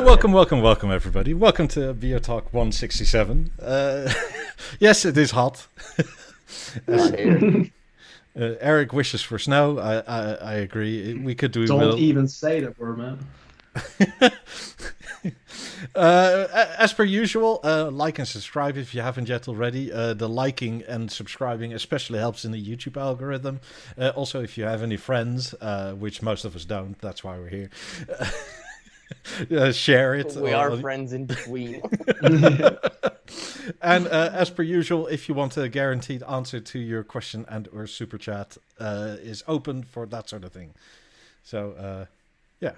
Welcome, everybody. Welcome to BeoTalk 167. Yes, it is hot. Eric wishes for snow. I agree. We could do. Don't even say that word, man. As per usual, like and subscribe if you haven't yet already. The liking and subscribing especially helps in the YouTube algorithm. Also, if you have any friends, which most of us don't, that's why we're here. Share it. We are friends in between. And as per usual, if you want a guaranteed answer to your question and or super chat, is open for that sort of thing. So, yeah.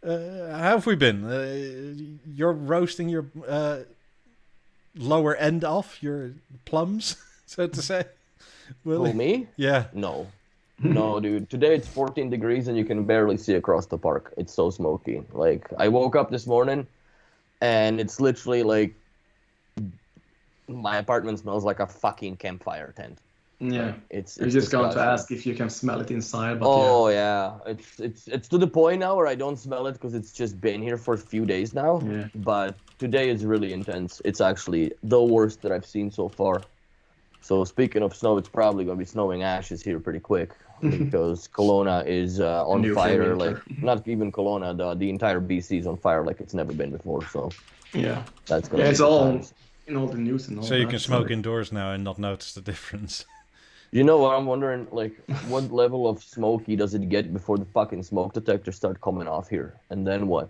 How have we been? You're roasting your lower end off, your plums, so to say. Who, me? Yeah. No, dude. Today it's 14 degrees and you can barely see across the park. It's so smoky. Like, I woke up this morning and it's literally like my apartment smells like a fucking campfire tent. Yeah, like, it's just going to ask if you can smell it inside. But yeah, it's to the point now where I don't smell it because it's just been here for a few days now. Yeah. But today is really intense. It's actually the worst that I've seen so far. So speaking of snow, it's probably going to be snowing ashes here pretty quick because Kelowna is on fire. Like, not even Kelowna, the entire BC is on fire like it's never been before. So yeah, that's going to be it's all in all the news and all. So you can smoke indoors now and not notice the difference. You know what I'm wondering? Like, what level of smoky does it get before the fucking smoke detectors start coming off here? And then what?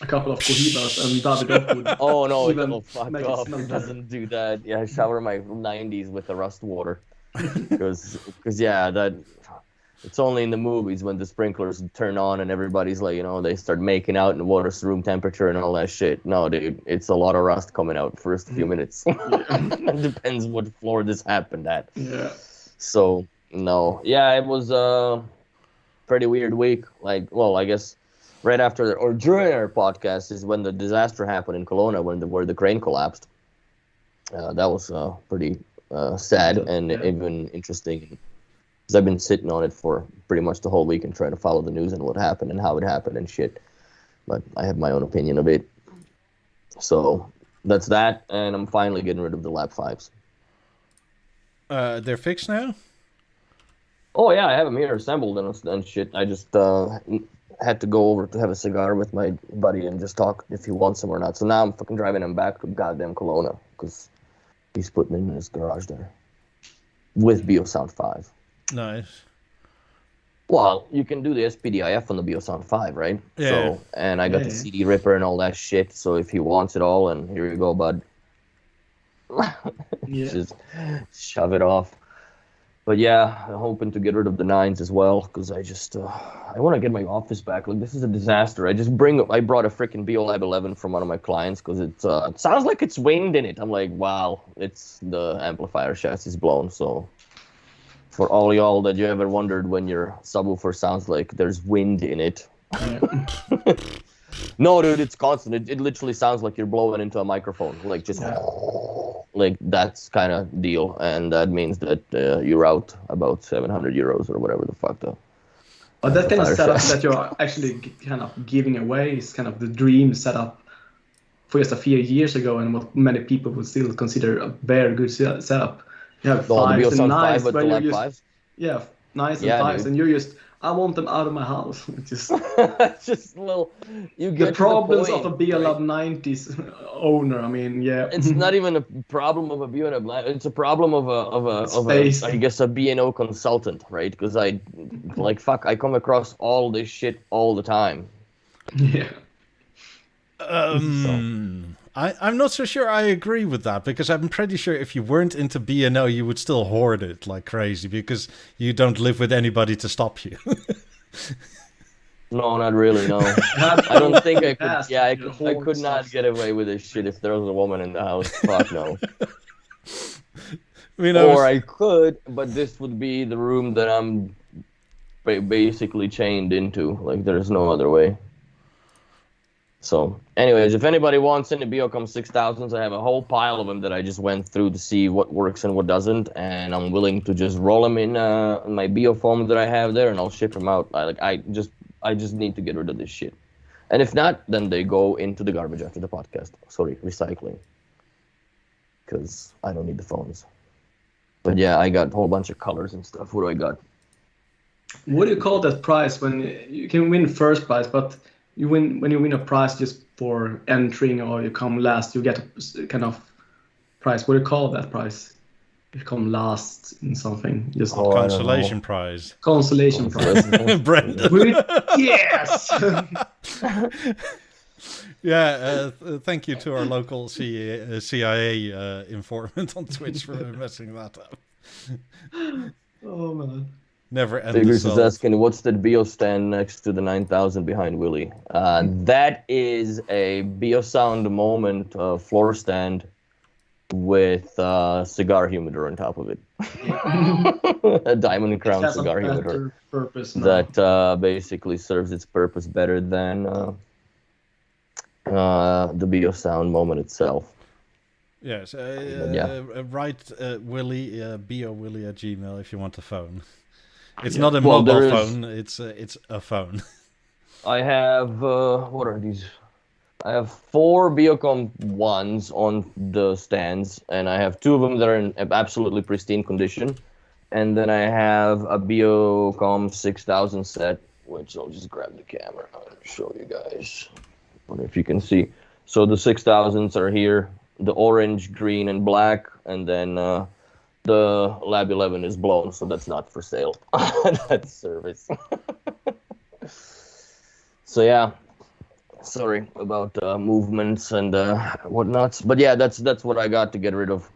A couple of cohibas and David would. Oh no, fuck off! It doesn't do that. Yeah, I shower my 90s with the rust water, because yeah, that it's only in the movies when the sprinklers turn on and everybody's like, they start making out and water's room temperature and all that shit. No, dude, it's a lot of rust coming out first few minutes. It depends what floor this happened at. Yeah. So no, yeah, it was a pretty weird week. Like, well, I guess. Right after or during our podcast is when the disaster happened in Kelowna where the crane collapsed. That was pretty sad and even interesting because I've been sitting on it for pretty much the whole week and trying to follow the news and what happened and how it happened and shit. But I have my own opinion of it. So that's that, and I'm finally getting rid of the Lab 5s. They're fixed now? Oh yeah, I have them here assembled and shit. I just had to go over to have a cigar with my buddy and just talk if he wants them or not. So now I'm fucking driving him back to goddamn Kelowna because he's putting them in his garage there with BeoSound 5. Nice. Well, you can do the SPDIF on the BeoSound 5, right? Yeah. So, and I got the CD ripper and all that shit. So if he wants it all, and here you go, bud. Just shove it off. But yeah, I'm hoping to get rid of the 9s as well because I want to get my office back. Like, this is a disaster. I brought a freaking Beolab 11 from one of my clients because it sounds like it's wind in it. I'm like, wow, it's the amplifier chassis is blown. So for all y'all that you ever wondered when your subwoofer sounds like there's wind in it. No, dude, it's constant. It literally sounds like you're blowing into a microphone. Like, just... Like, that's kind of deal, and that means that you're out about 700 euros or whatever the fuck. But that kind of setup that you're actually kind of giving away is kind of the dream setup for just a few years ago, and what many people would still consider a very good setup. You have 5s and 9s, but where you just 5s? Yeah, 9s and 5s, dude. and you're just, I want them out of my house. Just just little. You get the problems of a Beolab right? 90s owner. I mean, yeah. It's not even a problem of a Beolab. It's a problem of a I guess a B&O consultant, right? Because I come across all this shit all the time. Yeah. I'm not so sure I agree with that because I'm pretty sure if you weren't into B&O, you would still hoard it like crazy because you don't live with anybody to stop you. No, not really, no. I don't think I could. Yeah, I could not get away with this shit if there was a woman in the house. Fuck no. I could, but this would be the room that I'm basically chained into. Like, there's no other way. So, anyways, if anybody wants any Beocom 6000s, I have a whole pile of them that I just went through to see what works and what doesn't, and I'm willing to just roll them in my Beofoam that I have there, and I'll ship them out. I just need to get rid of this shit. And if not, then they go into the garbage after the podcast. Sorry, recycling. Because I don't need the phones. But yeah, I got a whole bunch of colors and stuff. What do I got? What do you call that prize when you can win first prize, but you win when you win a prize just for entering or you come last, you get a kind of prize. What do you call that prize? You come last in something. Just consolation prize. Consolation prize. Brendan. Yes. Yeah, thank you to our local CIA informant on Twitch for messing that up. Oh man. Never end. Figures is asking, what's that Beo stand next to the 9000 behind Willie? That is a BeoSound Moment floor stand with cigar humidor on top of it. A diamond crown cigar humidor that basically serves its purpose better than the BeoSound Moment itself. Yes, write Willie, BeoWillie@gmail if you want a phone. It's not a mobile phone, it's a phone. I have, what are these? I have 4 Beocom 1s on the stands, and I have 2 of them that are in absolutely pristine condition. And then I have a Beocom 6000 set, which I'll just grab the camera and show you guys. I wonder if you can see. So the 6000s are here, the orange, green, and black, and then the Lab 11 is blown, so that's not for sale. That's service. So yeah, sorry about movements and whatnots, but yeah, that's what I got to get rid of.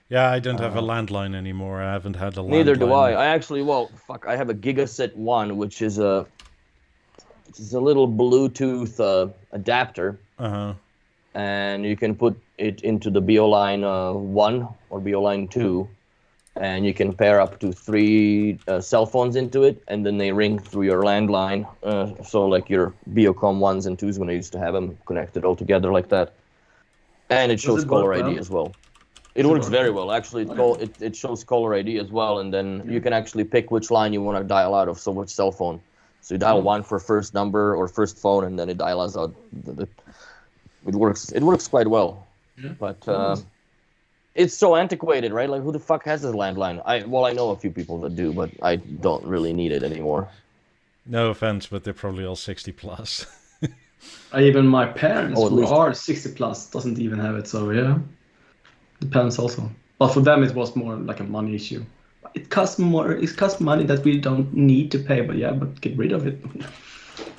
Yeah, I don't have a landline anymore. I haven't had a landline. Neither do I. I actually, I have a Gigaset 1, which is a little Bluetooth adapter. Uh-huh. And you can put it into the Beoline 1 or Beoline 2, and you can pair up to 3 cell phones into it, and then they ring through your landline. So like your Beocom 1s and 2s when I used to have them connected all together like that. And it shows caller ID as well. It works very well. Actually, it shows caller ID as well, and then you can actually pick which line you want to dial out of, so which cell phone. So you dial 1 for first number or first phone, and then it dials out It works quite well, but it's so antiquated, right? Like, who the fuck has this landline? I know a few people that do, but I don't really need it anymore. No offense, but they're probably all 60 plus. Even my parents, who are 60 plus, doesn't even have it. So yeah, depends also. But for them, it was more like a money issue. It costs more. It costs money that we don't need to pay. But get rid of it.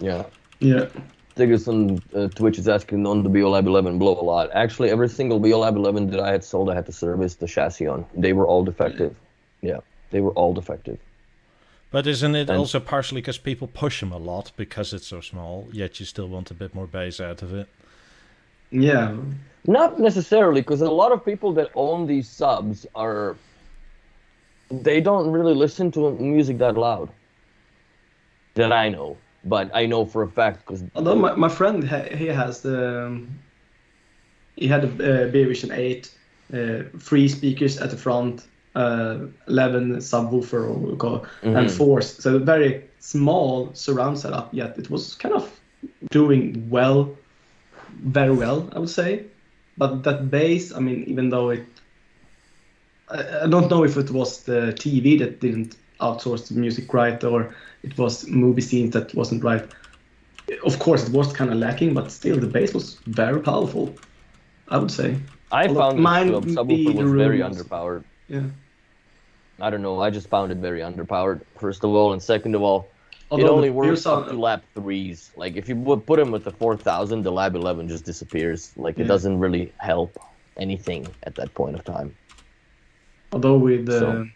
Yeah. Yeah. Tigers on Twitch is asking on the Beolab 11 blow a lot. Actually, every single Beolab 11 that I had sold, I had to service the chassis on. They were all defective. Yeah, they were all defective. But isn't it also partially because people push them a lot because it's so small, yet you still want a bit more bass out of it? Yeah. Not necessarily, because a lot of people that own these subs they don't really listen to music that loud. That I know. But I know for a fact because although my friend he had a Beovision 8, 3 speakers at the front, 11 subwoofer or what we call it, and 4, so a very small surround setup. Yet it was kind of doing very well, I would say. But that bass, I mean, even though I don't know if it was the TV that didn't outsource the music right, or it was movie scenes that wasn't right. Of course, it was kind of lacking, but still, the bass was very powerful, I would say. I found the subwoofer was very underpowered. Yeah. I don't know. I just found it very underpowered, first of all, and second of all, it only works up to lap 3s. Like, if you would put him with the 4000, the Lab 11 just disappears. Like, it doesn't really help anything at that point of time. Although with the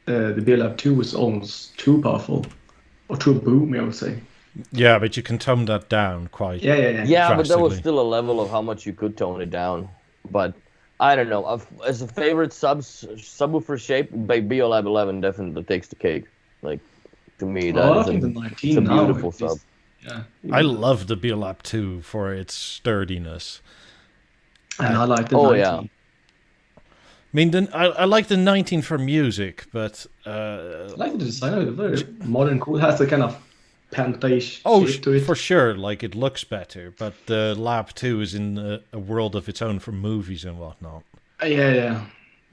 Beolab 2 was almost too powerful, or too boomy, I would say. Yeah, but you can tone that down quite. Yeah, but there was still a level of how much you could tone it down. But I don't know. As a favorite subwoofer shape, Beolab 11 definitely takes the cake. Like, to me, that is a beautiful sub. Yeah, I love the Beolab 2 for its sturdiness. And I like the 19. Yeah. I mean, I like the 19 for music, but I like the design of it. Very modern, cool. It has a kind of Penta-ish Oh, shape to it. for sure. Like, it looks better, but the Lab 2 is in a world of its own for movies and whatnot. Yeah.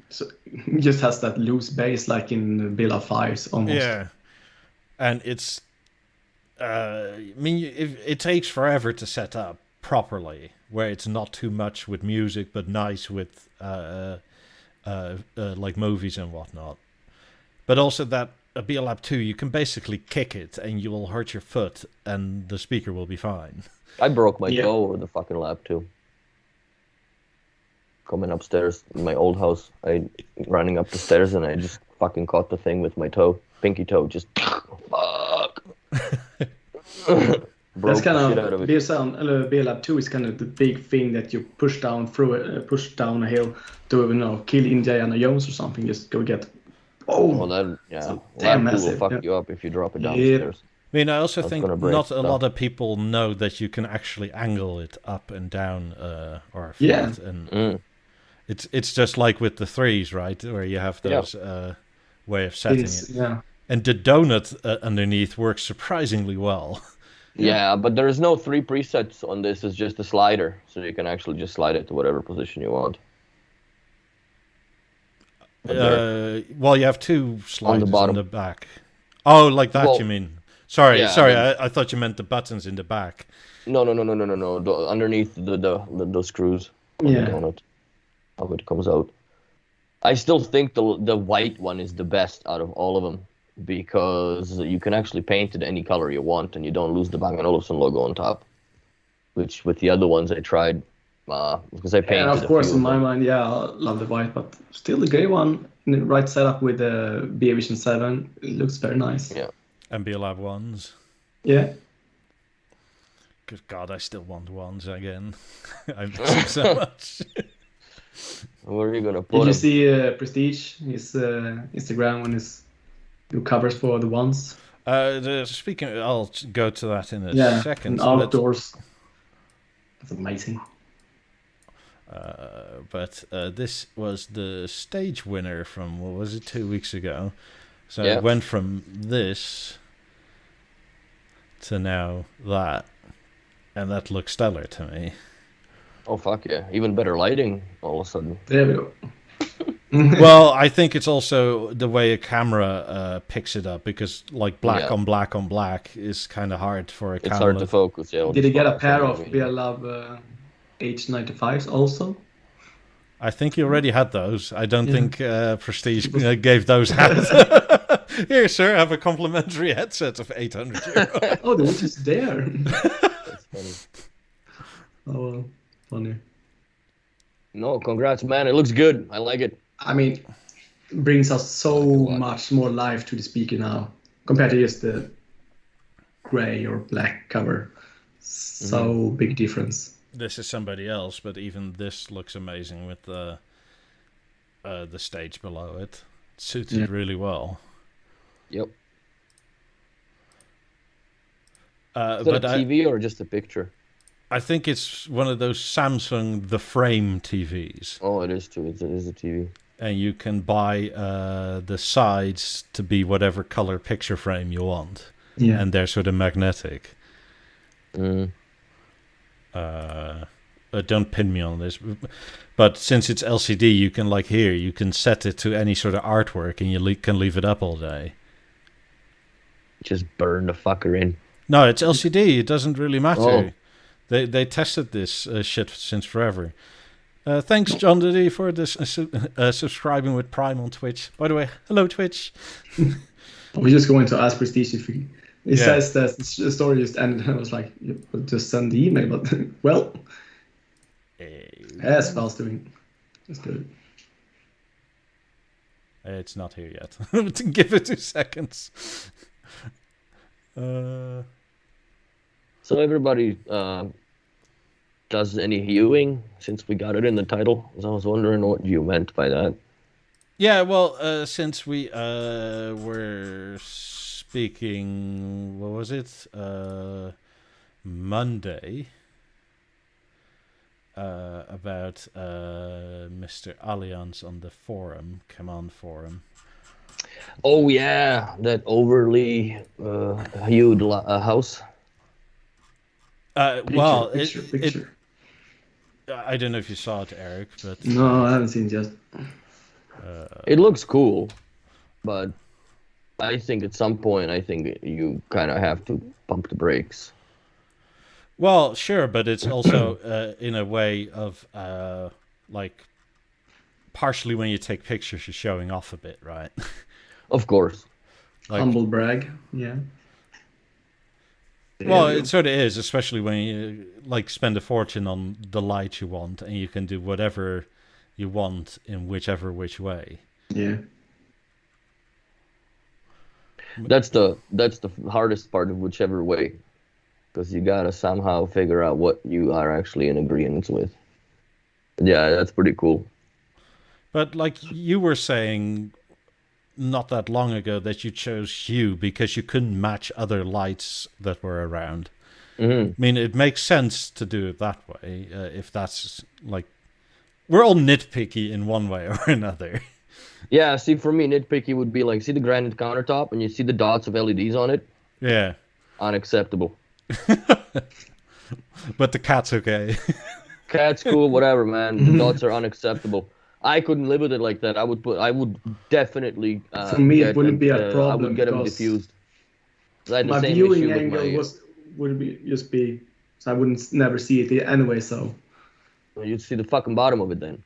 So it just has that loose base like in Beolab 5s almost. Yeah. And it's... I mean, it takes forever to set up properly, where it's not too much with music, but nice with like movies and whatnot. But also that a Beolab 2, you can basically kick it and you will hurt your foot and the speaker will be fine. I broke my toe with the fucking Lab 2. Coming upstairs in my old house, running up the stairs and I just fucking caught the thing with my toe, pinky toe, just fuck. That's kind of Beolab 2 is kind of the big thing that you push down a hill to kill Indiana Jones or something. Just go get. Lab 2 will fuck you up if you drop it downstairs. I mean, I also think not a lot of people know that you can actually angle it up and down or flat. And it's just like with the 3s, right? Where you have those way of setting it. Yeah. And the donut underneath works surprisingly well. Yeah, but there's no 3 presets on this. It's just a slider. So you can actually just slide it to whatever position you want. Well, you have 2 sliders on the back. Oh, like that you mean? Sorry, yeah, I thought you meant the buttons in the back. No. Underneath the screws. On it, how it comes out. I still think the white one is the best out of all of them because you can actually paint it any color you want and you don't lose the Bang & Olufsen logo on top. Which with the other ones I tried because I painted. And of course, in my mind, I love the white, but still the gray one in the right setup with the Beovision 7, it looks very nice. Yeah. And Beolab 1s. Yeah. Good God, I still want 1s again. I miss them so much. Where are you gonna put Did you him? see Prestige, his Instagram when he covers for the 1s? Speaking, I'll go to that in a second. Outdoors. That's amazing. But this was the stage winner from, what was it, 2 weeks ago? So it went from this to now that, and that looks stellar to me. Oh fuck yeah! Even better lighting all of a sudden. There we go. Well, I think it's also the way a camera picks it up, because like black on black is kind of hard for a camera. It's hard to focus. Yeah. Did he get a pair of Beolab H95s also? I think he already had those. I don't think Prestige gave those out. Here, sir, have a complimentary headset of €800. Oh, they were just there. That's funny. Oh, well, funny. No, congrats, man. It looks good. I like it. I mean, it brings us so much more life to the speaker now compared to just the gray or black cover. So big difference. This is somebody else, but even this looks amazing with the stage below it. It suited really well. Yep. But Is that a TV or just a picture? I think it's one of those Samsung The Frame TVs. Oh, it is too. It is a TV. And you can buy the sides to be whatever color picture frame you want. Yeah. And they're sort of magnetic. Don't pin me on this. But since it's LCD, you can, like here, you can set it to any sort of artwork and you can leave it up all day. Just burn the fucker in. No, it's LCD. It doesn't really matter. They tested this shit since forever. Thanks, John Diddy, for this subscribing with Prime on Twitch. By the way, hello, Twitch. We're just going to ask Prestige if he says that the story just ended. I was like, just send the email, but well, as Val's doing. Let's do it. It's not here yet. Give it 2 seconds. So everybody does any hewing since we got it in the title? I was wondering what you meant by that. Yeah, well, since we were speaking, what was it? Monday about Mr. Allianz on the forum, Come On forum. Oh yeah, that overly hued house. Well, Picture. I don't know if you saw it, Eric, but No, I haven't seen it yet. It looks cool, but I think at some point, I think you kind of have to pump the brakes. well, sure, but it's also in a way of like partially when you take pictures, you're showing off a bit, right? Of course. Like, Humble brag, yeah. well, it sort of is, especially when you like spend a fortune on the light you want, and you can do whatever you want in which way. Yeah. That's the hardest part of whichever way, because you gotta somehow figure out what you are actually in agreement with. Yeah, that's pretty cool. But like you were saying not that long ago that you chose Hue because you couldn't match other lights that were around. Mm-hmm. I mean, it makes sense to do it that way if that's like we're all nitpicky in one way or another. Yeah, see, for me, nitpicky would be like, see the granite countertop and you see the dots of LEDs on it? Yeah. Unacceptable. But the cat's okay. Cat's cool, whatever, man. The dots are unacceptable. I couldn't live with it like that. I would definitely. For me, it wouldn't be a problem. I would get them because diffused. I had the my same viewing issue with angle would be just be, so I wouldn't never see it anyway. So you'd see the fucking bottom of it then.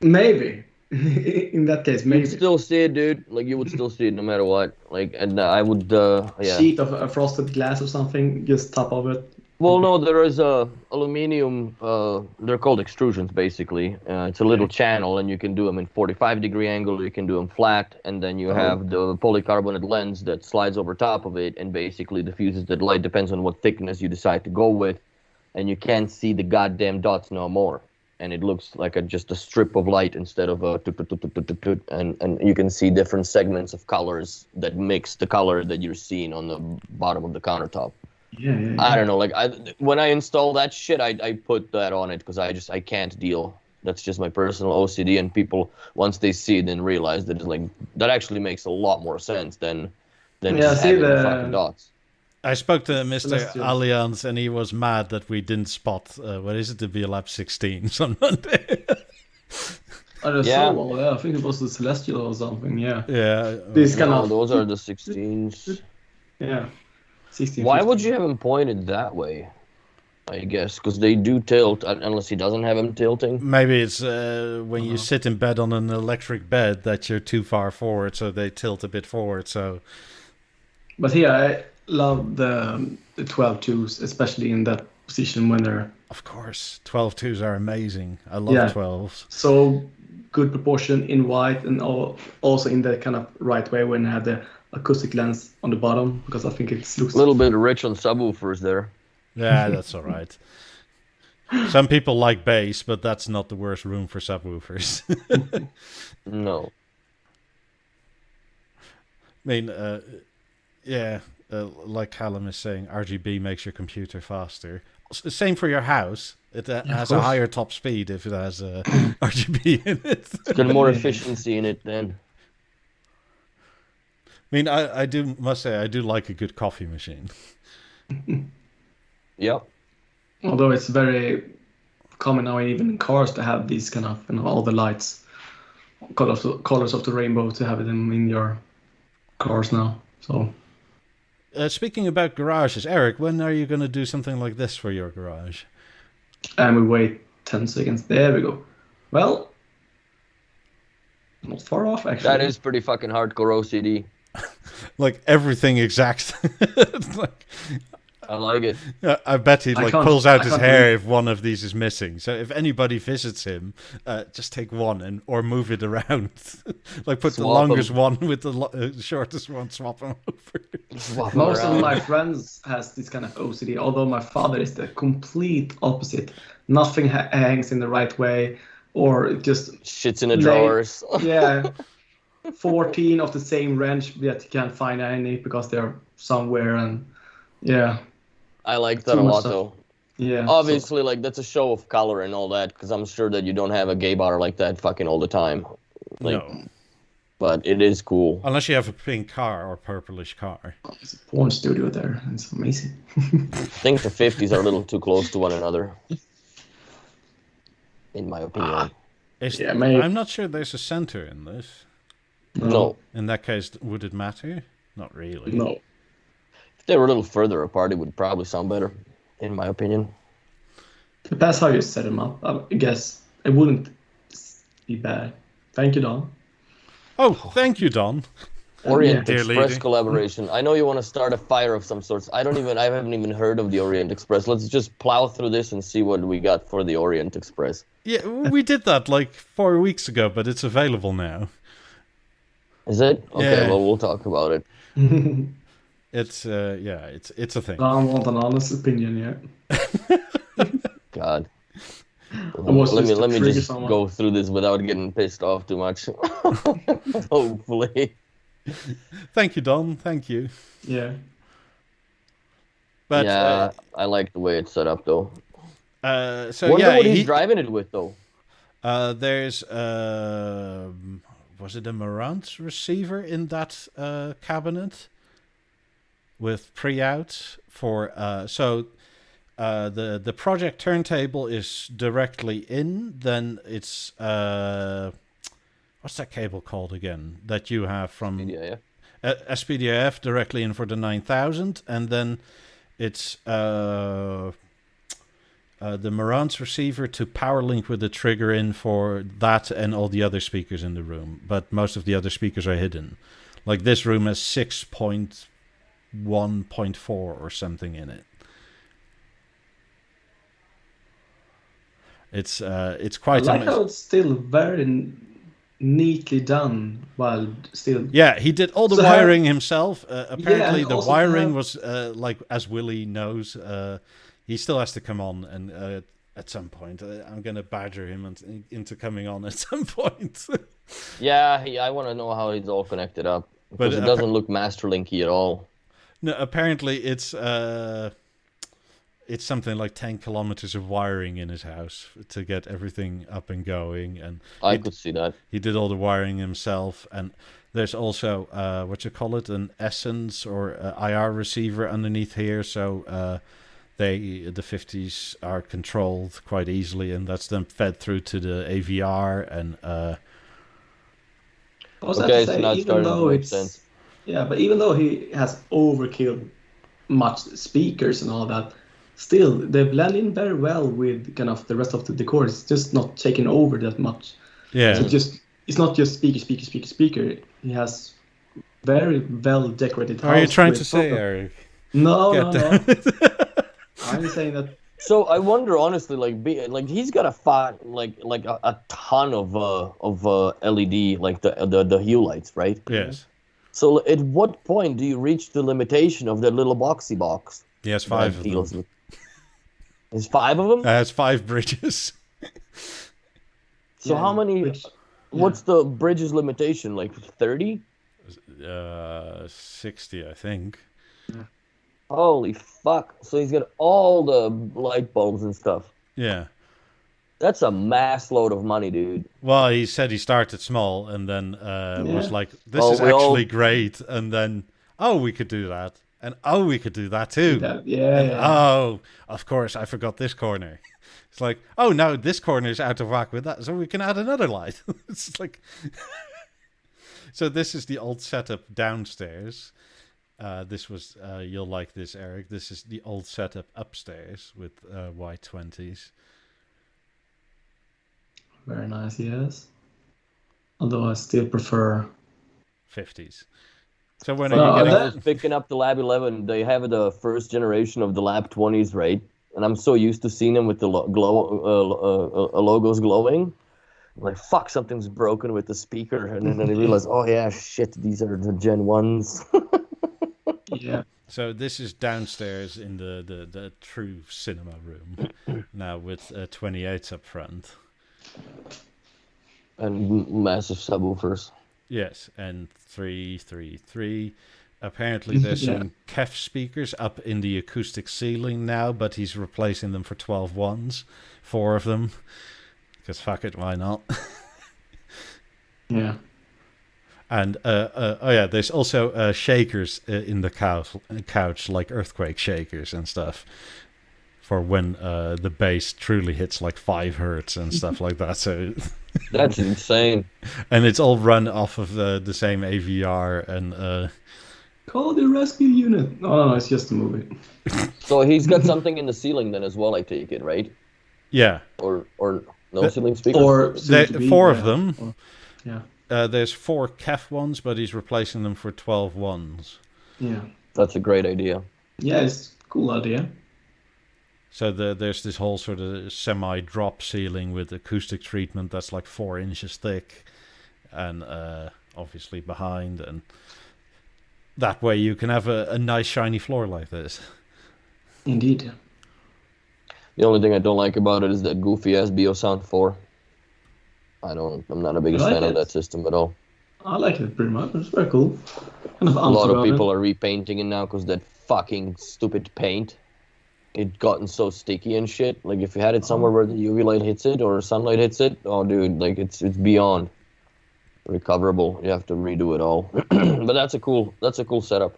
maybe in that case, maybe You'd still see it, dude. Like you would still see it no matter what. Like, and I would, yeah. sheet of frosted glass or something, just top of it. Well, no, there is a aluminum. They're called extrusions, basically. It's a little channel, and you can do them in 45-degree angle. You can do them flat, and then you have the polycarbonate lens that slides over top of it, and basically diffuses the light. Depends on what thickness you decide to go with, and you can't see the goddamn dots no more. And it looks like just a strip of light instead of a tut, and you can see different segments of colors that mix the color that you're seeing on the bottom of the countertop. Yeah. I don't know. Like when I install that shit, I put that on it because I can't deal. That's just my personal OCD, and people once they see it then realize that it's like that actually makes a lot more sense than just having the fucking dots. I spoke to Mr. Celestials. Allianz and he was mad that we didn't spot what is it, the Beolab 16 on Monday. I think it was the Celestial or something. Yeah. Yeah. These kind of those are the 16s. Yeah. 16. Why 15. would you have them pointed that way? I guess because they do tilt, unless he doesn't have them tilting. Maybe it's when you sit in bed on an electric bed that you're too far forward, so they tilt a bit forward. So, But here I love the 12-2s, especially in that position when they're of course, 12.2s are amazing. I love 12s. So good proportion in white and also in the kind of right way when I have the acoustic lens on the bottom, because I think it looks a little bit rich on subwoofers there. Yeah, that's all right. Some people like bass, but that's not the worst room for subwoofers. No. I mean, like Callum is saying, RGB makes your computer faster. Same for your house. It has a higher top speed if it has RGB in it. It's got more efficiency in it then. I mean, must say, I do like a good coffee machine. Yep. Although it's very common now, even in cars, to have these kind of, all the lights, colors of the rainbow, to have them in your cars now. So. Speaking about garages, Eric, when are you going to do something like this for your garage? And we wait 10 seconds. There we go. Well, not far off, actually. That is pretty fucking hardcore OCD. Like everything exact. Like, I like it. I bet he pulls out his hair if one of these is missing. So if anybody visits him, just take one or move it around. Like put the longest one with the shortest one, swap them over. Most of my friends has this kind of OCD, although my father is the complete opposite. Nothing hangs in the right way, or just shits in the drawers. Yeah. 14 of the same wrench, yet you can't find any because they're somewhere, and yeah. I like that a lot, though. Yeah. Obviously, like, that's a show of color and all that, because I'm sure that you don't have a gay bar like that fucking all the time. Like, no. but it is cool. Unless you have a pink car or purplish car. There's a porn studio there. It's amazing. I think the 50s are a little too close to one another, in my opinion. Yeah, maybe. I'm not sure there's a center in this. No. In that case, would it matter? Not really. No. If they were a little further apart, it would probably sound better, in my opinion. Depends how you set them up. I guess it wouldn't be bad. Thank you, Don. Oh, thank you, Don. Orient Dear Express lady. collaboration. I know you want to start a fire of some sorts. I haven't even heard of the Orient Express. Let's just plow through this and see what we got for the Orient Express. Yeah, we did that like 4 weeks ago, but it's available now. Is it? Okay, Yeah. well, we'll talk about it. It's it's a thing. I don't want an honest opinion yet. God. was Let just to me trigger just someone. go through this without getting pissed off too much. Hopefully. Thank you, Don. Thank you. Yeah. But yeah, I like the way it's set up, though. so Wonder yeah, what he's driving it with, though. there's was it a Marantz receiver in that cabinet with pre-out for the project turntable is directly in. Then it's what's that cable called again that you have from Yeah. SPDIF directly in for the 9000, and then it's the Marantz receiver to power link with the trigger in for that and all the other speakers in the room. But most of the other speakers are hidden. Like this room has 6.1.4 or something in it. It's quite I like amazing. how it's still very neatly done while still. Yeah, he did all the So wiring himself. Apparently, and the also wiring have- was like, as Willie knows, he still has to come on, and at some point, I'm gonna badger him into coming on at some point. Yeah, I want to know how it's all connected up. But, Because it doesn't look master-linky at all. No, apparently it's something like 10 kilometers of wiring in his house to get everything up and going, and I could see that. he did all the wiring himself. And there's also an Essence or IR receiver underneath here, so the 50s are controlled quite easily, and that's then fed through to the AVR. And Also Okay, have to so say, now it's even starting to though make it's sense. yeah, but even though he has overkill much speakers and all that, still they blend in very well with kind of the rest of the decor. It's just not taking over that much. yeah, So it's not just speaker. He has very well decorated. what are you house trying with to say, proper- Eric? No, Get no. I'm saying that. So I wonder, honestly, like he's got a a ton of LED, like the hue lights, right? Yes, So at what point do you reach the limitation of that little boxy box? he has 5 that of deals them. with- There's 5 of them. Has 5 bridges. So Yeah, how many? which- What's the bridges limitation? Like 30? 60, I think. Holy fuck! So he's got all the light bulbs and stuff. Yeah. That's a mass load of money, dude. Well, he said he started small and then was like, this Oh, is we all- actually great. And then, oh, we could do that. And oh, we could do that too. Yeah. And oh, of course, I forgot this corner. It's like, oh, no, this corner is out of whack with that. So we can add another light. It's like... So this is the old setup downstairs. This was, you'll like this, Eric. This is the old setup upstairs with Y20s. Very nice, yes. Although I still prefer. 50s. So when No, are you I getting... was picking up the Lab 11. They have the first generation of the Lab 20s, right? And I'm so used to seeing them with the logos glowing. I'm like, fuck, something's broken with the speaker. And then I realize, oh yeah, shit, these are the Gen 1s. Yeah. So this is downstairs in the true cinema room now with 28s up front. And massive subwoofers. Yes, and 333. Apparently there's Yeah. some KEF speakers up in the acoustic ceiling now, but he's replacing them for 12 ones, 4 of them. Because fuck it, why not? Yeah. And oh yeah, there's also shakers in the couch, like earthquake shakers and stuff, for when the bass truly hits like 5 hertz and stuff like that. So That's insane. and it's all run off of the same AVR and. Call the rescue unit. No, it's just a movie. So he's got something in the ceiling then as well, I take it, right? Yeah. Or no ceiling speakers? Or Four of them. Or, yeah. There's 4 KEF ones, but he's replacing them for 12 ones. Yeah. That's a great idea. Yeah, it's a cool idea. So there's this whole sort of semi-drop ceiling with acoustic treatment that's like 4 inches thick, and obviously behind, and that way you can have a nice shiny floor like this. Indeed. The only thing I don't like about it is that goofy ass BeoSound 4. I'm not the biggest fan of that system at all. I like it pretty much. It's very cool. Kind of A lot of people are repainting it now because that fucking stupid paint, it gotten so sticky and shit. Like if you had it somewhere where the UV light hits it or sunlight hits it, oh dude, like it's beyond recoverable. You have to redo it all. But that's a cool setup.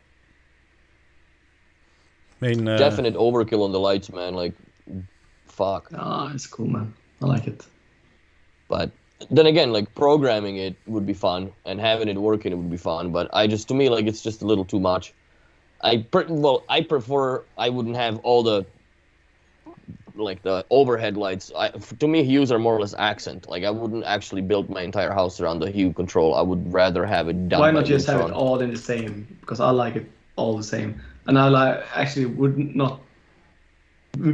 I mean, definite overkill on the lights, man. Like, fuck. Ah, it's cool, man. I like it. But then again, like programming it would be fun, and having it working it would be fun. But to me, like it's just a little too much. I prefer I wouldn't have all the overhead lights. To me, hues are more or less accent. Like I wouldn't actually build my entire house around the hue control. I would rather have it done. Why not just have it all in the same? Because I like it all the same, and I actually would not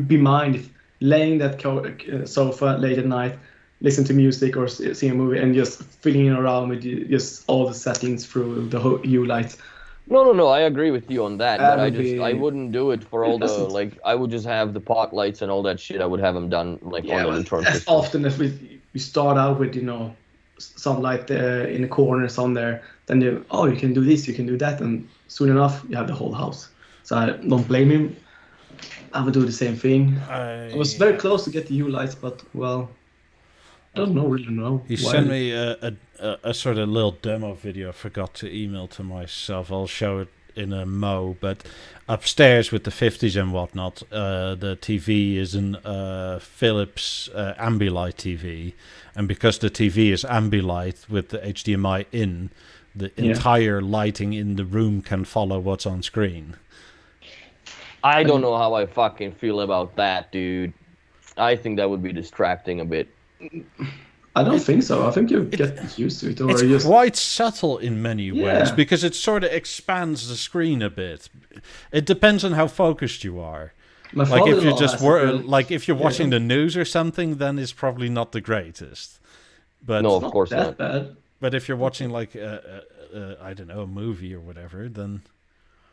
be mind if laying that sofa late at night, listen to music or see a movie, and just filling around with just all the settings through the whole hue lights. No, I agree with you on that, but I wouldn't do it for all the, I would just have the pot lights and all that shit, I would have them done, on the return as often as we start out with, some light in the corners on there, then you can do this, you can do that, and soon enough, you have the whole house. So I don't blame him. I would do the same thing. I was very close to get the hue lights, but, well, I don't really know. He sent me a sort of little demo video I forgot to email to myself. I'll show it in a mo. But upstairs with the 50s and whatnot, the TV is an Philips Ambilight TV. And because the TV is Ambilight with the HDMI in, the entire lighting in the room can follow what's on screen. I don't know how I fucking feel about that, dude. I think that would be distracting a bit. I don't think so. I think you get used to it. Or it's quite subtle in many ways because it sort of expands the screen a bit. It depends on how focused you are. Like if you just if you're watching the news or something, then it's probably not the greatest. But no, of course not. Bad. But if you're watching like I don't know, a movie or whatever, then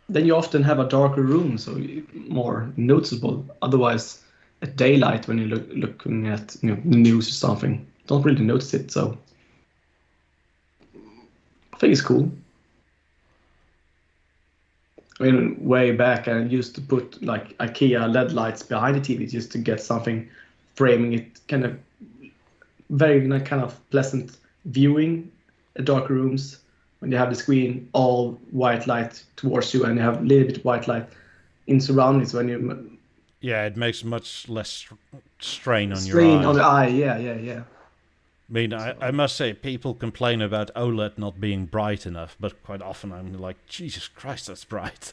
you often have a darker room, so more noticeable. Otherwise, at daylight when you're looking at the news or something, don't really notice it. So I think it's cool. I mean, way back I used to put like IKEA LED lights behind the TV just to get something framing it, kind of very kind of pleasant viewing at dark rooms when you have the screen all white light towards you and you have a little bit white light in surroundings when you. Yeah, it makes much less strain on your eye. Strain on the eye, yeah. I mean, I must say, people complain about OLED not being bright enough, but quite often I'm like, Jesus Christ, that's bright.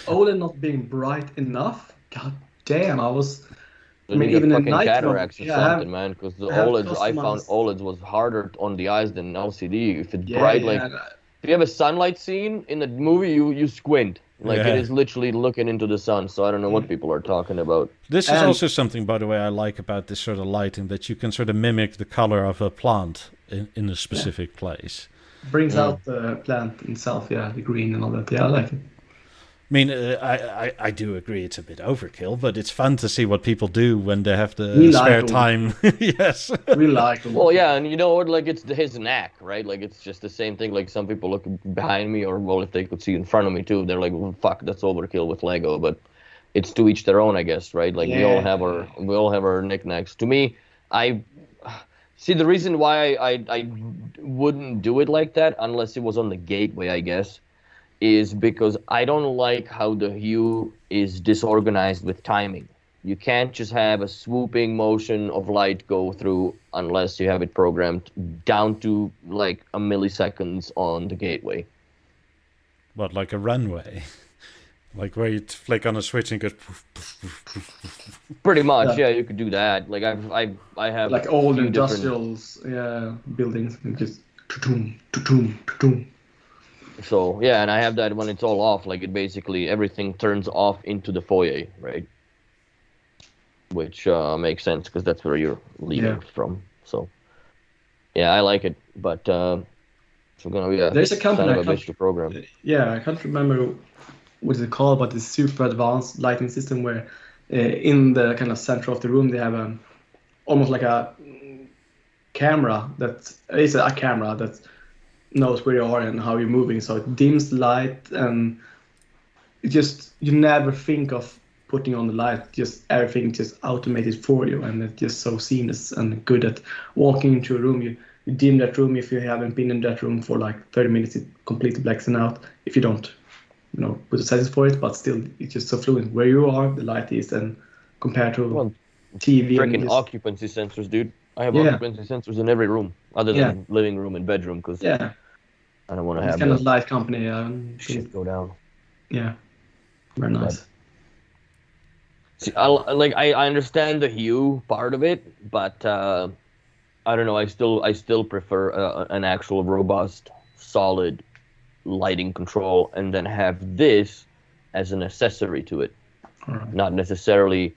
OLED not being bright enough? God damn, I mean, even in night cataracts or something, man, because the OLEDs, I found OLEDs was harder on the eyes than LCD. If it's bright, if you have a sunlight scene in the movie, you squint. It is literally looking into the sun, so I don't know what people are talking about. This is also something, by the way, I like about this sort of lighting, that you can sort of mimic the color of a plant in a specific place. Brings out the plant itself, the green and all that. Yeah, I like it. I mean, I do agree it's a bit overkill, but it's fun to see what people do when they have the spare time. Yes. We like them. Well, yeah, and you know what? Like, it's his knack, right? Like, it's just the same thing. Like, some people look behind me, or, well, if they could see in front of me, too, they're like, well, fuck, that's overkill with Lego. But it's to each their own, I guess, right? Like, we all have our knickknacks. To me, See, the reason why I wouldn't do it like that, unless it was on the gateway, I guess, is because I don't like how the hue is disorganized with timing. You can't just have a swooping motion of light go through unless you have it programmed down to like a milliseconds on the gateway. What, like a runway? Like where you flick on a switch and it goes poof, poof, poof, poof, poof. Pretty much, yeah, you could do that. Like I have like old few industrials, buildings, and just tutum, tutum, tutum. So yeah, and I have that when it's all off. Like it basically everything turns off into the foyer, right? Which makes sense because that's where you're leaving from. So yeah, I like it, but it's gonna be There's a company kind of a bitch to program. Yeah, I can't remember what it's called, but it's super advanced lighting system where in the kind of center of the room they have almost like a camera that is a camera that knows where you are and how you're moving, so it dims the light, and it just, you never think of putting on the light, just everything just automated for you, and it's just so seamless and good at walking into a room. You dim that room if you haven't been in that room for like 30 minutes, it completely blacks it out if you don't put the settings for it, but still it's just so fluent where you are, the light is, and compared to TV. Freaking occupancy sensors, dude. I have occupancy sensors in every room other than living room and bedroom because I don't want to have kind of light company. Shit go down. Yeah, very nice. But, see, I understand the hue part of it, but I don't know. I still prefer an actual robust, solid lighting control, and then have this as an accessory to it, not necessarily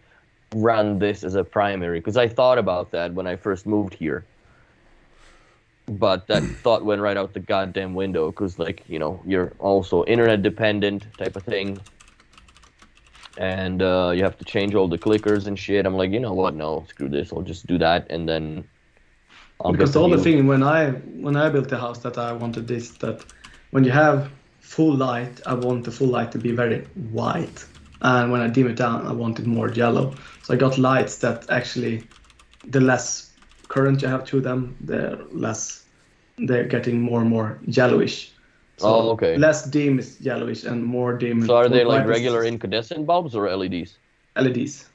run this as a primary. Because I thought about that when I first moved here, but that thought went right out the goddamn window. Because you're also internet dependent type of thing. And you have to change all the clickers and shit. I'm like, you know what? No, screw this. I'll just do that, and then because the other thing when I built the house that I wanted this, that when you have full light, I want the full light to be very white, and when I dim it down, I want it more yellow. So I got lights that actually, the less current you have to them, they're getting more and more yellowish. So okay. Less dim is yellowish and more dim. So are they like regular incandescent bulbs or LEDs? LEDs.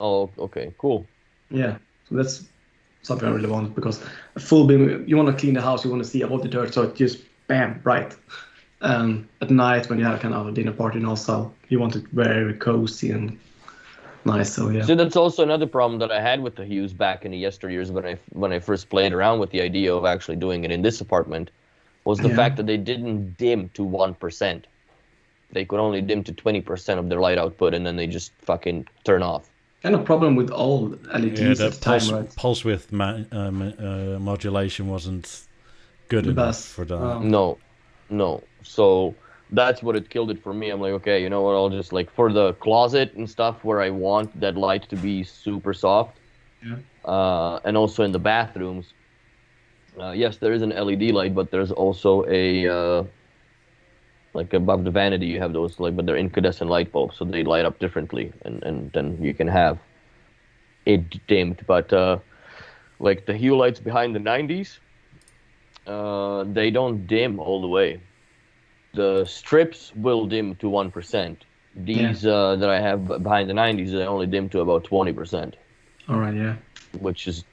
Oh, okay, cool. Yeah, so that's something I really want, because a full beam, you want to clean the house, you want to see all the dirt, so it just bam, bright. At night when you have kind of a dinner party and also you want it very cozy and nice. So yeah. So that's also another problem that I had with the hues back in the yesteryears when I first played around with the idea of actually doing it in this apartment. Was the fact that they didn't dim to 1%. They could only dim to 20% of their light output, and then they just fucking turn off. Kind of problem with all LEDs at the time, right? Pulse width modulation wasn't good enough for that. No. So that's what it killed it for me. I'm like, okay, you know what? I'll just for the closet and stuff where I want that light to be super soft. Yeah. And also in the bathrooms. Yes, there is an LED light, but there's also a above the vanity you have those but they're incandescent light bulbs, so they light up differently, and then you can have it dimmed. But the hue lights behind the 90s, they don't dim all the way. The strips will dim to 1%. These that I have behind the 90s, they only dim to about 20%. All right, yeah. Which is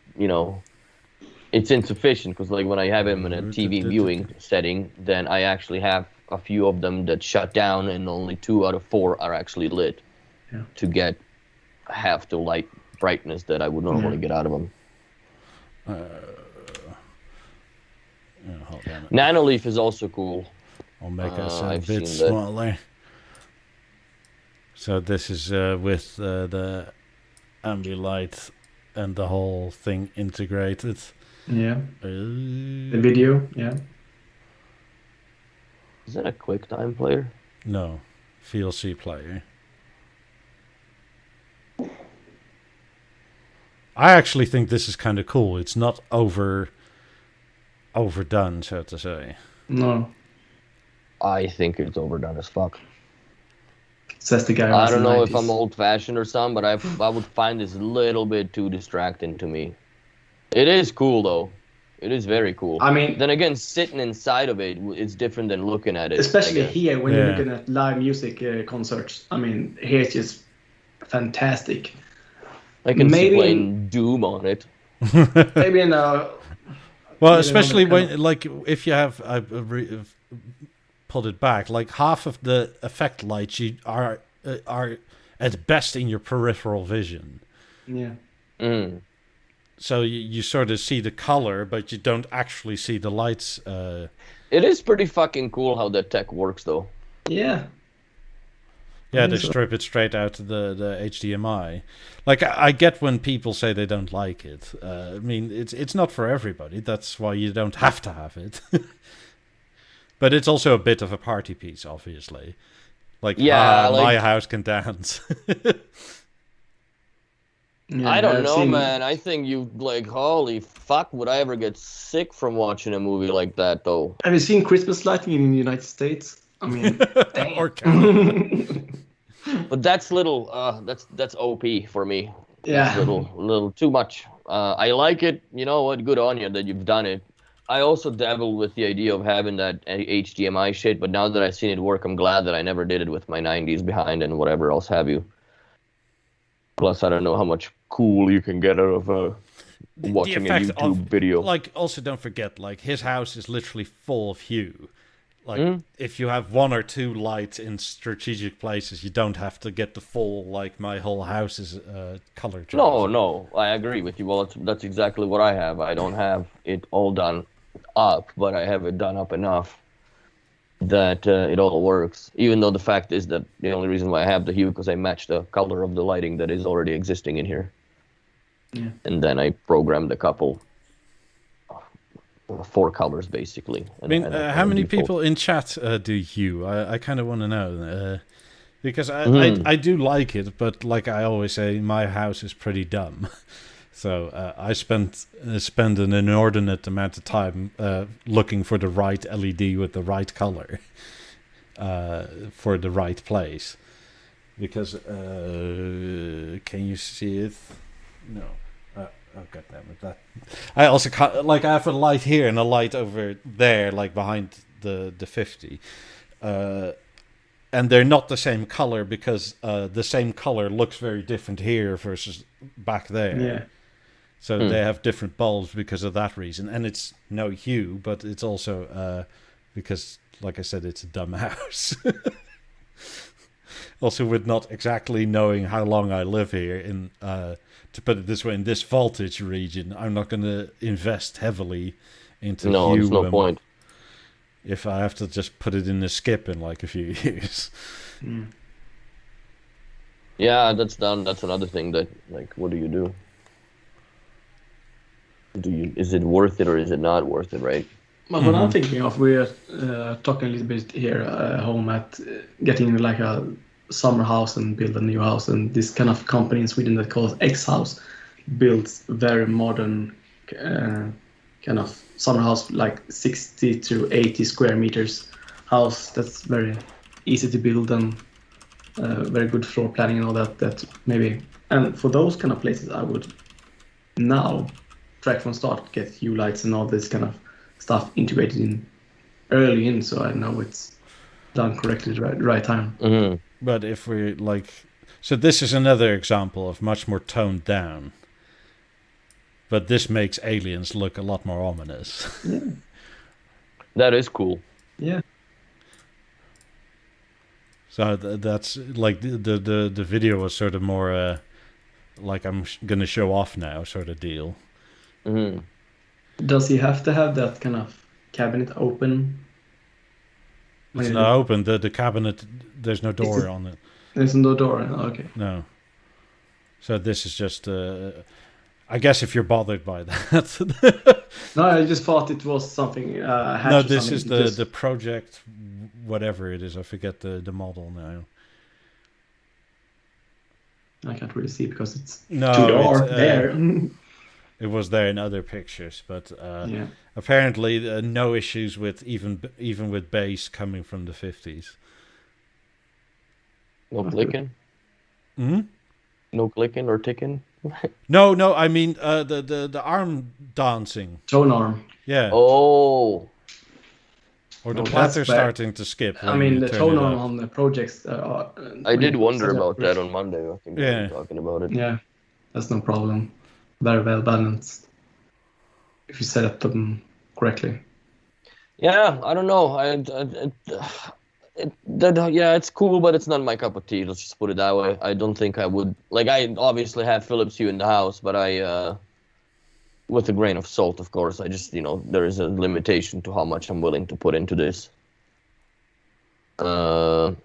it's insufficient, because when I have them in a TV viewing setting, then I actually have a few of them that shut down, and only 2 out of 4 are actually lit to get half the light brightness that I would normally get out of them. Hold on. Nanoleaf is also cool. I'll make us a bit smaller. So this is with the Ambilight and the whole thing integrated. Yeah. The video, yeah. Is that a QuickTime player? No, VLC player. I actually think this is kind of cool. It's not overdone, so to say. No. I think it's overdone as fuck. Says the guy. I don't know if I'm old-fashioned or something, but I would find this a little bit too distracting to me. It is cool though. It is very cool. I mean, then again, sitting inside of it, it's different than looking at it. especially here when you're Yeah. looking at live music concerts. I mean, here it's just fantastic. I can see Maybe- playing Doom on it. Maybe in a Well, Yeah, especially kind when, like, if you have pulled it back, like half of the effect lights are at best in your peripheral vision. yeah. Mm. So you sort of see the color, but you don't actually see the lights. It is pretty fucking cool how that tech works, though. Yeah. Yeah, they So- strip it straight out of the HDMI. Like, I get when people say they don't like it. I mean, it's not for everybody. That's why you don't have to have it. But it's also a bit of a party piece, obviously. Like, Yeah, like- my house can dance. Yeah, I don't I've know, seen- man. I think you, like, holy fuck, would I ever get sick from watching a movie like that, though? Have you seen Christmas lighting in the United States? I mean, Or Canada. But that's little, that's OP for me. yeah. It's little too much. I like it. You know what? Good on you that you've done it. I also dabbled with the idea of having that HDMI shit, but now that I've seen it work, I'm glad that I never did it with my 90s behind and whatever else have you. Plus, I don't know how much cool you can get out of watching a effect YouTube of- video. Like, also don't forget, like, his house is literally full of hue. Like, Mm. if you have one or two lights in strategic places, you don't have to get the full, like, my whole house is color changed. No, I agree with you. Well, that's exactly what I have. I don't have it all done up, but I have it done up enough that it all works. Even though the fact is that the only reason why I have the hue because I match the color of the lighting that is already existing in here. Yeah. And then I programmed a couple, 4 colors basically. I mean, how many default. people in chat do hue? I kind of want to know. Because Mm. I do like it, but like I always say, my house is pretty dumb. So I spend an inordinate amount of time looking for the right LED with the right color for the right place. Because can you see it? No. Oh god damn it! That I also like I have a light here and a light over there, like behind the 50. And they're not the same color because the same color looks very different here versus back there. Yeah. So they have different bulbs because of that reason. And it's no hue, but it's also because, like I said, it's a dumb house. Also, with not exactly knowing how long I live here, in to put it this way, in this voltage region, I'm not going to invest heavily into No, hue. there's no point. If I have to just put it in the skip in like a few years. Mm. Yeah, that's done. That's another thing that, like, what do you do? Is it worth it or is it not worth it, right? But what I'm thinking of, we're talking a little bit here at home at getting like a summer house and build a new house, and this kind of company in Sweden that calls X House builds very modern kind of summer house, like 60 to 80 square meters house that's very easy to build and very good floor planning and all that. That maybe, and for those kind of places, I would now track from start, get hue lights and all this kind of stuff integrated in early in, so I know it's done correctly at the right time. Mm-hmm. But if we like, so this is another example of much more toned down. But this makes Aliens look a lot more ominous. Yeah. That is cool. Yeah. So that's like the video was sort of more like I'm gonna show off now sort of deal. Mm-hmm. Does he have to have that kind of cabinet open? It's not open. The cabinet, there's no door it- on it. There's no door. Okay. No. So this is just, I guess, if you're bothered by that. No, I just thought it was something. Hatch No, or this something. is the project, whatever it is. I forget the model now. I can't really see because it's No, two door it's, there. It was there in other pictures, but Yeah. apparently no issues with even with bass coming from the 50s. No clicking? Hmm? No clicking or ticking? No, I mean the arm dancing. Tone arm. Yeah. Oh. Or the Oh, that's platter bad. starting to skip. I when mean, you the turn tone it arm up. on the projects. I did wonder set up about correct- that on Monday. I think we Yeah. were talking about it. Yeah, that's no problem. Very well balanced. If you set up them correctly. Yeah, I don't know. Yeah, it's cool, but it's not my cup of tea. Let's just put it that way. I don't think I would. Like, I obviously have Philips Hue in the house, but with a grain of salt, of course. I just, there is a limitation to how much I'm willing to put into this. But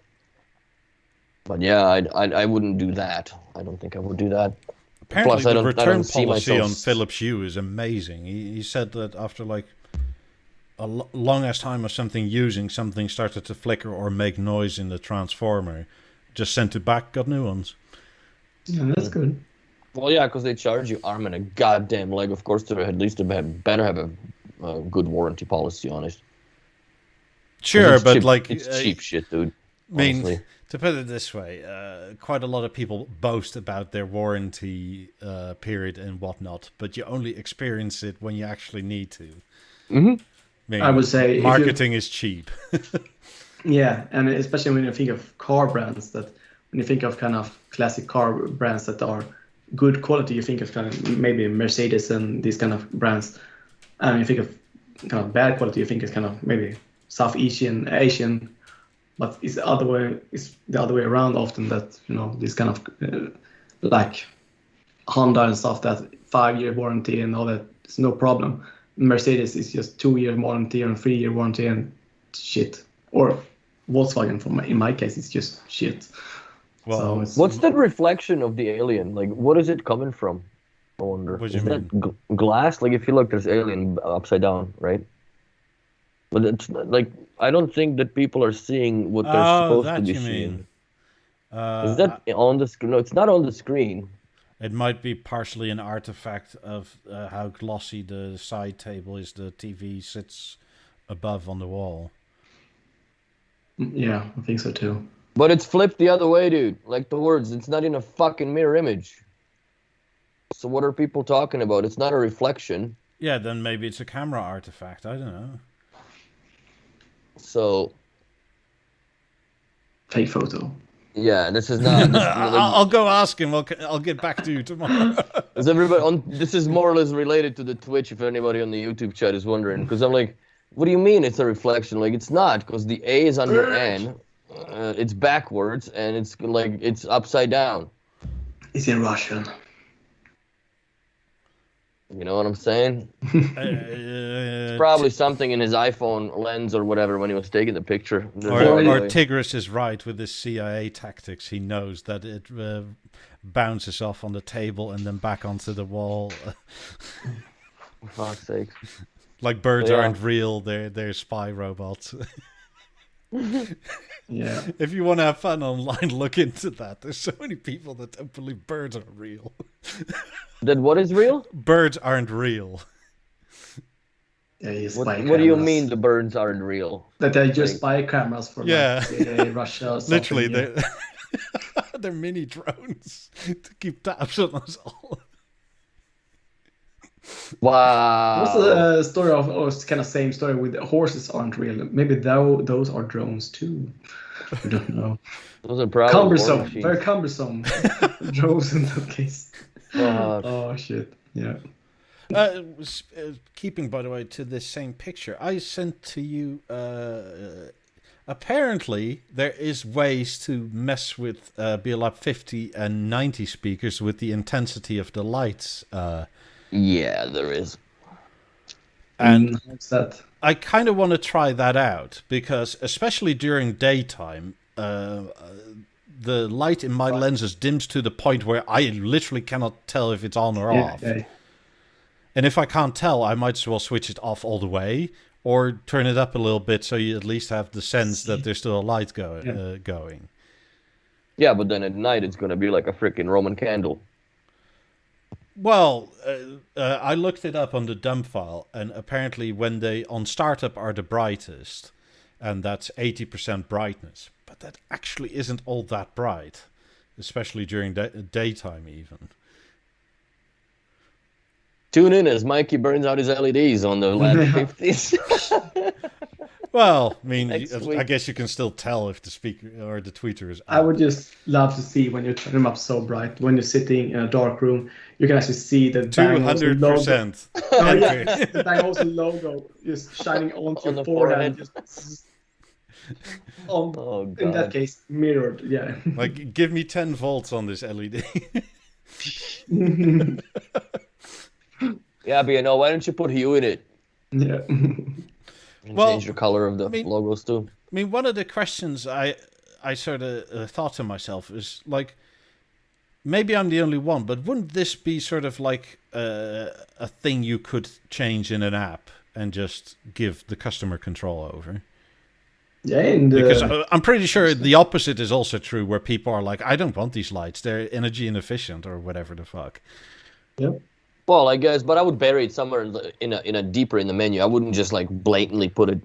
yeah, I wouldn't do that. I don't think I would do that. Apparently, Plus, I the don't return see policy myself- on Philips Hue is amazing. He said that after like a long ass time of something started to flicker or make noise in the transformer, just sent it back, got new ones. Yeah, that's good. Well, yeah, because they charge you arm and a goddamn leg. Of course, they at least better have a good warranty policy on it. Sure, It's but cheap, like it's cheap shit, dude. I mean, honestly. to put it this way, quite a lot of people boast about their warranty period and whatnot, but you only experience it when you actually need to. Mm-hmm. mean, I would say marketing is cheap. Yeah, and especially when you think of car brands, that when you think of kind of classic car brands that are good quality, you think of kind of maybe Mercedes and these kind of brands. And you think of kind of bad quality, you think it's kind of maybe South Asian, but it's the other way around often, that this kind of like Honda and stuff, that 5-year warranty and all that, it's no problem. Mercedes is just 2-year warranty and 3-year warranty and shit. Or Volkswagen, in my case, it's just shit. Well, So What's that reflection of the alien? Like, what is it coming from? I wonder. What do Is you that glass? Like, if you look, there's alien upside down, right? But it's like, I don't think that people are seeing what they're supposed to that be you seeing. mean. Is that on the screen? No, it's not on the screen. It might be partially an artifact of how glossy the side table is. The TV sits above on the wall. yeah, I think so too. But it's flipped the other way, dude. Like the words, it's not in a fucking mirror image. So what are people talking about? It's not a reflection. Yeah, then maybe it's a camera artifact. I don't know. So Fake photo. yeah, this is not. I'll go ask him. I'll get back to you tomorrow. Is everybody on? This is more or less related to the Twitch. If anybody on the YouTube chat is wondering, because I'm like, what do you mean it's a reflection? Like, it's not, because the A is under N. It's backwards, and it's like it's upside down. It's in Russian. You know what I'm saying? It's Probably something in his iPhone lens or whatever when he was taking the picture. Or Tigris is right with his CIA tactics. He knows that it bounces off on the table and then back onto the wall. For fuck's sake. Like birds Yeah. aren't real, they're spy robots. Yeah. If you want to have fun online, look into that. There's so many people that don't believe birds are real. That what is real? Birds aren't real. Yeah, you What, spy what do you cameras. mean the birds aren't real? That they just spy cameras for Yeah. like Russia or something. Literally, yeah. they're mini drones to keep tabs on us all. Wow. What's the story of, or it's kind of same story with the horses aren't real? Maybe those are drones too. I don't know. Those are probably Cumbersome, war machines. very cumbersome drones in that case. Fuck. Oh shit! Yeah. Keeping, by the way, to this same picture, I sent to you. Apparently, there is ways to mess with Beolab 50 and 90 speakers with the intensity of the lights. Yeah, there is. And What's that? I kind of want to try that out because, especially during daytime, the light in my lenses dims to the point where I literally cannot tell if it's on or off. Yeah. And if I can't tell, I might as well switch it off all the way or turn it up a little bit so you at least have the sense that there's still a light going. Yeah, but then at night it's gonna be like a freaking Roman candle. Well, I looked it up on the dump file, and apparently when they on startup are the brightest, and that's 80% brightness, but that actually isn't all that bright, especially during daytime even. Tune in as Mikey burns out his LEDs on the lap 50s. Well, I mean, Next week. I guess you can still tell if the speaker or the tweeter is up. I would just love to see when you turn them up so bright. When you're sitting in a dark room, you can actually see the Bang Olufsen logo. 200%. Oh, yeah, the Bang Olufsen logo just shining onto On your the forehead. forehead. Just Oh, God. in that case, mirrored. Yeah. Like, give me 10 volts on this LED. Yeah, but why don't you put hue in it? Yeah. And Well, change the color of the logos too. I mean, one of the questions I sort of thought to myself is, like, maybe I'm the only one, but wouldn't this be sort of like a thing you could change in an app and just give the customer control over? Yeah, and Because I'm pretty sure the opposite is also true, where people are like, I don't want these lights, they're energy inefficient or whatever the fuck. yeah. Well, I guess, but I would bury it somewhere in a deeper in the menu. I wouldn't just like blatantly put it,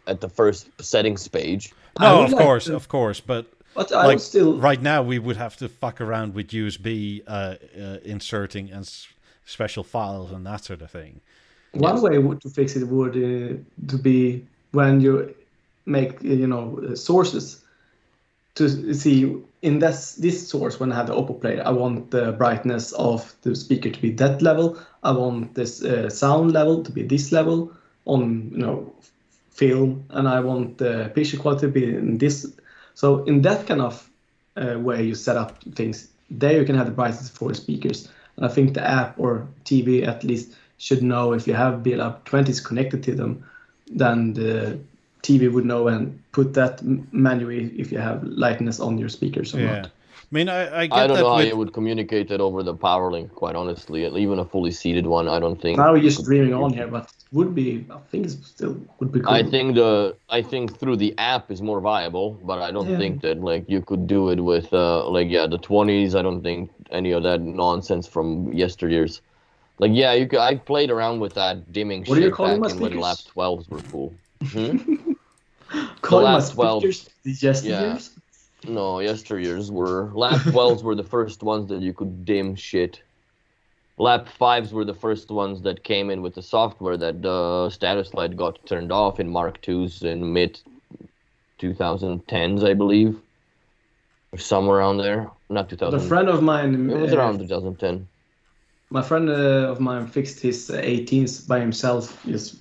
at the first settings page. No, would of like course, but But I like would still. right now we would have to fuck around with USB inserting and special files and that sort of thing. One way to fix it would to be when you make sources to see in this source. When I have the Oppo player, I want the brightness of the speaker to be that level. I want this sound level to be this level on film, and I want the picture quality to be in this. So in that kind of way you set up things, there you can have the brightness for the speakers. And I think the app or TV at least should know if you have Beolab 20s connected to them, then the TV would know and put that manually if you have lightness on your speakers or not. I mean, I get I don't that know how with- you would communicate it over the power link, quite honestly. Even a fully seated one, I don't think. Now we're just dreaming on here, but it would be, I think it still would be cool. I think through the app is more viable, but I don't Yeah. think that you could do it with the 20s. I don't think any of that nonsense from yesteryears. I played around with that dimming What do you shit call back my in when speakers? lap 12s were cool. Calling my last 12. speakers the yesteryears? No, yesteryears were lap 12s were the first ones that you could dim shit. Lap 5s were the first ones that came in with the software that the status light got turned off in Mark IIs in mid 2010s, I believe, or somewhere around there. Not 2000. A friend of mine. It was around 2010. My friend of mine fixed his 18s by himself, just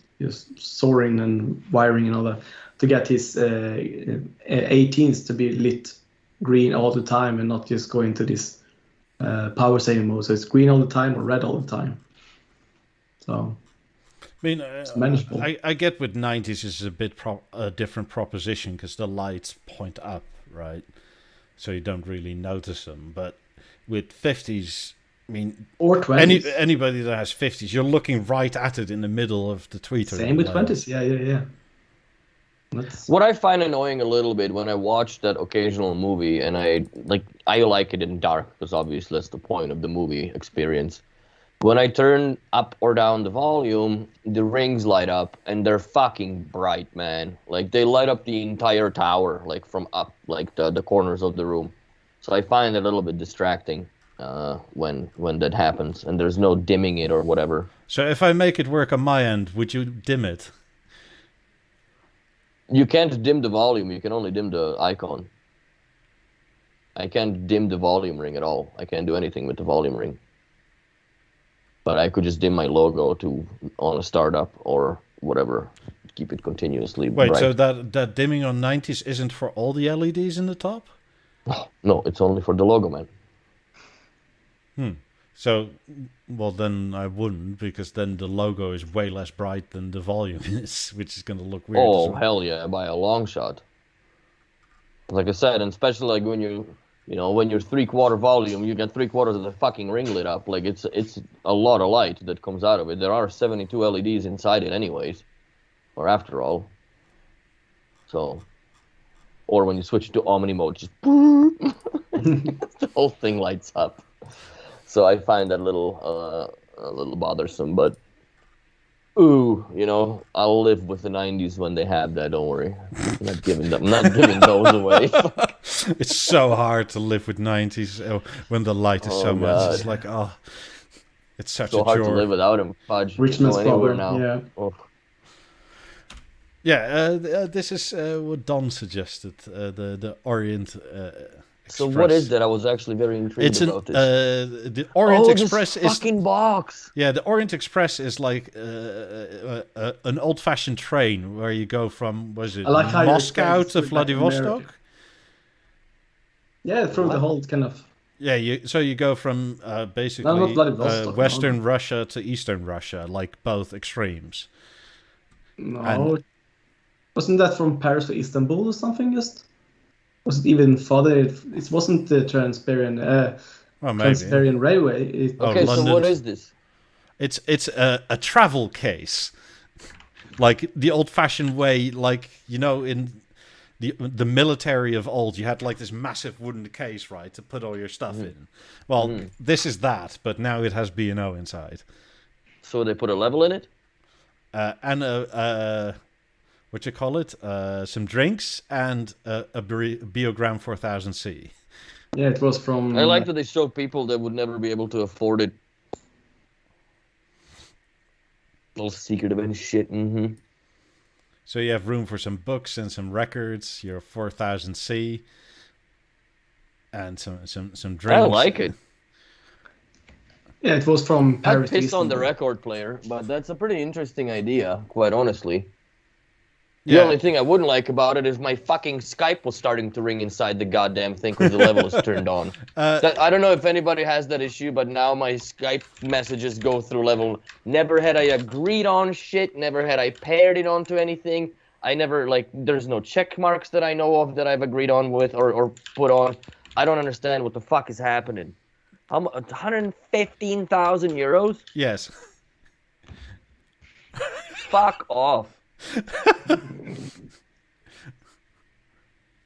soldering and wiring and all that, to get his 18s to be lit green all the time and not just go into this power saving mode. So it's green all the time or red all the time. So I mean, it's manageable. I get with 90s is a bit a different proposition because the lights point up, right? So you don't really notice them. But with 50s, I mean, or 20s. Anybody that has 50s, you're looking right at it in the middle of the tweeter. Same with 20s. Yeah. What I find annoying a little bit when I watch that occasional movie, and I like it in dark because obviously that's the point of the movie experience. When I turn up or down the volume, the rings light up and they're fucking bright, man. Like they light up the entire tower, like from up, like the corners of the room. So I find it a little bit distracting when that happens, and there's no dimming it or whatever. So if I make it work on my end, would you dim it? You can't dim the volume. You can only dim the icon. I can't dim the volume ring at all. I can't do anything with the volume ring. But I could just dim my logo on a startup or whatever. Keep it continuously Wait, bright. so that dimming on 90s isn't for all the LEDs in the top? No, it's only for the logo, man. So, well, then I wouldn't, because then the logo is way less bright than the volume is, which is going to look weird. Oh, hell yeah, by a long shot. Like I said, and especially like when when you're 3/4 volume, you get 3/4 of the fucking ring lit up. Like it's a lot of light that comes out of it. There are 72 LEDs inside it anyways, or after all. So, or when you switch to Omni mode, just the whole thing lights up. So I find that a little bothersome, but I'll live with the 90s when they have that. Don't worry, I'm not giving those away. It's so hard to live with 90s when the light is so much. God. It's like, It's such so a hard chore. to live without him. Fudge. Richmond's Go anywhere problem. now. Yeah. Oh. Yeah, this is what Don suggested. The Orient. So Express. what is that? I was actually very intrigued about this. The Orient Express this is fucking box. Yeah, the Orient Express is like an old-fashioned train where you go from Moscow to Vladivostok. Yeah, through the whole kind of. Yeah, you go from basically not Vladivostok, Western Russia to Eastern Russia, like both extremes. No, wasn't that from Paris to Istanbul or something? Just was it even further? It wasn't the Trans-Siberian Railway. Okay, so what is this? It's a travel case, like the old-fashioned way, like in the military of old. You had like this massive wooden case, right, to put all your stuff in. Well, this is that, but now it has B&O inside. So they put a level in it, and what you call it? Some drinks and a Beogram 4000C. Yeah, it was from. I like that they show people that would never be able to afford it. Little secretive and shit. Mm-hmm. So you have room for some books and some records. Your 4000C and some drinks. I like it. Yeah, it was from Paris. I pissed on the record player, but that's a pretty interesting idea, quite honestly. The Yeah. only thing I wouldn't like about it is my fucking Skype was starting to ring inside the goddamn thing because the level is turned on. I don't know if anybody has that issue, but now my Skype messages go through level. Never had I agreed on shit. Never had I paired it onto anything. I never, there's no check marks that I know of that I've agreed on with or put on. I don't understand what the fuck is happening. 115,000 euros? Yes. Fuck off.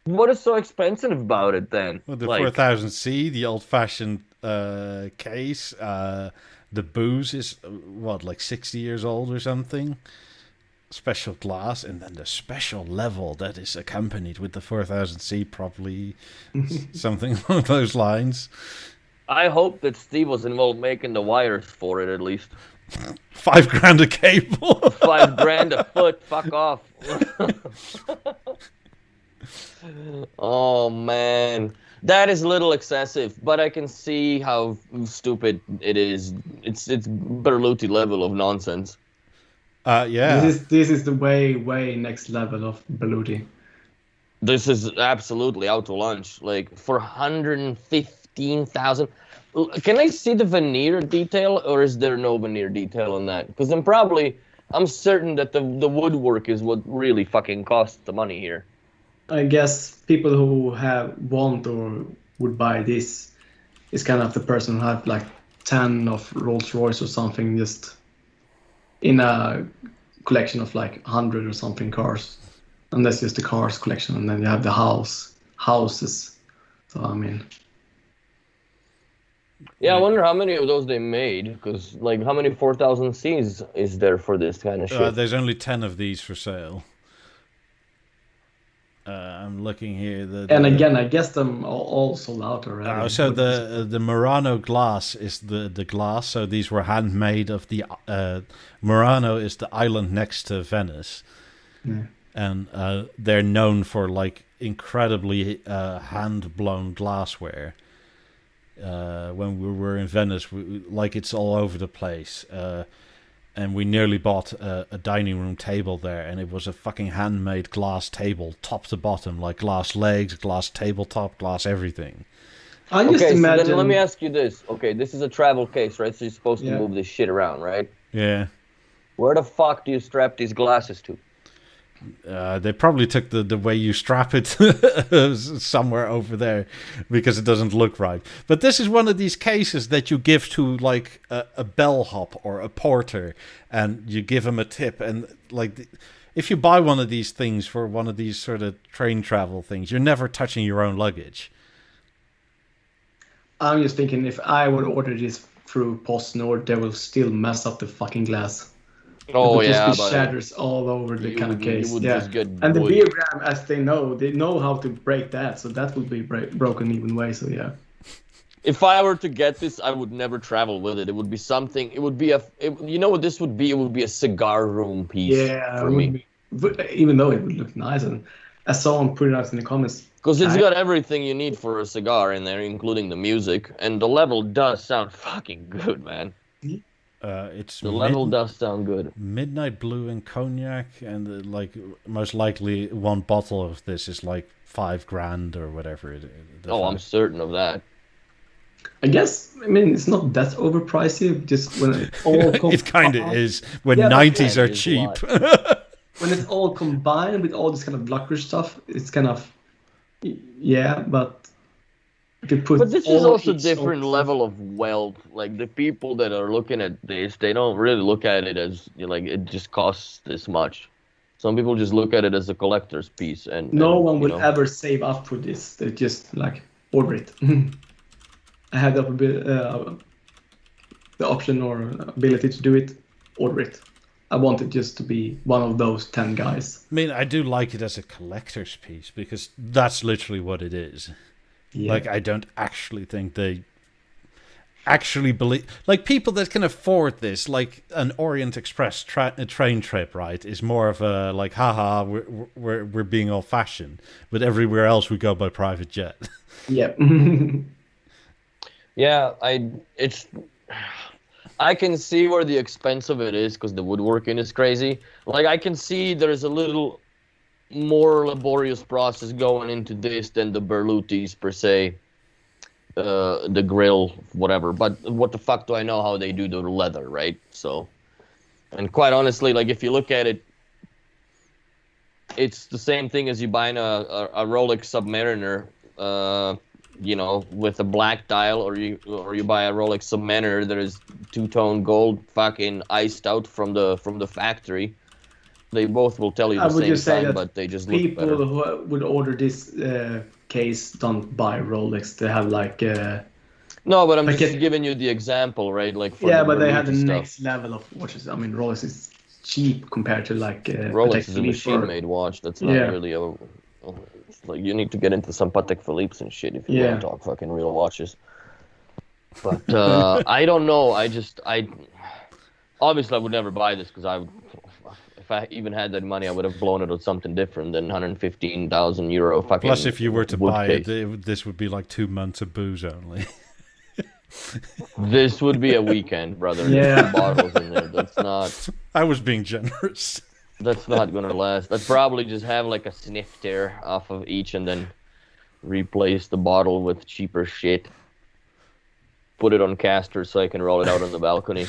What is so expensive about it then? Well, the 4000C, the old-fashioned case, the booze is like 60 years old or something. Special glass, and then the special level that is accompanied with the 4000C, probably something along those lines. I hope that Steve was involved making the wires for it at least. $5,000 a cable. $5,000 a foot. Fuck off. Oh man, that is a little excessive, but I can see how stupid it is. It's Berluti level of nonsense. Yeah. This is the way next level of Berluti. This is absolutely out to lunch. Like for 115,000. Can I see the veneer detail, or is there no veneer detail on that? Because I'm certain that the woodwork is what really fucking costs the money here. I guess people who want or would buy this is kind of the person who have like 10 of Rolls Royce or something, just in a collection of like 100 or something cars. And that's just the cars collection, and then you have the houses. So I mean. Yeah, I wonder how many of those they made, because how many 4000Cs is there for this kind of shit? There's only 10 of these for sale. I'm looking here. And again, I guess them all sold out already. So the Murano glass is the glass. So these were handmade of the Murano is the island next to Venice, and they're known for incredibly hand blown glassware. When we were in Venice, it's all over the place. And we nearly bought a dining room table there, and it was a fucking handmade glass table, top to bottom, like glass legs, glass tabletop, glass everything. I just imagine. So then let me ask you this. Okay, this is a travel case, right? So you're supposed to move this shit around, right? Yeah. Where the fuck do you strap these glasses to? They probably took the way you strap it somewhere over there because it doesn't look right. But this is one of these cases that you give to a bellhop or a porter, and you give him a tip. And if you buy one of these things for one of these sort of train travel things, you're never touching your own luggage. I'm just thinking if I would order this through PostNord, they will still mess up the fucking glass. Oh yeah, just be shatters all over the kind of case. And the Beogram, as they know how to break that, so that will be broken even way. So yeah. If I were to get this, I would never travel with it. It would be something. It would be you know what this would be? It would be a cigar room piece for me. Even though it would look nice, and I saw someone put it out in the comments. Because it's got everything you need for a cigar in there, including the music, and the level does sound fucking good, man. The level does sound good. Midnight Blue and cognac, and like most likely one bottle of this is like $5,000 or whatever it is. I'm certain of that. I guess, I mean, it's not that overpricey, just when it all it kind of is, when 90s are cheap. When it's all combined with all this kind of luxury stuff, it's kind of, but you can put. But this is also a different level of wealth. Like, the people that are looking at this, they don't really look at it as, like, it just costs this much. Some people just look at it as a collector's piece. And no one will ever save up for this. They just, like, order it. I have the option or ability to do it, order it. I want it just to be one of those 10 guys. I mean, I do like it as a collector's piece because that's literally what it is. Yeah. Like, I don't actually think they actually believe... Like, people that can afford this, like an Orient Express train trip, right, is more of a, like, haha, we're being old-fashioned. But everywhere else we go by private jet. Yeah. Yeah, I can see where the expense of it is because the woodworking is crazy. Like, I can see there's a little more laborious process going into this than the Berlutis per se, the grill, whatever. But what the fuck do I know how they do the leather, right? So, and quite honestly, like, if you look at it, it's the same thing as you buying a Rolex Submariner, with a black dial, or you buy a Rolex Submariner that is two-tone gold, fucking iced out from the factory. They both will tell you the same time, but they just look better. People who would order this case don't buy Rolex. They have like. No, but I'm just giving you the example, right? Like but they have the next level of watches. I mean, Rolex is cheap compared to like. Rolex is a machine-made watch. That's not really a. Like, you need to get into some Patek Philippe's and shit if you want to talk fucking real watches. But I don't know. Obviously I would never buy this because if I even had that money, I would have blown it on something different than 115,000 euro fucking. Plus, if you were to buy it, this would be like 2 months of booze only. This would be a weekend, brother. Yeah, bottles in there. That's not. I was being generous. That's not gonna last. I'd probably just have like a sniff tear off of each and then replace the bottle with cheaper shit. Put it on casters so I can roll it out on the balcony.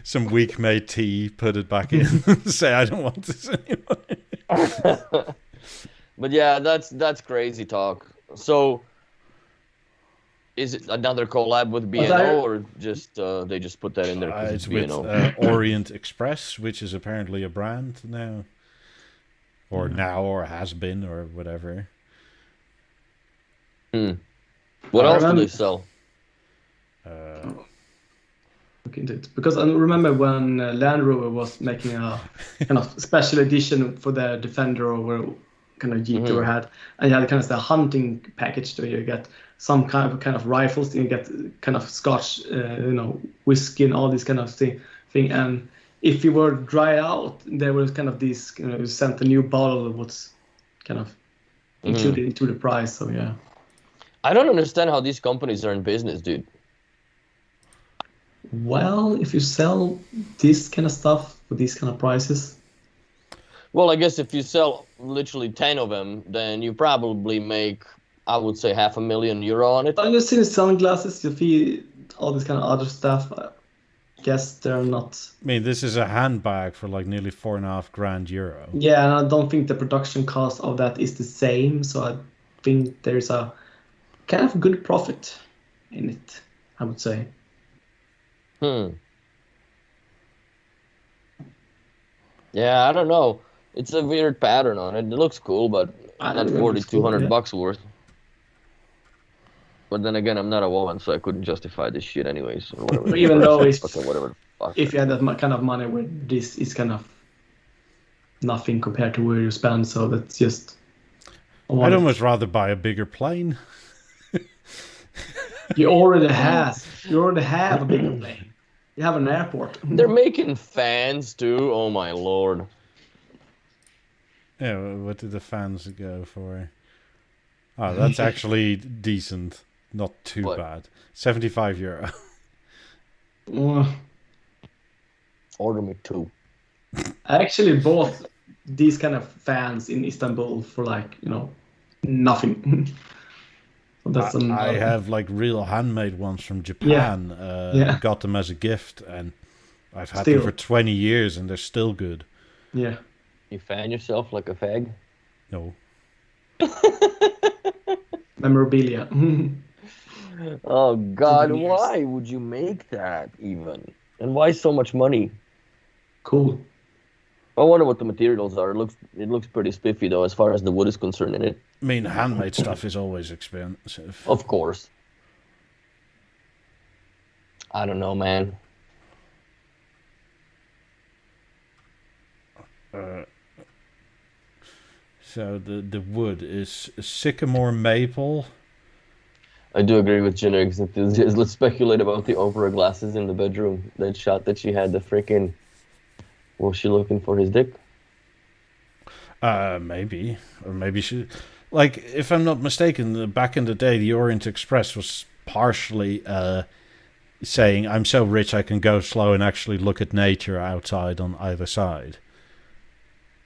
Some weak-made tea, put it back in. Say, I don't want this anymore. But yeah, that's crazy talk. So, is it another collab with B&O, or just they just put that in there because it's B&O? With Orient Express, which is apparently a brand now. Or or has been, or whatever. What else do they sell? Look into it. Because I remember when Land Rover was making a kind of special edition for the Defender or kind of Jeep Tour had, and you had kind of the hunting package where you get some kind of rifles, and you get kind of Scotch, whiskey and all this kind of thing. And if you were dry out, there was kind of this, you sent a new bottle that was kind of included into the price. So yeah. I don't understand how these companies are in business, dude. Well, if you sell this kind of stuff for these kind of prices. Well, I guess if you sell literally 10 of them, then you probably make, I would say, €500,000 on it. You've seen sunglasses, you see all this kind of other stuff. I guess they're not. I mean, this is a handbag for like nearly €4,500. Yeah, and I don't think the production cost of that is the same. So I think there's a kind of good profit in it, I would say. Yeah, I don't know. It's a weird pattern on it. It looks cool, but not $4,200 worth. But then again, I'm not a woman, so I couldn't justify this shit anyways. Or whatever. Even though it's whatever. If you had that kind of money, where this is kind of nothing compared to where you spend, so that's just. I'd almost rather buy a bigger plane. You already have a big plane. You have an airport. They're making fans too. Oh my lord. Yeah, what did the fans go for? Oh, that's actually decent. Not too bad. €75. Order me 2. I actually bought these kind of fans in Istanbul for nothing. So I have like real handmade ones from Japan. Got them as a gift, and I've had them for 20 years, and they're still good. Yeah. You fan yourself like a fag? No. Memorabilia. Oh God, why would you make that even? And why so much money? Cool. I wonder what the materials are. It looks pretty spiffy though, as far as the wood is concerned in it. I mean, handmade stuff is always expensive. Of course. I don't know, man. So the wood is sycamore maple. I do agree with Generics enthusiast. Let's speculate about the opera glasses in the bedroom. That shot that she had, the freaking... Was she looking for his dick? Maybe. Or maybe she... Like, if I'm not mistaken, back in the day, the Orient Express was partially saying, I'm so rich I can go slow and actually look at nature outside on either side.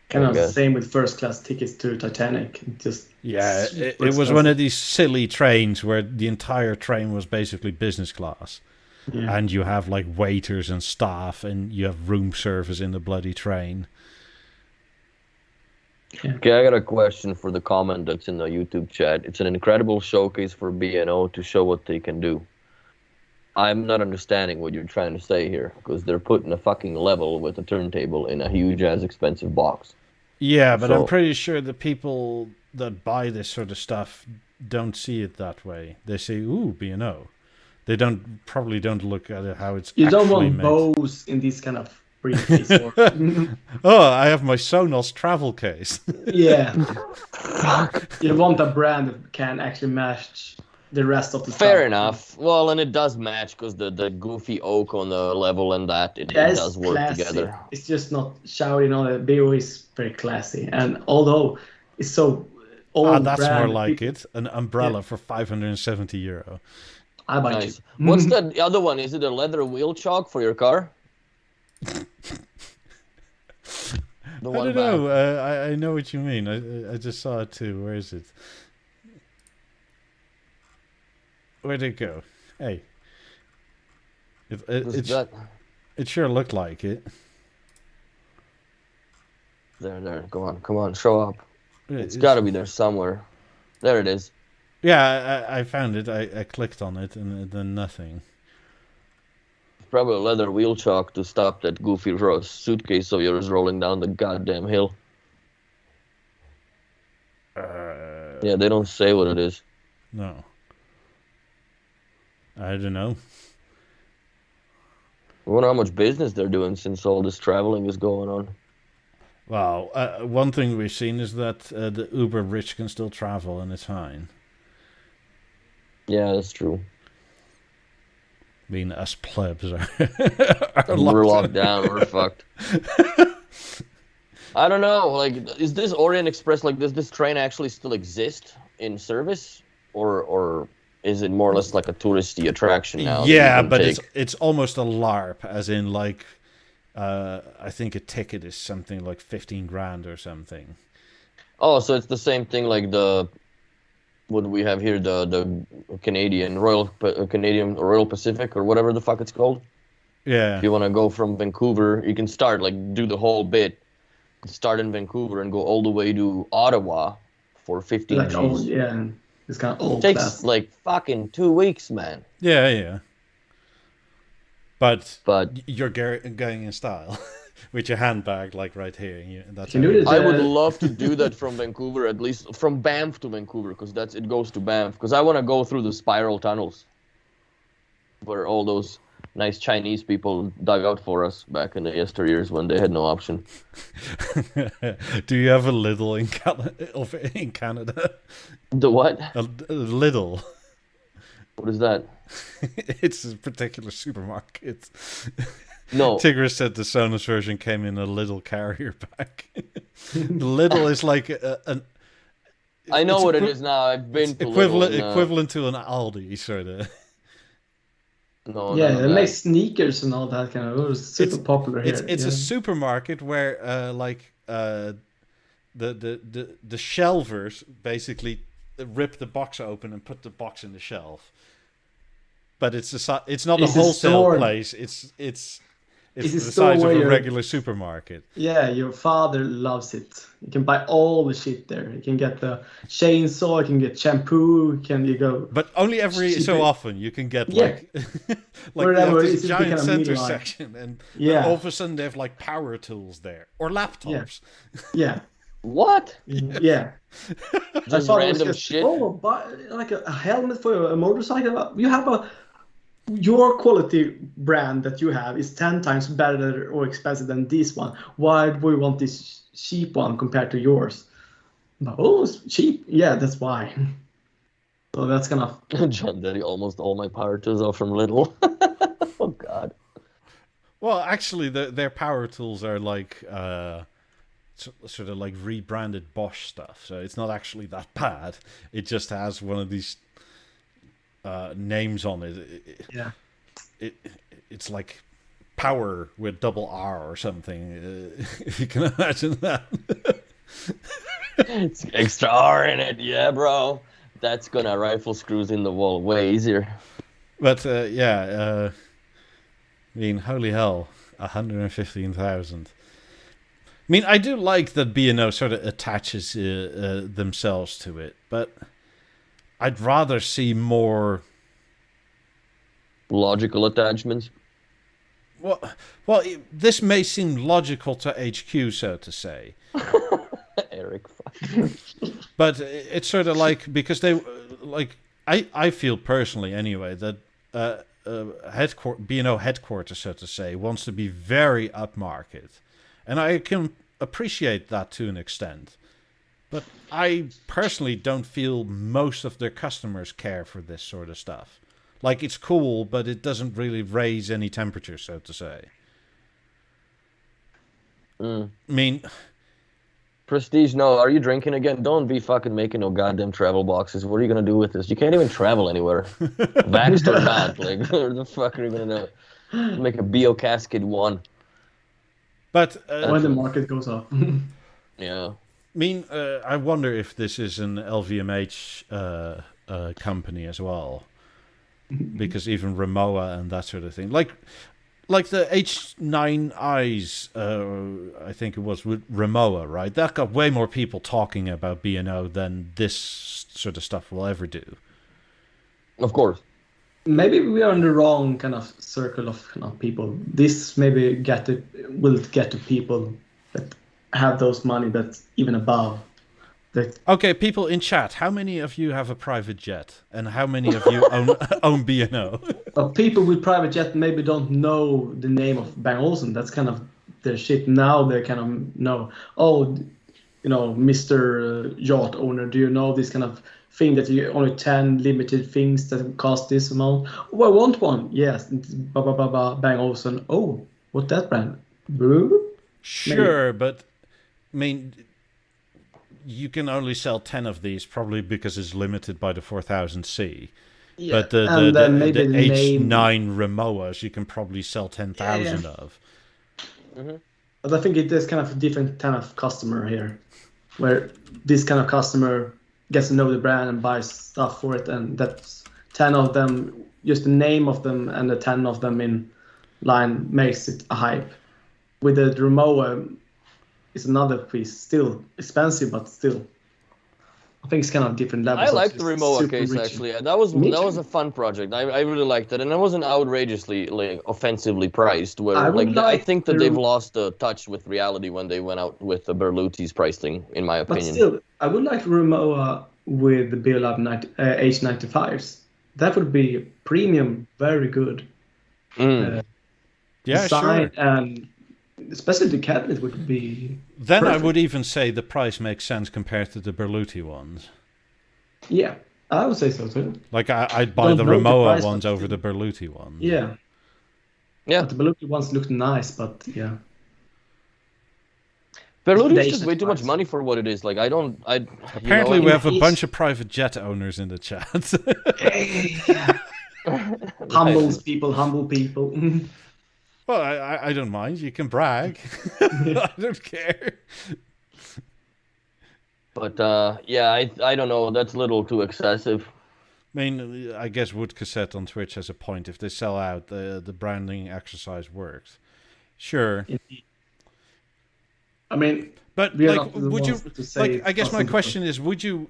Kind of the same with first class tickets to Titanic. It was one of these silly trains where the entire train was basically business class. Yeah. And you have like waiters and staff, and you have room service in the bloody train. Yeah. Okay, I got a question for the comment that's in the YouTube chat. It's an incredible showcase for B&O to show what they can do. I'm not understanding what you're trying to say here, because they're putting a fucking level with a turntable in a huge ass expensive box. Yeah, but I'm pretty sure the people that buy this sort of stuff don't see it that way. They say, ooh, B&O. They probably don't look at it how it's You actually don't want made. bows in this kind of briefcase. Oh, I have my Sonos travel case. Yeah. You want a brand that can actually match the rest of the Fair stuff. enough. Well, and it does match because the goofy oak on the level and that, it does work classy. Together. It's just not shouting on it. BO is very classy. And although it's so old that's brand, more like it. An umbrella for €570. I buy nice. What's the other one? Is it a leather wheel chock for your car? I don't know. I know what you mean. I just saw it too. Where is it? Where'd it go? Hey. It sure looked like it. There. Come on. Show up. It's got to be there somewhere. There it is. Yeah, I found it. I clicked on it and then nothing. Probably a leather wheel chock to stop that goofy suitcase of yours rolling down the goddamn hill. Yeah, they don't say what it is. No. I don't know. I wonder how much business they're doing since all this traveling is going on. Well, one thing we've seen is that the uber rich can still travel and it's fine. Yeah, that's true. Being us plebs are we're locked down. We're fucked. I don't know. Like, is this Orient Express, like, does this train actually still exist in service, or is it more or less like a touristy attraction now? Yeah, but it's almost a LARP, as in like, I think a ticket is something like 15 grand or something. Oh, so it's the same thing like what we have here, the Canadian Royal Pacific or whatever the fuck it's called. Yeah. If you want to go from Vancouver, you can start, like, do the whole bit. Start in Vancouver and go all the way to Ottawa for 15 like Gs. Old, yeah, it's kind of old. It takes like fucking 2 weeks, man. Yeah. But you're going in style with your handbag, like right here. I would love to do that from Vancouver, at least from Banff to Vancouver, because it goes to Banff. Because I want to go through the spiral tunnels where all those nice Chinese people dug out for us back in the yesteryears when they had no option. Do you have a Lidl in Canada? The what? A Lidl. What is that? It's a particular supermarket. No. Tigris said the Sonos version came in a little carrier bag. The little is like an. I know what it is now. I've been to equivalent to an Aldi, sort of. No, yeah, they make sneakers and all that kind of. It was super popular here. It's a supermarket where, the shelvers basically rip the box open and put the box in the shelf. But it's not a wholesale place. It's the size of a regular supermarket. Yeah, your father loves it. You can buy all the shit there. You can get the chainsaw, you can get shampoo, you go. But only every so often you can get like whatever, this giant center section, and all of a sudden they have like power tools there or laptops. Yeah. What? Yeah. Just random shit. Oh, like a helmet for a motorcycle. You have your quality brand that you have is 10 times better or expensive than this one. Why do we want this cheap one compared to yours? Oh, it's cheap. Yeah, that's why. So that's kind of... John Daddy, almost all my power tools are from Lidl. Oh, God. Well, actually, their power tools are like... sort of like rebranded Bosch stuff, so it's not actually that bad. It just has one of these names on it. It's like power with double R or something. If you can imagine that. It's extra R in it, yeah, bro. That's gonna rifle screws in the wall way easier. But I mean, holy hell, 115,000. I mean, I do like that B&O sort of attaches themselves to it, but I'd rather see more logical attachments. Well, this may seem logical to HQ, so to say. Eric. But it's sort of like, because they like I feel personally anyway that B&O headquarters, so to say, wants to be very upmarket. And I can appreciate that to an extent. But I personally don't feel most of their customers care for this sort of stuff. Like, it's cool, but it doesn't really raise any temperature, so to say. I mean... Prestige, no. Are you drinking again? Don't be fucking making no goddamn travel boxes. What are you going to do with this? You can't even travel anywhere. Vaxxed or not. Like, what the fuck are you going to do? Make a Bio Cascade 1. But when the market goes up. Yeah. I mean, I wonder if this is an LVMH company as well. Because even Rimowa and that sort of thing. Like the H9Is, I think it was with Rimowa, right? That got way more people talking about B&O than this sort of stuff will ever do. Of course. Maybe we are in the wrong kind of circle of people. This maybe will get to people that have those money that's even above. Okay, people in chat, how many of you have a private jet? And how many of you own B&O? People with private jet maybe don't know the name of Bang Olufsen. That's kind of their shit. Now they kind of know, Mr. Yacht owner, do you know this kind of thing that you only 10 limited things that cost this amount? Oh, I want one. Yes. Bang Olufsen. Oh, what's that brand? Sure, maybe. But I mean, you can only sell 10 of these probably because it's limited by the 4000C. Yeah. But the H9 Rimowas you can probably sell 10,000 of. Mm-hmm. But I think it is kind of a different kind of customer here, where this kind of customer gets to know the brand and buys stuff for it, and that's 10 of them, just the name of them and the 10 of them in line makes it a hype. With the Rimowa, it's another piece, still expensive, but still, I think it's kind of different levels. I like the Rimowa case rich. Actually. That was a fun project. I really liked it, and it wasn't outrageously offensively priced. Where I think that they've lost the touch with reality when they went out with the Berluti's pricing, in my opinion. But still, I would like Rimowa with the Beolab H95s. That would be premium, very good. Yeah, design, sure. And especially the cabinet would be. Then perfect. I would even say the price makes sense compared to the Berluti ones. Yeah, I would say so too. Like I'd buy Don't the know the Rimowa price, ones but over the still. Berluti ones. Yeah. Yeah. But the Belushi ones looked nice, but yeah. Berluti is They just should way too much price. money for what it is. Like I Apparently, we and have a Each- bunch of private jet owners in the chat. Humbles people, humble people. Well, I don't mind. You can brag. I don't care. But yeah, I don't know. That's a little too excessive. I mean, I guess Wood Cassette on Twitch has a point. If they sell out, the branding exercise works. Sure. I mean, But we are like, not the would you ones to say like? it's I guess my possible. question is: would you,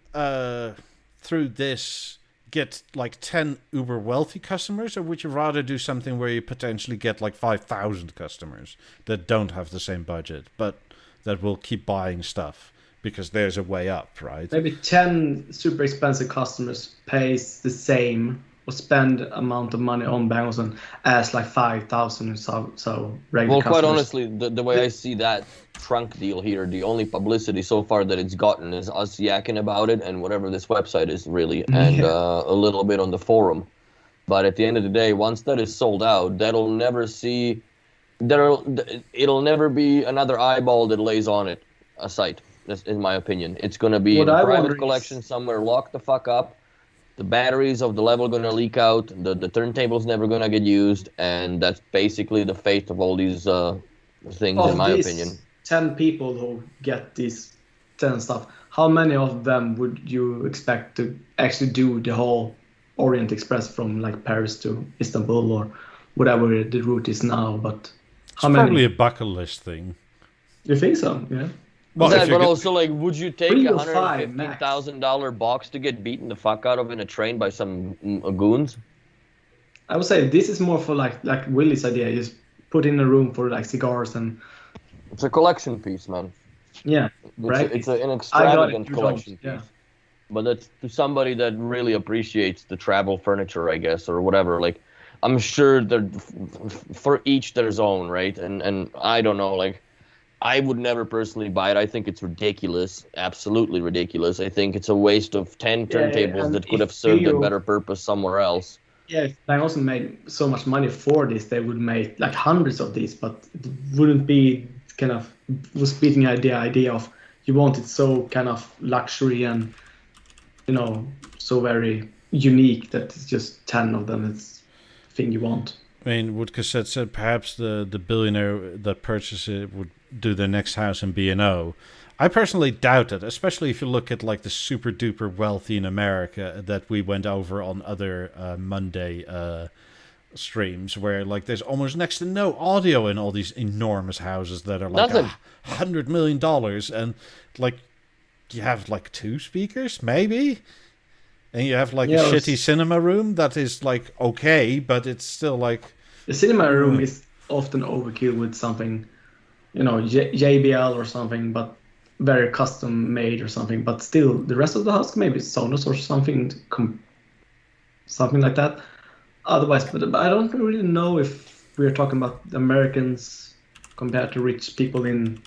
through this, get like 10 uber wealthy customers, or would you rather do something where you potentially get like 5,000 customers that don't have the same budget, but that will keep buying stuff because there's a way up, right? Maybe 10 super expensive customers pays the same or spend amount of money on Bang Olufsen as like 5,000 so regular Well, quite customers. honestly, the way I see that trunk deal here, the only publicity so far that it's gotten is us yakking about it and whatever this website is really, and a little bit on the forum. But at the end of the day, once that is sold out, it'll never be another eyeball that lays on it, a site. That's in my opinion. It's gonna be What in a I wonder private is- collection somewhere, locked the fuck up. The batteries of the level gonna leak out. The turntable's never gonna get used, and that's basically the fate of all these things, Of in my these opinion. 10 people who get these 10 stuff, how many of them would you expect to actually do the whole Orient Express from like Paris to Istanbul or whatever the route is now? But how It's many? probably a bucket list thing. You think so? Yeah. Well, if That, you but get- also, like, would you take 3 a or 5 max. $115,000 box to get beaten the fuck out of in a train by some goons? I would say this is more for like Willie's idea. Just put in a room for like cigars and It's a collection piece, man. yeah, It's, right. it's an I got it. extravagant You collection don't. Yeah. piece. But that's to somebody that really appreciates the travel furniture, I guess, or whatever. Like, I'm sure that for each their own, right? And I don't know, like, I would never personally buy it. I think it's ridiculous, absolutely ridiculous. I think it's a waste of 10 Yeah, turntables and that could if have served a you- better purpose somewhere else. Yeah, if Bang Olufsen made so much money for this, they would make like hundreds of these, but it wouldn't be kind of was beating the idea of you want it so kind of luxury and so very unique that it's just 10 of them. It's the thing you want. I mean, Wood Cassette said perhaps the billionaire that purchased it would do their next house in B&O. I personally doubt it, especially if you look at like the super duper wealthy in America that we went over on other Monday streams, where like there's almost next to no audio in all these enormous houses that are like Nothing. $100 million, and like you have like 2 speakers maybe, and you have like Yeah, a it's- shitty cinema room that is like okay, but it's still like The cinema room is often overkill with something, JBL or something, but very custom made or something. But still, the rest of the house maybe Sonos or something, something like that. Otherwise, but I don't really know if we're talking about Americans compared to rich people in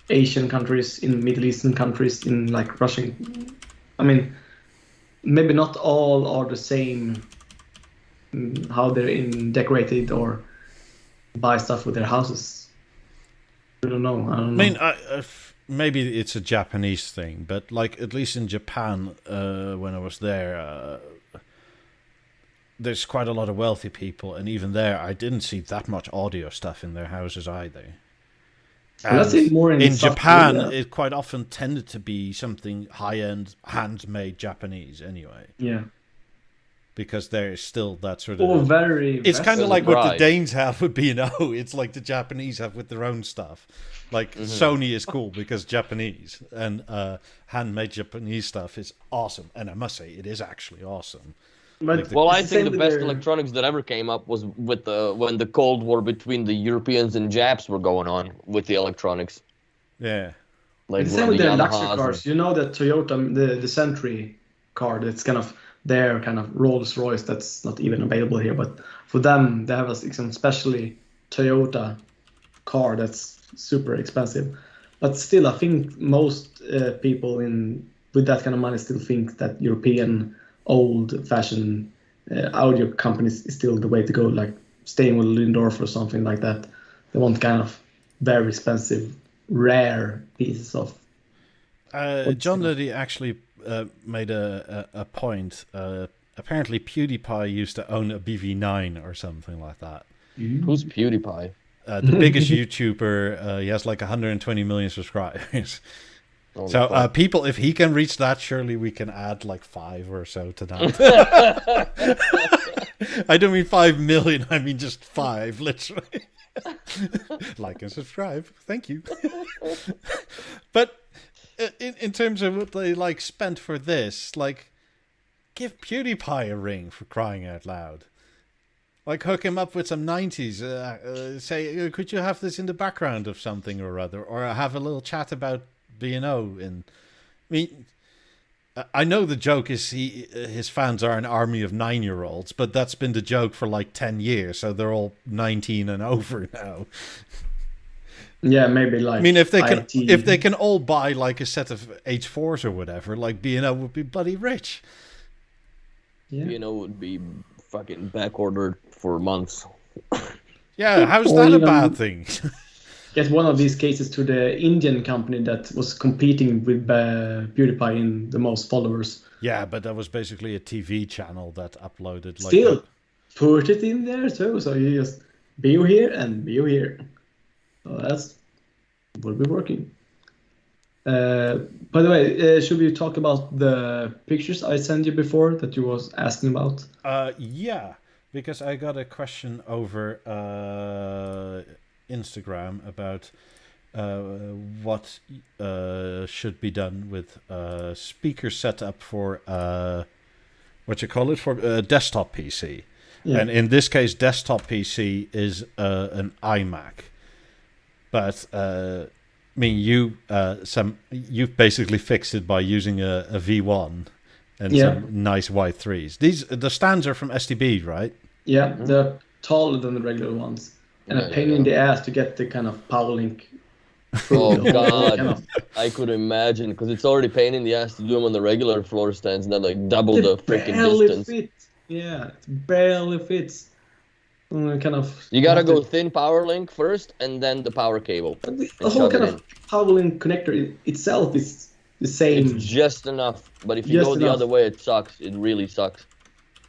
Asian countries, in Middle Eastern countries, in like Russian. I mean, maybe not all are the same. How they're decorated or buy stuff with their houses. I don't know. I mean, maybe it's a Japanese thing, but like at least in Japan, when I was there, there's quite a lot of wealthy people, and even there, I didn't see that much audio stuff in their houses either. That's it more in South Japan, Korea. it quite often tended to be something high-end, handmade Japanese anyway, Yeah. because there's still that sort of... Or very. It's kind of Western. like what the pride. Danes have with B&O. It's like the Japanese have with their own stuff. Like Sony is cool because Japanese, and handmade Japanese stuff is awesome. And I must say, it is actually awesome. But Well, I it's think same the with best their- electronics that ever came up was with when the Cold War between the Europeans and Japs were going on with the electronics. Yeah. Like It's the one same of with the their luxury Yamahas. cars. You know that Toyota, the Century car, that's kind of their kind of Rolls Royce that's not even available here. But for them, they have some especially Toyota car that's super expensive. But still, I think most people with that kind of money still think that European old-fashioned audio companies is still the way to go, like staying with Lindorf or something like that. They want kind of very expensive, rare pieces of. John Liddy actually made a point. Apparently, PewDiePie used to own a BV9 or something like that. Who's PewDiePie? The biggest YouTuber. He has like 120 million subscribers. So people, if he can reach that, surely we can add like 5 or so to that. I don't mean 5 million. I mean just 5, literally. Like and subscribe. Thank you. But in terms of what they like spent for this, like, give PewDiePie a ring, for crying out loud. Like, hook him up with some 90s. Say, could you have this in the background of something or other? Or have a little chat about B&O. I mean, I know the joke is his fans are an army of 9-year-olds, but that's been the joke for like 10 years. So they're all 19 and over now. Yeah, maybe like. I mean, if they can all buy like a set of H4s or whatever, like B&O would be bloody rich. Yeah. B&O would be fucking back ordered for months. Yeah, how's that a bad thing? Get one of these cases to the Indian company that was competing with PewDiePie in the most followers. Yeah, but that was basically a TV channel that uploaded. Like Still, put it in there too. So you just Beo here and Beo here. So that's will be working. By the way, should we talk about the pictures I sent you before that you was asking about? Yeah, because I got a question over Instagram about what should be done with speaker setup for what you call it, for a desktop PC. Yeah. And in this case, desktop PC is an iMac. But I mean, you've basically fixed it by using a V1 and some nice white 3s. The stands are from STB, right? Yeah, they're taller than the regular ones, and a pain in the ass to get the kind of power link. Oh god, I could imagine, because it's already pain in the ass to do them on the regular floor stands, and then like double the freaking distance. Fit. Yeah, it barely fits. Kind of. You gotta go thin power link first, and then the power cable. The whole kind of power link connector itself is the same. It's just enough, but if you go the other way, it sucks. It really sucks.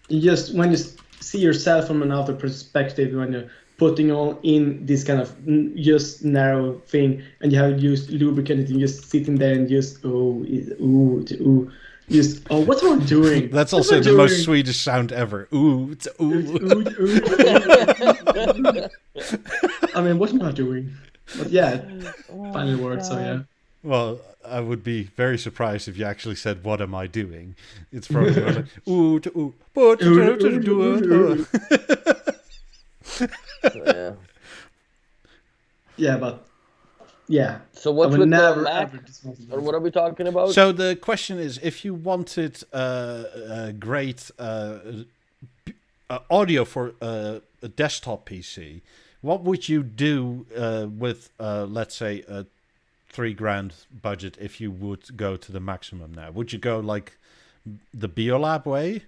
When you see yourself from another perspective, when you're putting on in this kind of just narrow thing, and you have used lubricant, and just sitting there and just just, what am I doing? That's also the most Swedish sound ever. Ooh, ooh. I mean, what am I doing? But yeah, it finally worked, so yeah. Well, I would be very surprised if you actually said, what am I doing? It's probably like, ooh, to ooh, but do it. Yeah. Yeah, but yeah. So what's with the Mac? Or what are we talking about? So the question is, if you wanted a great audio for a desktop PC, what would you do with, let's say, a $3,000 budget if you would go to the maximum now? Would you go like the Beolab way?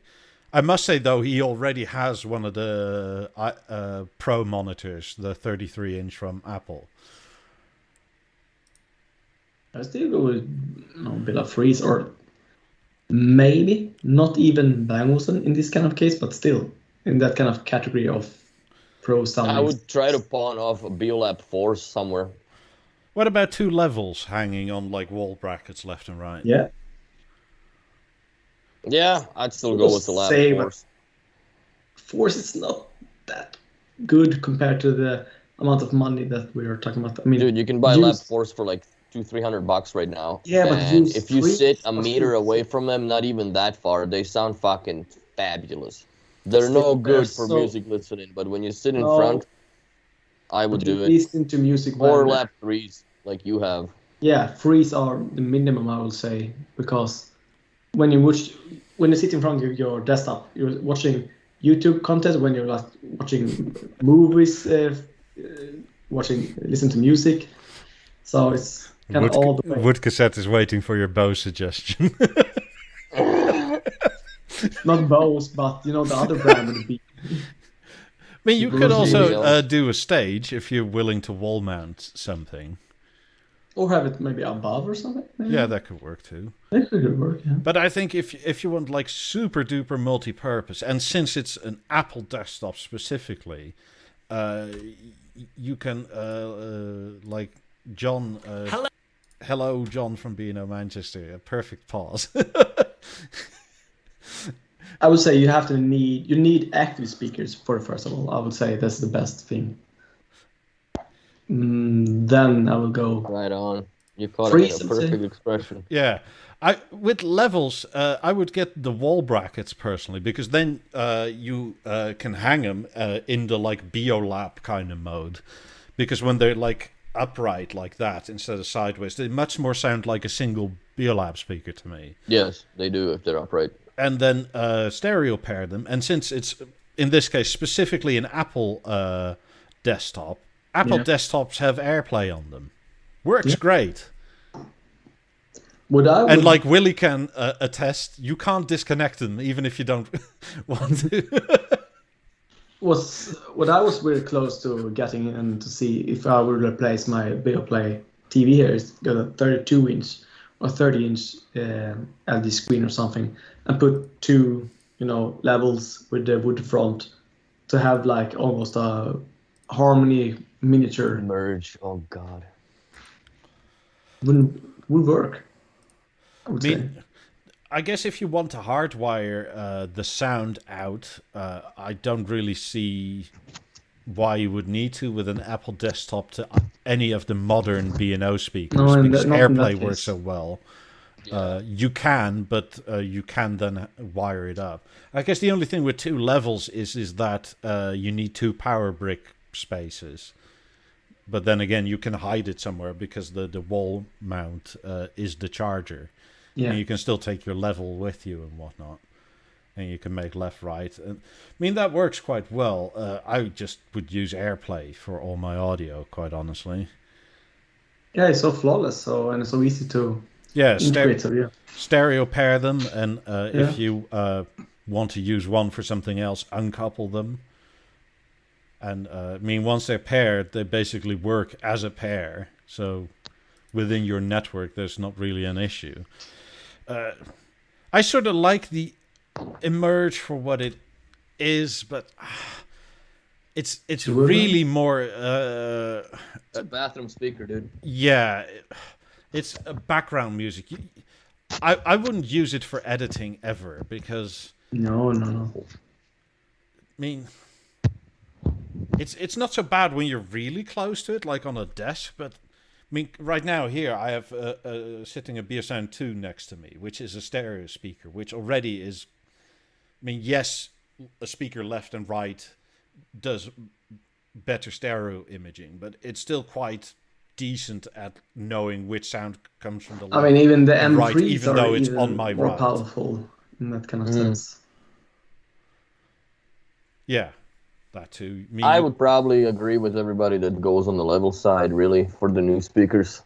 I must say, though, he already has one of the Pro monitors, the 33-inch from Apple. I still go with Beolab Freeze, or maybe not even Bang Olufsen in this kind of case, but still in that kind of category of Pro sound. I would try to pawn off a Beolab Force somewhere. What about 2 levels hanging on like wall brackets left and right? Yeah. Yeah, I'd still go with the Lab Force. Force is not that good compared to the amount of money that we are talking about. I mean, dude, you can buy Lab Force for like $200-300 right now. Yeah, but if you sit a meter away from them, not even that far, they sound fucking fabulous. They're no good for music listening, but when you sit in front, I would do it. Listen to music. Or Lab 3s, like you have. Yeah, 3s are the minimum, I would say, because when you sit in front of your desktop, you're watching YouTube content. When you're watching movies, listen to music. So it's kind of all the way. Wood Cassette is waiting for your Bose suggestion. not Bose, but the other brand would be. I mean, you could also do a stage if you're willing to wall mount something. Or have it maybe above or something. Maybe? Yeah, that could work too. That could work, yeah. But I think if you want like super duper multi-purpose, and since it's an Apple desktop specifically, you can like John. Hello, John from B&O Manchester. A perfect pause. I would say you need active speakers first of all. I would say that's the best thing. Then I will go right on. You caught it in a perfect expression. Yeah, with levels, I would get the wall brackets personally, because then you can hang them in the like Beolab kind of mode, because when they're like upright like that instead of sideways, they much more sound like a single Beolab speaker to me. Yes, they do if they're upright. And then stereo pair them, and since it's in this case specifically an Apple desktop. Apple desktops have AirPlay on them. Works great. And like Willie can attest, you can't disconnect them even if you don't want to. What I was very close to getting and to see if I would replace my Beoplay TV here is got a 32-inch or 30-inch LD screen or something, and put two levels with the wood front to have like almost a harmony miniature merge. Oh god, would work. I guess if you want to hardwire the sound out, I don't really see why you would need to with an Apple desktop to any of the modern B&O speakers, because AirPlay works so well. You can, but you can then wire it up. I guess the only thing with two levels is that you need two power brick spaces. But then again, you can hide it somewhere because the wall mount is the charger. Yeah. And you can still take your level with you and whatnot. And you can make left, right. And, I mean, that works quite well. I just would use AirPlay for all my audio, quite honestly. Yeah, it's so flawless, and it's so easy to integrate. Stereo pair them, and if you want to use one for something else, uncouple them. And I mean, once they're paired, they basically work as a pair. So within your network, there's not really an issue. I sort of like the Emerge for what it is, but it's really more. It's a bathroom speaker, dude. Yeah, it's a background music. I wouldn't use it for editing ever because. No. I mean. It's not so bad when you're really close to it, like on a desk. But I mean, right now here I have sitting a Beosound 2 next to me, which is a stereo speaker, which already is. I mean, yes, a speaker left and right does better stereo imaging, but it's still quite decent at knowing which sound comes from the left. I mean, even the M3s right, even though it's on my more right. Powerful in that kind of sense. Yeah. That too. I would probably agree with everybody that goes on the level side, really, for the new speakers.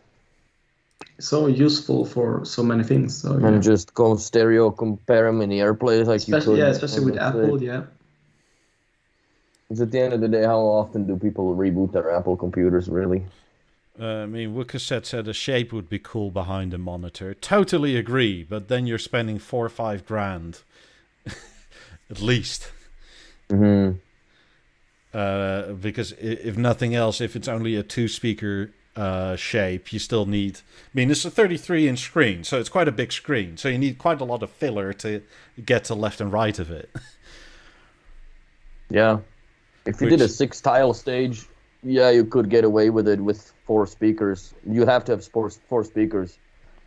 So useful for so many things. So, and just go stereo, compare them in the AirPlay like you could. Yeah, especially with Apple, yeah. Because at the end of the day, how often do people reboot their Apple computers, really? I mean, Wiccassette said a shape would be cool behind the monitor. Totally agree, but then you're spending $4 or $5 at least. Mm-hmm. Because if nothing else, if it's only a 2-speaker shape, you still need. I mean, it's a 33-inch screen, so it's quite a big screen. So you need quite a lot of filler to get to left and right of it. Yeah, if you did a 6-tile stage, yeah, you could get away with it with 4 speakers. You have to have 4 speakers,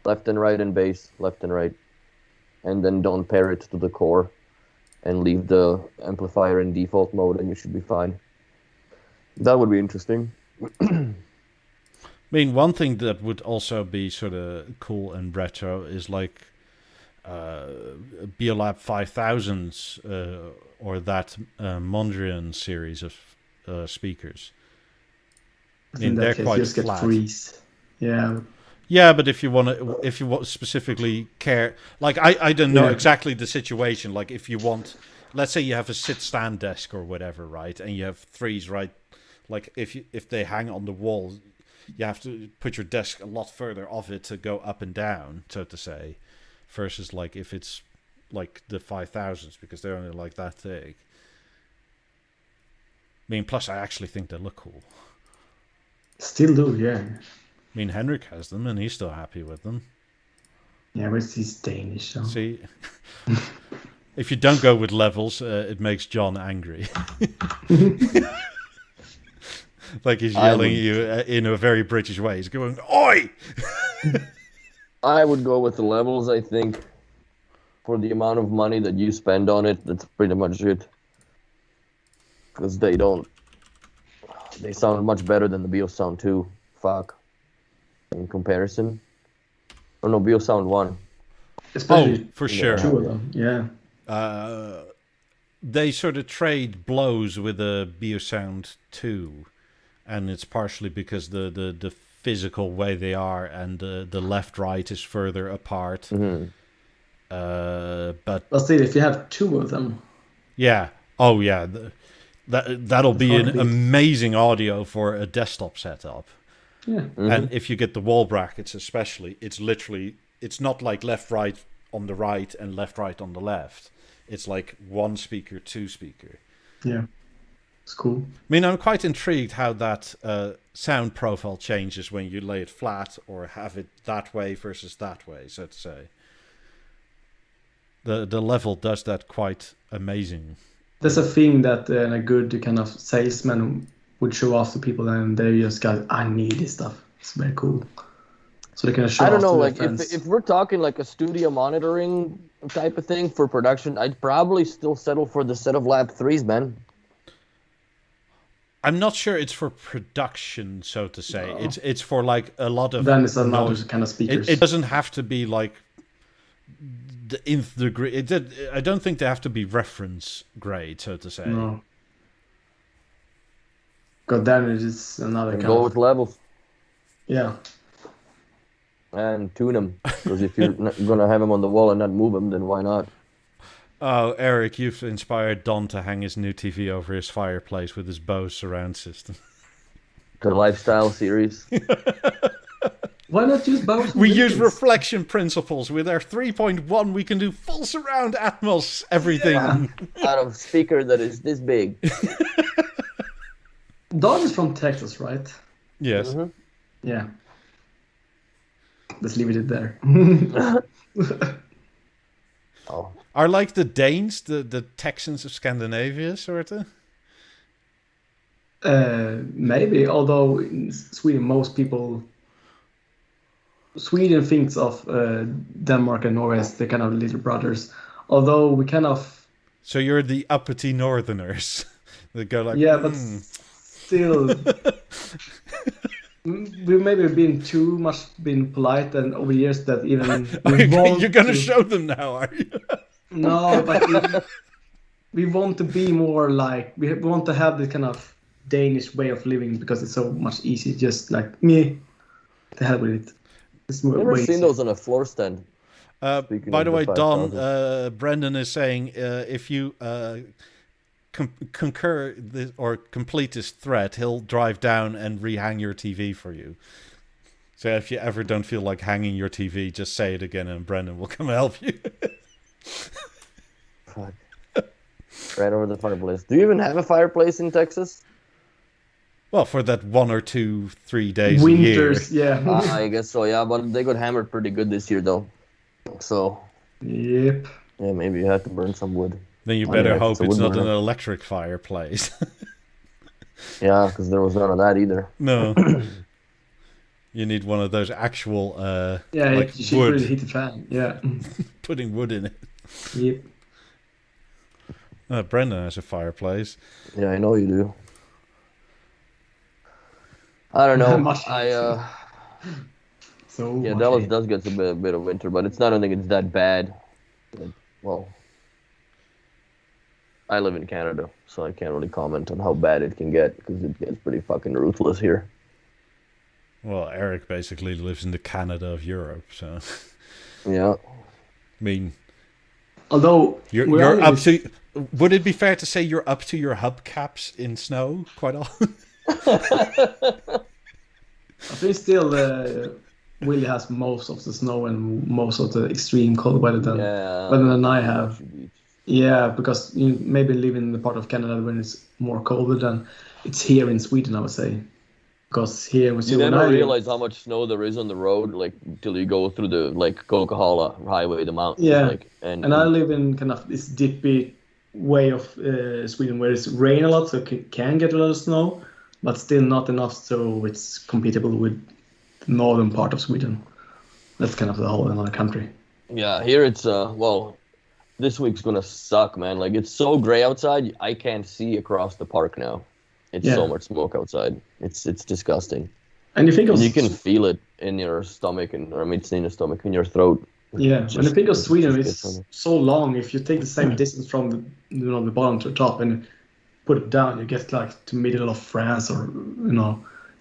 left and right, and bass, left and right, and then don't pair it to the core. And leave the amplifier in default mode, and you should be fine. That would be interesting. I mean, one thing that would also be sort of cool and retro is like Beolab 5000s or that Mondrian series of speakers. I mean, they're quite flat. Freeze. Yeah. Yeah, but if you want specifically care, like I don't know exactly the situation. Like if you want, let's say you have a sit-stand desk or whatever, right? And you have threes, right? Like if they hang on the wall, you have to put your desk a lot further off it to go up and down, so to say, versus like if it's like the 5000s because they're only like that thick. I mean, plus I actually think they look cool. Still do, yeah. I mean, Henrik has them, and he's still happy with them. Yeah, but he's Danish, so... See, if you don't go with levels, it makes John angry. Like he's yelling at you in a very British way. He's going, "Oi!" I would go with the levels, I think. For the amount of money that you spend on it, that's pretty much it. Because they sound much better than the BeoSound 2. Fuck. In comparison. Oh no, BeoSound 1. Especially for sure. Two of them, yeah. They sort of trade blows with the BeoSound 2. And it's partially because the physical way they are and the left-right is further apart. Mm-hmm. But still, if you have two of them... Yeah. Oh, yeah. That'll be an amazing audio for a desktop setup. Yeah. Mm-hmm. And if you get the wall brackets especially, it's not like left-right on the right and left-right on the left. It's like one speaker, two speaker. Yeah. It's cool. I mean, I'm quite intrigued how that sound profile changes when you lay it flat or have it that way versus that way, so to say. The level does that quite amazing. There's a thing that a good kind of salesman would show off to people, and they just go, "I need this stuff." It's very cool. So they can show. I don't know, off like to their friends. if we're talking like a studio monitoring type of thing for production, I'd probably still settle for the set of Lab 3s, man. I'm not sure it's for production, so to say. No. It's for like a lot of. Then it's another kind of speakers. It doesn't have to be like the nth degree. I don't think they have to be reference grade, so to say. No. God damn it! It's another kind Go of. with levels Yeah. and tune them. Because if you're not gonna have them on the wall and not move them, then why not? Oh, Eric, you've inspired Don to hang his new TV over his fireplace with his Bose surround system. The lifestyle series. Why not use Bose? We use reflection principles. With our 3.1, we can do full surround Atmos everything. Yeah. Out of speaker that is this big. Don is from Texas, right? Yes. Mm-hmm. Yeah. Let's leave it there. Oh. Are like the Danes, the Texans of Scandinavia, sort of? Maybe, although in Sweden, Sweden thinks of Denmark and Norway as the kind of little brothers. Although we kind of... So you're the uppity northerners that go like... Yeah, but still... We've maybe been too much polite, and over years that even... You're going to show them now, are you? No, but we want to be more like... We want to have this kind of Danish way of living because it's so much easier, just like me. To hell with it. It's more Never way seen easier. those on a floor stand. By the way, Don, Brendan is saying if you concur or complete this threat, he'll drive down and rehang your TV for you. So if you ever don't feel like hanging your TV, just say it again and Brendan will come help you. Fuck. Right over the fireplace. Do you even have a fireplace in Texas? Well, for that 1 or 2, 3 days Winters, a year. yeah. I guess so, yeah. But they got hammered pretty good this year, though. So, Yep. yeah, maybe you have to burn some wood. Then you better hope a it's wood not an burner. electric fireplace. Yeah, because there was none of that either. No. You need one of those actual, Yeah, like you should wood, really hit the fan. Yeah. putting wood in it. Yep. Brendan has a fireplace. Yeah, I know you do. I don't know. Much So Yeah, much Dallas hate. does get a bit of winter, but I don't think it's that bad. Well, I live in Canada, so I can't really comment on how bad it can get because it gets pretty fucking ruthless here. Well, Eric basically lives in the Canada of Europe, so Yeah. I mean, Although you're up to. Would it be fair to say you're up to your hubcaps in snow quite often? I think still Willie has most of the snow and most of the extreme cold weather than I have. Yeah, because you maybe live in the part of Canada when it's more colder than it's here in Sweden, I would say. Because here you never realize how much snow there is on the road, like till you go through the Coca-Cola highway, the mountains. Yeah, and I live in kind of this dippy way of Sweden where it's rain a lot, so it can get a lot of snow, but still not enough so it's compatible with the northern part of Sweden. That's kind of the whole another country. Yeah, here it's this week's gonna suck, man. Like it's so gray outside, I can't see across the park now. It's so much smoke outside. It's disgusting. And you think you can feel it in your stomach, in your stomach, in your throat. Yeah, when you think of Sweden, it's so long. If you take the same distance from the bottom to the top and put it down, you get like to middle of France or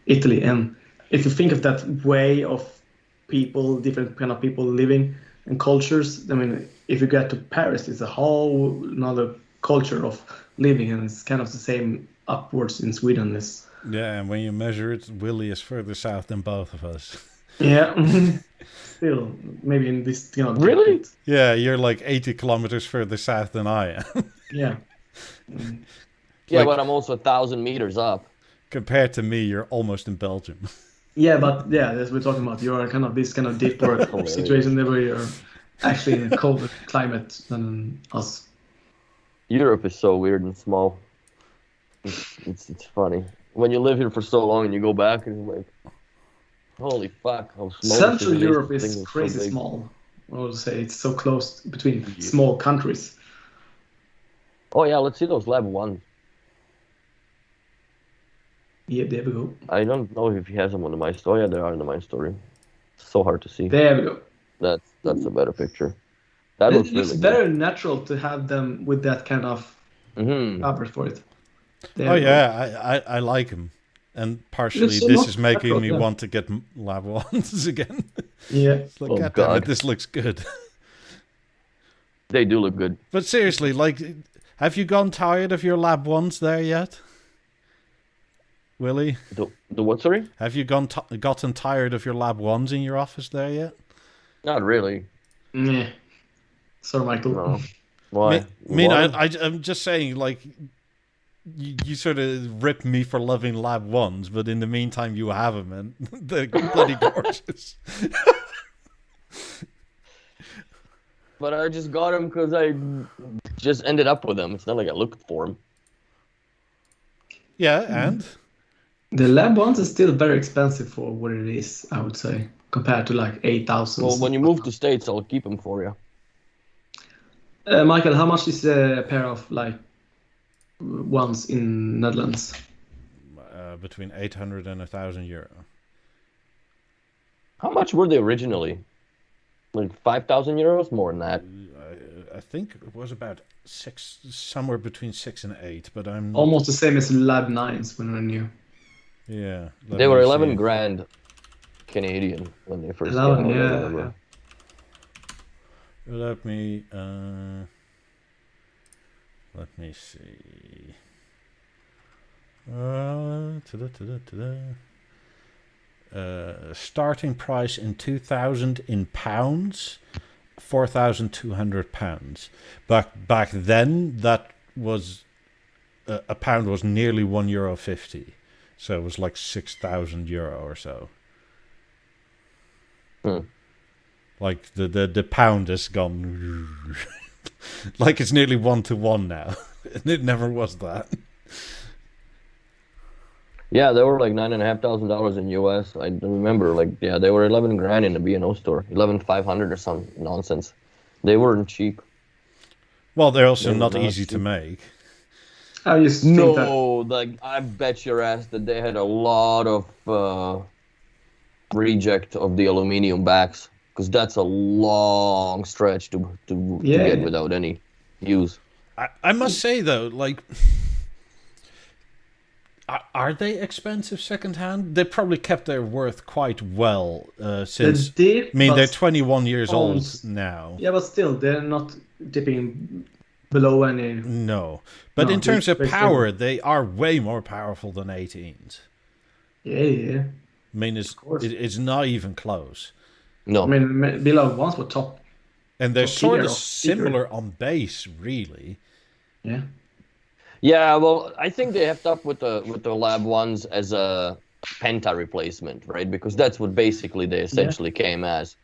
Italy. And if you think of that way of people, different kind of people living and cultures, I mean, if you get to Paris, it's a whole another culture of living, and it's kind of the same upwards in Sweden. Yeah, and when you measure it, Willie is further south than both of us. Yeah, still maybe in this really. Yeah, you're like 80 kilometers further south than I am. Yeah. Yeah, but I'm also 1,000 meters up. Compared to me, you're almost in Belgium. Yeah, but as we're talking about, you're kind of this kind of deeper situation there where you're actually in a colder climate than us. Europe is so weird and small. It's funny. When you live here for so long and you go back and you're like, holy fuck, how small. Central Europe is crazy so small. I would say it's so close between small countries. Oh yeah, let's see those Lab 1s. Yeah, there we go. I don't know if he has them on the My Story. Yeah, they are in the My Story. It's so hard to see. There we go. That's a better picture. It looks really very natural to have them with that kind of cover for it. There I like them. And partially this is making me want to get Lab 1s again. Yeah. It's like, God damn it, this looks good. They do look good. But seriously, like, have you gone tired of your Lab 1s there yet? Willie? The what, sorry? Have you gotten tired of your Lab 1s in your office there yet? Not really. Yeah. Sorry, Michael. No. Why? I'm just saying, like, you sort of rip me for loving Lab 1s, but in the meantime you have them, and they're bloody gorgeous. But I just got them because I just ended up with them. It's not like I looked for them. Yeah, and? The Lab 1s is still very expensive for what it is, I would say, compared to like 8,000. Well, when you move to States, I'll keep them for you. Michael, how much is a pair of like ones in Netherlands? Between 800 and 1,000 euro. How much were they originally? Like 5,000 euros? More than that. I think it was about 6, somewhere between 6 and 8, but I'm almost the same as Lab 9s when they're new. Yeah. They were 11 grand Canadian when they first came out. Yeah. Let me see. Starting price in 2000 in pounds, £4,200. Back then, that was a pound was nearly €1.50, so it was like 6,000 euro or so. Like the pound has gone like it's nearly 1-to-1 now. And it never was that. Yeah, they were like $9,500 in US. I remember, like, they were 11 grand in the B&O store, 11,500 or some nonsense. They weren't cheap. Well, they're also not easy to make. I just think like I bet your ass that they had a lot of reject of the aluminium backs, because that's a long stretch to get without any use. I must say though, like, Are they expensive secondhand? They probably kept their worth quite well since. They did, I mean, but they're 21 years old almost- now. Yeah, but still, they're not dipping below any. No, but No, in terms of they're power, they are way more powerful than 18s. Yeah. I mean, course. it's not even close. No. I mean, Beolab ones were top. And they're Top sort tier of of speaker. similar on bass, really. Yeah. Yeah, well, I think they have up with the Lab ones as a Penta replacement, right? Because that's what basically they essentially came as.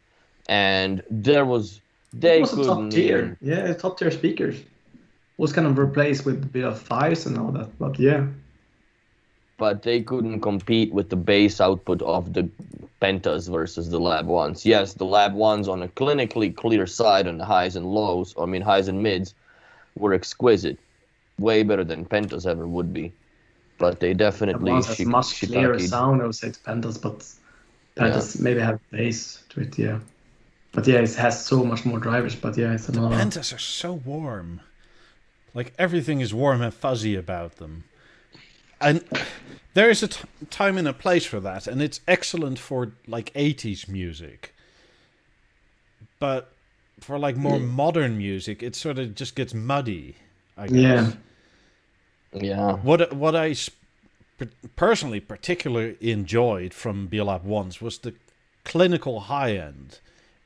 And they It was a top couldn't tier. even, Yeah, top tier speakers. Was kind of replaced with a bit of fives and all that, but yeah. but they couldn't compete with the bass output of the Pentas versus the Lab ones. Yes, the Lab ones on a clinically clear side on the highs and lows, I mean highs and mids, were exquisite. Way better than Pentas ever would be. But they definitely Ones has much clearer shiitake'd. sound, I would say, to Pentas, but Pentas maybe have bass to it, yeah. But yeah, it has so much more drivers, but yeah, it's another. Pentas are so warm. Like, everything is warm and fuzzy about them. And there is a time and a place for that, and it's excellent for, like, 80s music. But for, like, more modern music, it sort of just gets muddy, I guess. Yeah. Yeah. What I personally particularly enjoyed from Beolab ones was the clinical high end.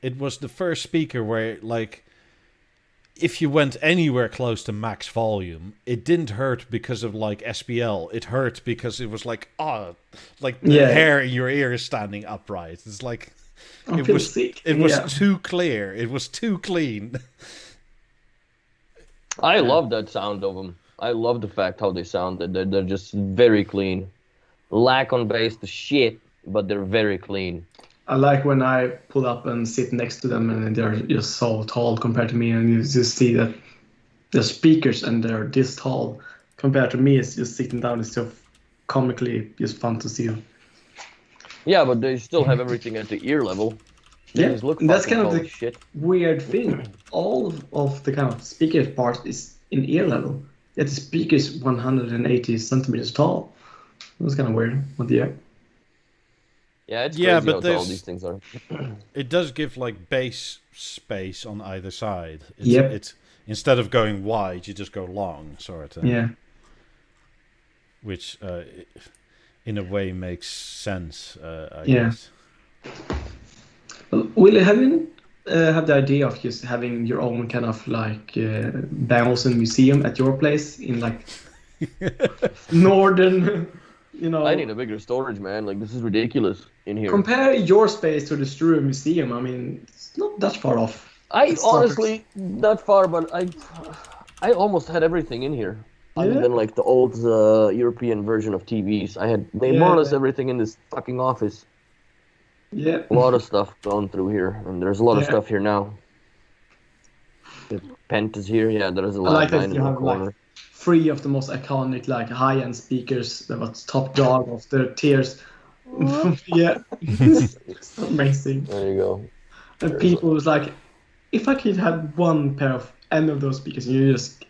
It was the first speaker where, like, if you went anywhere close to max volume, it didn't hurt because of, like, SPL. It hurt because it was like, the hair in your ear is standing upright. It's like I feel sick. It was too clear. It was too clean. I love that sound of them. I love the fact how they sounded. They're just very clean. Lack on bass the shit, but they're very clean. I like when I pull up and sit next to them and they're just so tall compared to me, and you just see that the speakers and they're this tall compared to me. It's just sitting down. It's so comically just fun to see them. Yeah, but they still have everything at the ear level. They Yeah, just look that's fucking kind of tall the as shit. weird thing. All of the kind of speaker part is in ear level. Yet the speaker is 180 centimeters tall. It was kind of weird, but yeah. Yeah, it's Yeah, crazy but how tall these things are. It does give, like, bass space on either side. Yep. It's instead of going wide, you just go long, sort of. Yeah. Which, in a way, makes sense, I Yeah. guess. Well, Willie, have you have the idea of just having your own kind of like Bang Olufsen museum at your place in like northern, you know? I need a bigger storage, man. Like, this is ridiculous in here. Compare your space to the Struve Museum. I mean, it's not that far off. It's Honestly, not far, but I almost had everything in here. Other Yeah? than, like, the old European version of TVs. I had more or less everything in this fucking office. Yeah. A lot of stuff going through here, and there's a lot of Yeah. stuff here now. The Pent is here, yeah, there's a I lot like of that mine in you the have corner. like 3 of the most iconic like high-end speakers that was top dog of the tiers. Yeah. It's amazing. There you go. And people was like, if I could have one pair of any of those speakers, and you just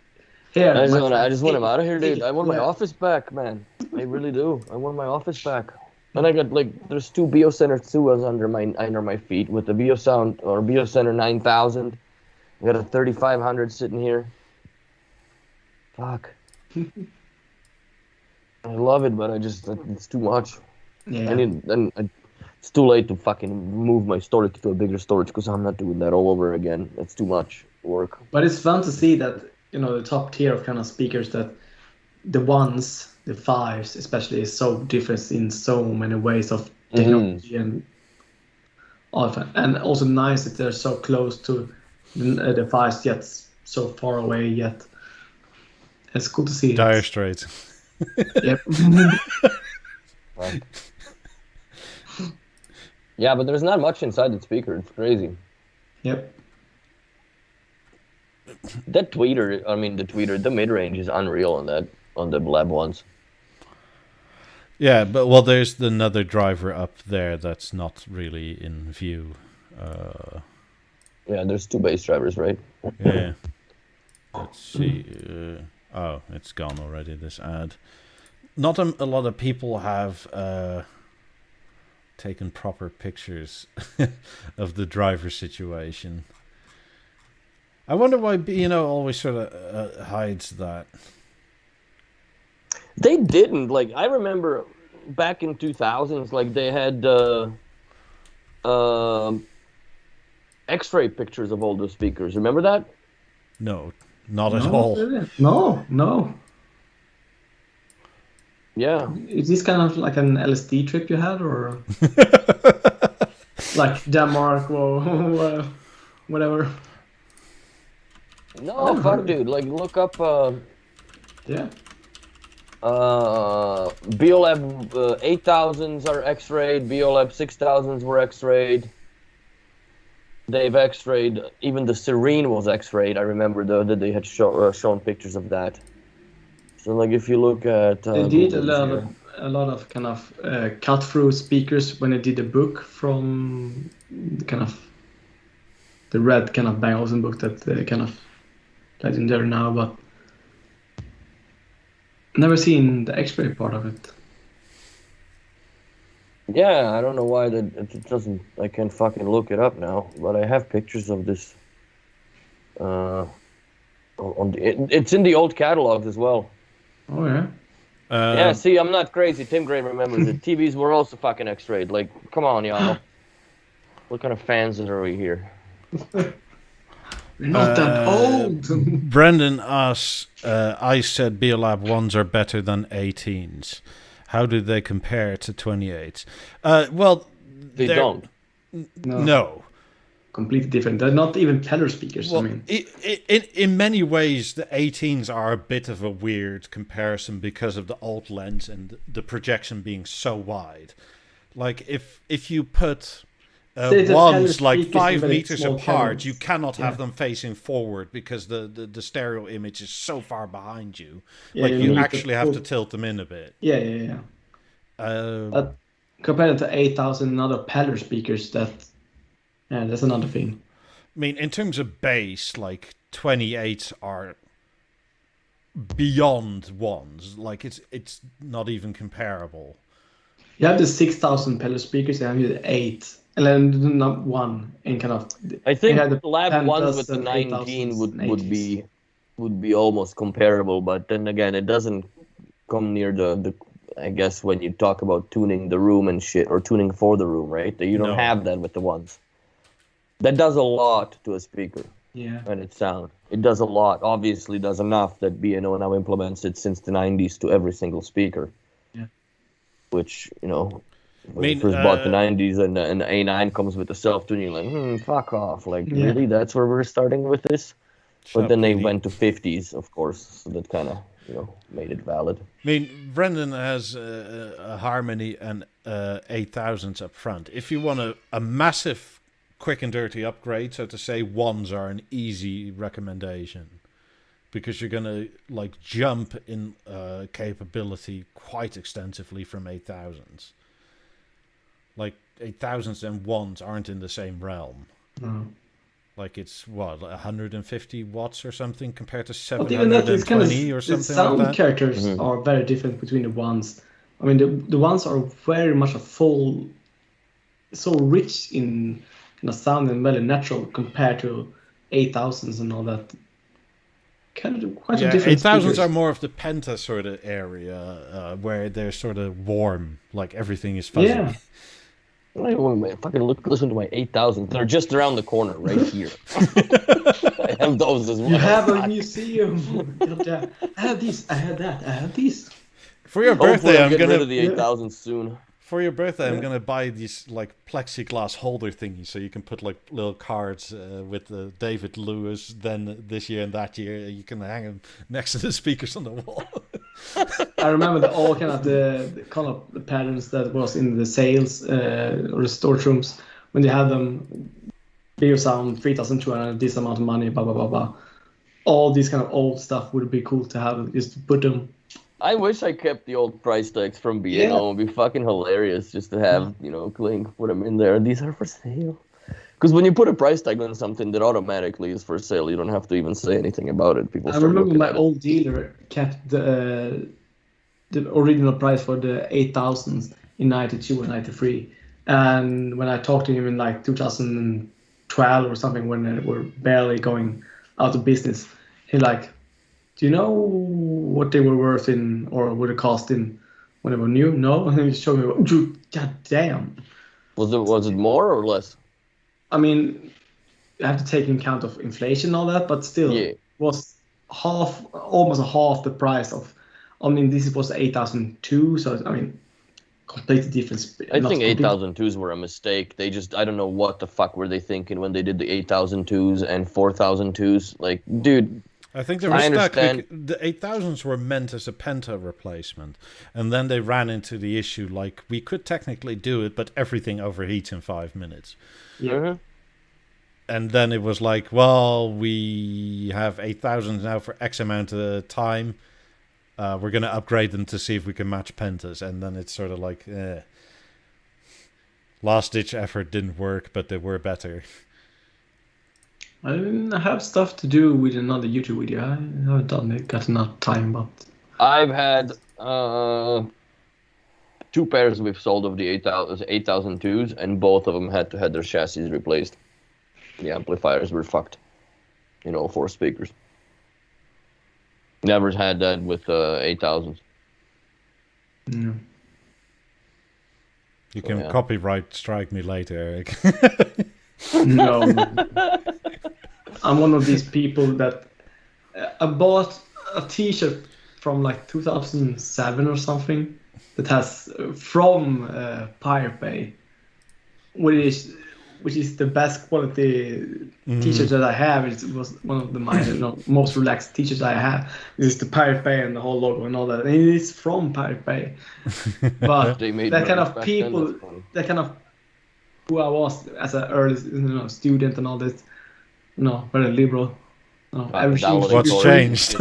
here. I just my want friend, him out of here, dude. I want my Yeah. office back, man. I really do. I want my office back. And I got there's 2 BeoCenter 2s under my feet with the BeoSound or BeoCenter 9000. I got a 3500 sitting here. Fuck. I love it, but it's too much. Yeah. It's too late to fucking move my storage to a bigger storage because I'm not doing that all over again. That's too much work. But it's fun to see that, you know, the top tier of kind of speakers, that the ones, the fives especially, is so different in so many ways of technology and all of it. And also nice that they're so close to the fives yet so far away yet. It's cool to see. Dire Straits. Yep. Yeah, but there's not much inside the speaker. It's crazy. Yep. The mid-range is unreal on the Lab ones. Yeah, but well, there's another driver up there that's not really in view. Yeah, there's 2 bass drivers, right? Yeah. Let's see. Oh, it's gone already, this ad. not a lot of people have taken proper pictures of the driver situation. I wonder why B&O always sort of hides that. They didn't. Like, I remember back in 2000s, like, they had X-ray pictures of all the speakers. Remember that? No, not at all. No. Yeah. Is this kind of like an LSD trip you had, or like Denmark or whatever? No, fuck, dude. Like, look up. Yeah. Beolab 8000s are X-rayed. Beolab 6000s were X-rayed. They've X-rayed. Even the Serene was X-rayed. I remember that they had shown pictures of that. So, like, if you look at they did a lot of kind of cut-through speakers when they did a book from kind of the red kind of Bang Olufsen book that kind of legendary now, but never seen the X-ray part of it. Yeah, I don't know why that it doesn't. I can't fucking look it up now, but I have pictures of this. It's in the old catalogs as well. Oh yeah. Yeah, see, I'm not crazy. Tim Gray remembers it. TVs were also fucking X-rayed. Like, come on, y'all. What kind of fans are we here? We're not that old. Brendan asks, I said Beolab 1s are better than 18s. How do they compare to 28s? Well, they don't. No. Completely different. They're not even Peller speakers. Well, I mean, in many ways, the 18s are a bit of a weird comparison because of the alt lens and the projection being so wide. Like, if you put ones like 5 meters apart, you cannot have them facing forward because the stereo image is so far behind you. Yeah, like, you actually have to tilt them in a bit. Yeah. Compared to 8,000 and other Peller speakers, that's another thing. I mean, in terms of bass, like 28s are beyond ones. Like, it's not even comparable. You have the 6,000 Peller speakers, and you have the 8. And then not one in kind of. I think the Lab 1 with the 19 would be almost comparable, but then again, it doesn't come near the I guess when you talk about tuning the room and shit, or tuning for the room, right? You don't have that with the ones. That does a lot to a speaker. Yeah. And its sound. It does a lot. Obviously does enough that B&O now implements it since the 90s to every single speaker. Yeah. Which, when you first bought the 90s and the A9 comes with the self-tune, you're like, fuck off. Like, really? That's where we're starting with this? But then they went to 50s, of course, so that kind of, made it valid. I mean, Brendan has a Harmony and 8000s up front. If you want a massive, quick and dirty upgrade, so to say, ones are an easy recommendation. Because you're going to, like, jump in capability quite extensively from 8000s. Like, 8000s and ones aren't in the same realm. No. Like, it's, 150 watts or something compared to 720 or something like that? The sound characters are very different between the ones. I mean, the ones are very much so rich in sound and very natural compared to 8000s and all that. Kind of quite a different 8000s speakers. are more of the Penta sort of area where they're sort of warm, like everything is fuzzy. Yeah. Fucking listen to my 8000s. They're just around the corner, right here. I have those as well. You have a museum. I have this. I have that. I have this. For your birthday, I'm get gonna rid of the 8000s soon. For your birthday, I'm gonna buy these like plexiglass holder thingies, so you can put like little cards with David Lewis. Then this year and that year, you can hang them next to the speakers on the wall. I remember all kind of the color patterns that was in the sales or the storage rooms when they had them. Biosound 3,200, this amount of money, blah blah blah blah. All this kind of old stuff would be cool to have, just to put them. I wish I kept the old price tags from B&O. It would be fucking hilarious just to have, Clink put them in there. These are for sale. Because when you put a price tag on something that automatically is for sale, you don't have to even say anything about it. People. I remember my old dealer kept the original price for the 8000s in 92 and 93. And when I talked to him in like 2012 or something, when they were barely going out of business, he like, do you know what they were worth in, or what it cost in when they were new? No, and he showed me. God damn. Was it more or less? I mean, you have to take in account of inflation and all that, but still, it was almost half the price of. I mean, this was 8002, so I mean, completely different. I think 8002s were a mistake. They just, I don't know what the fuck were they thinking when they did the 8002s and 4002s. Like, dude. I think they were stuck. The 8000s were meant as a Penta replacement, and then they ran into the issue like we could technically do it, but everything overheats in 5 minutes. Yeah. Mm-hmm. And then it was like, well, we have 8000s now for X amount of time. We're going to upgrade them to see if we can match Pentas, and then it's sort of like, last ditch effort didn't work, but they were better. I have stuff to do with another YouTube video. I haven't got enough time, but I've had 2 pairs we've sold of the 8002s, and both of them had to have their chassis replaced. The amplifiers were fucked. 4 speakers. Never had that with 8000s. Yeah. You can copyright strike me later, Eric. No. I'm one of these people that I bought a t-shirt from like 2007 or something that has from Pirate Bay, which is the best quality t-shirt that I have. It was one of the most relaxed t-shirts I have. It's the Pirate Bay and the whole logo and all that. And it is from Pirate Bay. But that kind of people, that kind of who I was as an early student and all this, very liberal. What's changed?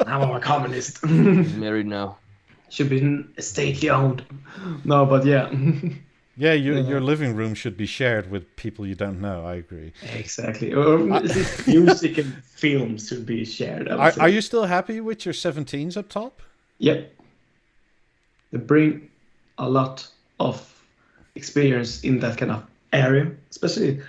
I'm a communist. Married now. Should be stately owned. No, but yeah. Yeah, your living room should be shared with people you don't know. I agree. Exactly. Or music and films should be shared. Are you still happy with your 17s up top? Yep. They bring a lot of experience in that kind of area, especially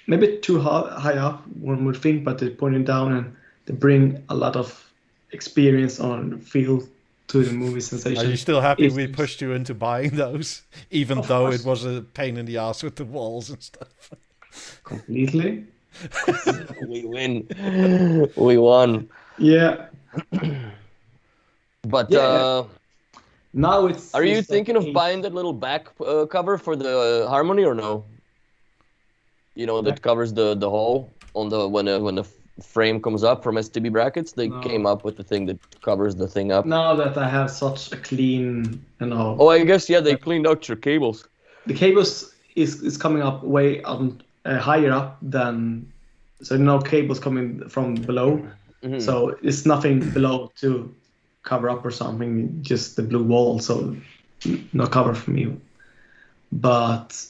maybe too high up, one would think, but they're pointing down and they bring a lot of experience on feel to the movie sensation. Are you still happy we pushed you into buying those, even though it was a pain in the ass with the walls and stuff? Completely. We win. We won. Yeah. But now it's. Are you thinking of buying that little back cover for the Harmony or no? That covers the hole on the when the frame comes up from STB brackets. They came up with the thing that covers the thing up. Now that I have such a clean, Oh, I guess they cleaned out your cables. The cables is coming up way higher up than, so no cables coming from below. Mm-hmm. So it's nothing below to cover up or something, just the blue wall. So no cover for me. But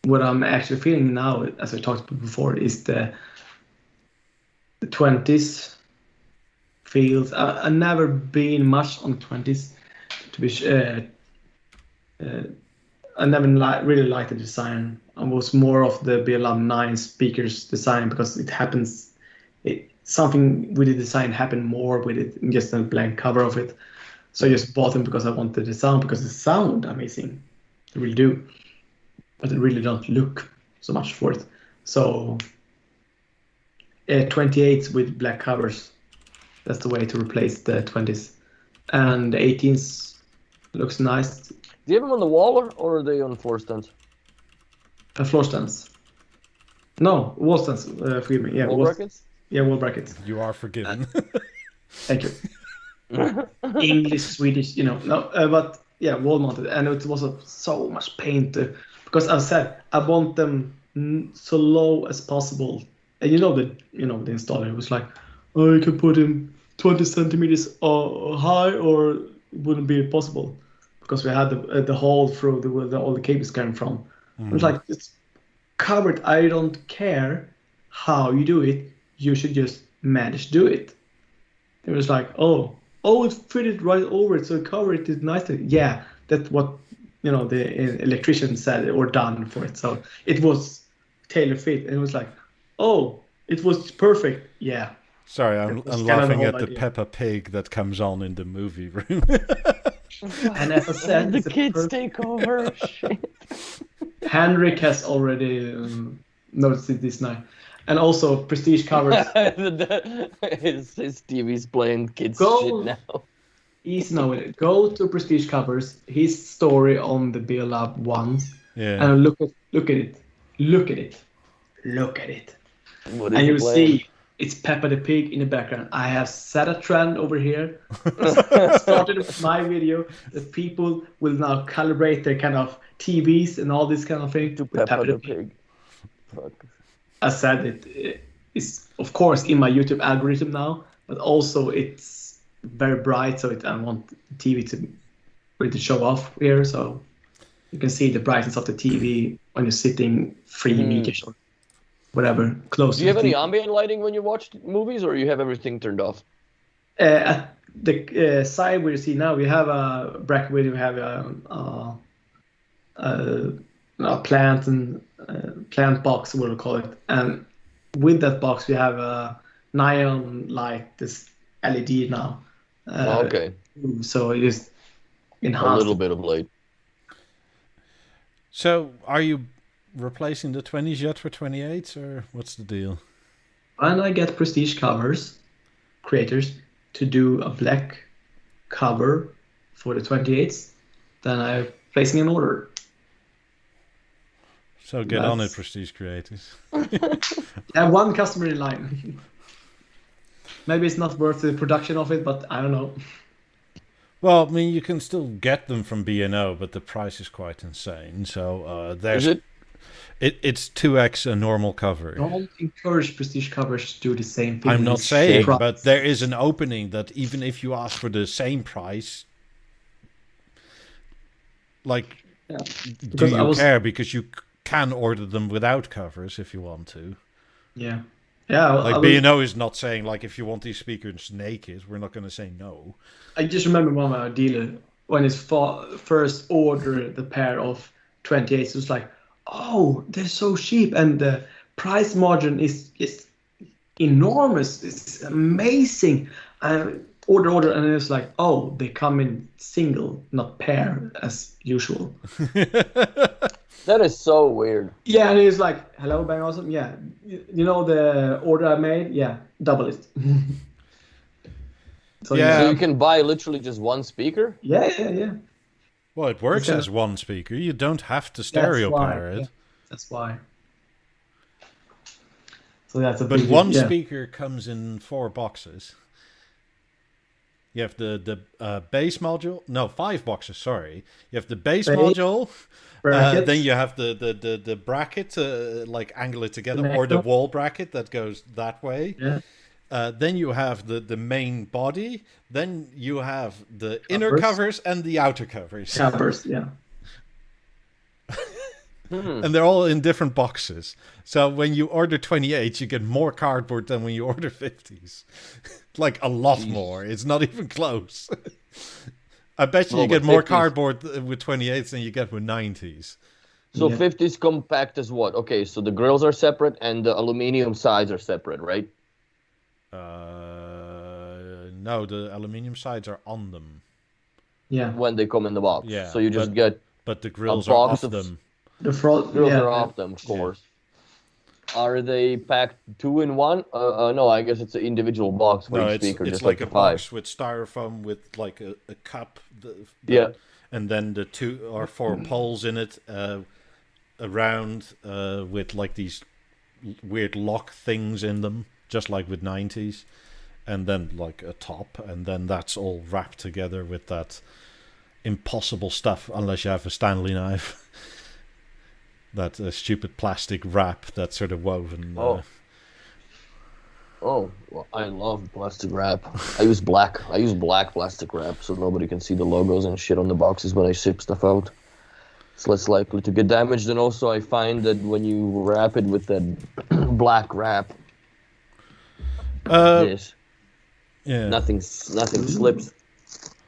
what I'm actually feeling now, as I talked about before, is the 20s feels. I've never been much on 20s. To be I never really liked the design. I was more of the Beolab 9 speakers design because it happens. Something with the design happened more with it than just a blank cover of it. So I just bought them because I wanted the sound, because the sound amazing. They really do. But they really don't look so much for it. So 28s with black covers. That's the way to replace the 20s. And the 18s looks nice. Do you have them on the wall or are they on floor stands? Floor stands. No, wall stands. Forgive me. Yeah, wall brackets? Yeah, wall brackets. You are forgiven. Thank you. English, Swedish, no, but yeah, wall mounted. And it was so much pain because as I said, I want them so low as possible. And the installer was like, oh, you can put him 20 centimeters high, or it wouldn't be possible because we had the hole through where all the cables came from. It was like, it's covered. I don't care how you do it. You should just manage to do it. It was like, oh, oh, it fitted right over it, so it covered it nicely. Yeah, that's what the electrician said or done for it. So it was tailor fit, and it was like, oh, it was perfect. Yeah. Sorry, I'm laughing at the Peppa Pig that comes on in the movie room. And as I said, the kids take over. Shit. Henrik has already noticed this now. And also prestige covers. his TV's playing kids shit now. Easy now with it. Go to prestige covers. His story on the Beolab ones. Yeah. And look at it. Look at it. Look at it. And you see it's Peppa the Pig in the background. I have set a trend over here. Started with my video that people will now calibrate their kind of TVs and all this kind of thing to Peppa the Pig. Fuck. I said it is of course in my YouTube algorithm now, but also it's very bright, so I want the TV to really show off here, so you can see the brightness of the TV when you're sitting 3 meters or whatever close. Do you have any ambient lighting when you watch movies, or you have everything turned off? At the side where you see now, we have a bracket where we have a plant and plant box, what we call it, and with that box we have a neon light, this LED now. Okay. So it is enhanced. A little bit of light. So, are you replacing the 20s yet for 28s, or what's the deal? When I get prestige covers creators to do a black cover for the 28s, then I'm placing an order. So get on it, prestige creators. I have one customer in line. Maybe it's not worth the production of it, but I don't know. Well, I mean, you can still get them from B&O, but the price is quite insane. So there's Is it? It's 2x a normal cover. Don't encourage prestige covers to do the same thing. I'm not saying, but there is an opening that even if you ask for the same price, like, do you care? Because you can order them without covers if you want to. Yeah. Like B&O is not saying, like, if you want these speakers naked, we're not going to say no. I just remember one of our dealer when his first ordered the pair of 28s, it was like, oh, they're so cheap, and the price margin is enormous. It's amazing. Order, and it's like, oh, they come in single, not pair as usual. That is so weird. Yeah, and he's like, hello, Bang Olufsen. Yeah, you know the order I made? Yeah, double it. So you can buy literally just one speaker? Yeah. Well, it works as one speaker. You don't have to stereo pair it. Yeah, that's why. So that's But one speaker comes in 4 boxes. You have the bass module. No, 5 boxes. Sorry. You have the bass module. Then you have the bracket to like angle it together, or the wall bracket that goes that way. Yeah. Then you have the main body. Then you have the inner covers and the outer covers. Covers, yeah. And they're all in different boxes. So when you order 28s, you get more cardboard than when you order 50s. Like a lot more. It's not even close. I bet you get more 50s. Cardboard with 28s than you get with 90s. So 50s compact is what? Okay, so the grills are separate and the aluminum sides are separate, right? No, the aluminum sides are on them. Yeah. When they come in the box. Yeah. So you just get. But the grills are off them. The front grills are off them, of course. Yeah. Are they packed 2 in 1? No, I guess it's an individual box for each speaker. It's just like a box with styrofoam with like a cup. And then the 2 or 4 poles in it around with like these weird lock things in them, just like with 90s. And then like a top, and then that's all wrapped together with that impossible stuff, unless you have a Stanley knife. That stupid plastic wrap that's sort of woven. Oh, well, I love plastic wrap. I use black plastic wrap so nobody can see the logos and shit on the boxes when I ship stuff out. It's less likely to get damaged, and also I find that when you wrap it with that black wrap, Yeah. Nothing slips.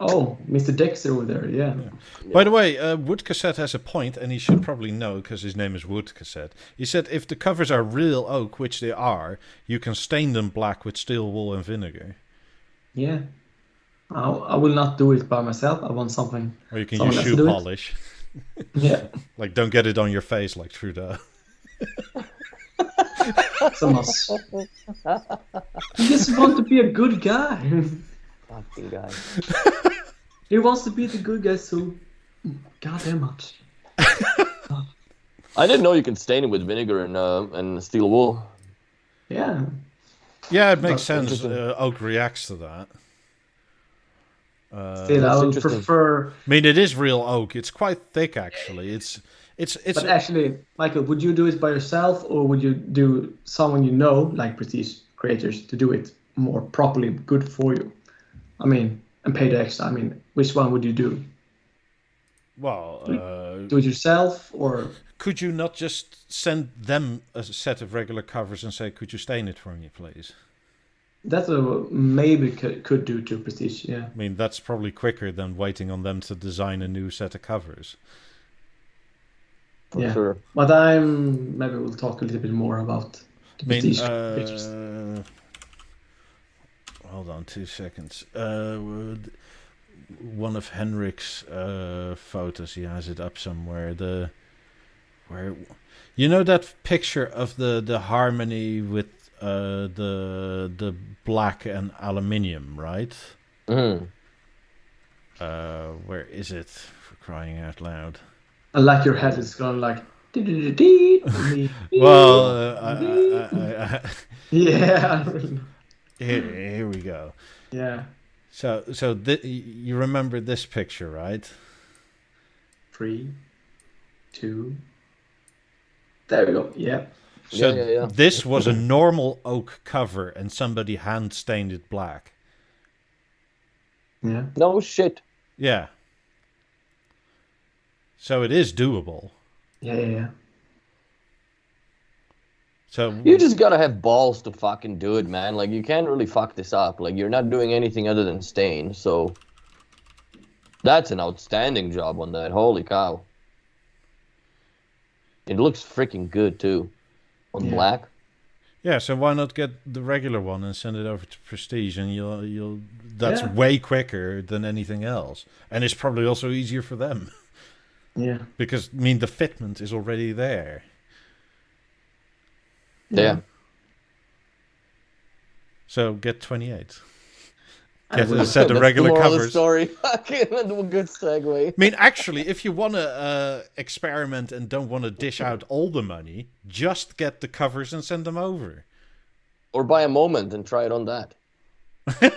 Oh, Mr. Dexter over there, yeah. By the way, Wood Cassette has a point, and he should probably know because his name is Wood Cassette. He said if the covers are real oak, which they are, you can stain them black with steel wool and vinegar. Yeah. I will not do it by myself. I want something. Or you can someone use else to shoe do it. polish. Yeah. Like, don't get it on your face like Trudeau. He just wants to be a good guy. Fucking guy. He wants to be the good guy so goddamn much. I didn't know you can stain it with vinegar and steel wool. Yeah. Yeah, it makes That's sense. Oak reacts to that. Still, I would interesting. prefer. I mean, it is real oak. It's quite thick, actually. It's. But actually, Michael, would you do it by yourself, or would you do someone you know, like prestige creators, to do it more properly, good for you? I mean, and pay the extra. I mean, which one would you do? Well, Do it yourself, or could you not just send them a set of regular covers and say, "Could you stain it for me, please"? that's a maybe could do to prestige. Yeah. I mean, that's probably quicker than waiting on them to design a new set of covers. For Yeah. sure. But maybe we'll talk a little bit more about the I mean, prestige creators. hold on 2 seconds. One of Henrik's photos, he has it up somewhere. You know that picture of the harmony with the black and aluminium, right? Mm. Where is it? For crying out loud! And like your head is going like. Well, yeah. here we go. Yeah. So you remember this picture, right? 3, 2. There we go. Yeah. So Yeah. this was a normal oak cover, and somebody hand stained it black. Yeah. No shit. Yeah. So it is doable. Yeah. So You just gotta have balls to fucking do it, man. Like, you can't really fuck this up. Like, you're not doing anything other than stain, so that's an outstanding job on that. Holy cow. It looks freaking good too. On black. yeah, so why not get the regular one and send it over to Prestige, and you'll that's way quicker than anything else, and it's probably also easier for them. Yeah. Because, I mean, the fitment is already there. Yeah. So get 28. I Get will. a set of That's regular the moral of the covers. story. Fucking a good segue. I mean, actually, if you want to experiment and don't want to dish out all the money, just get the covers and send them over. Or buy a moment and try it on that. I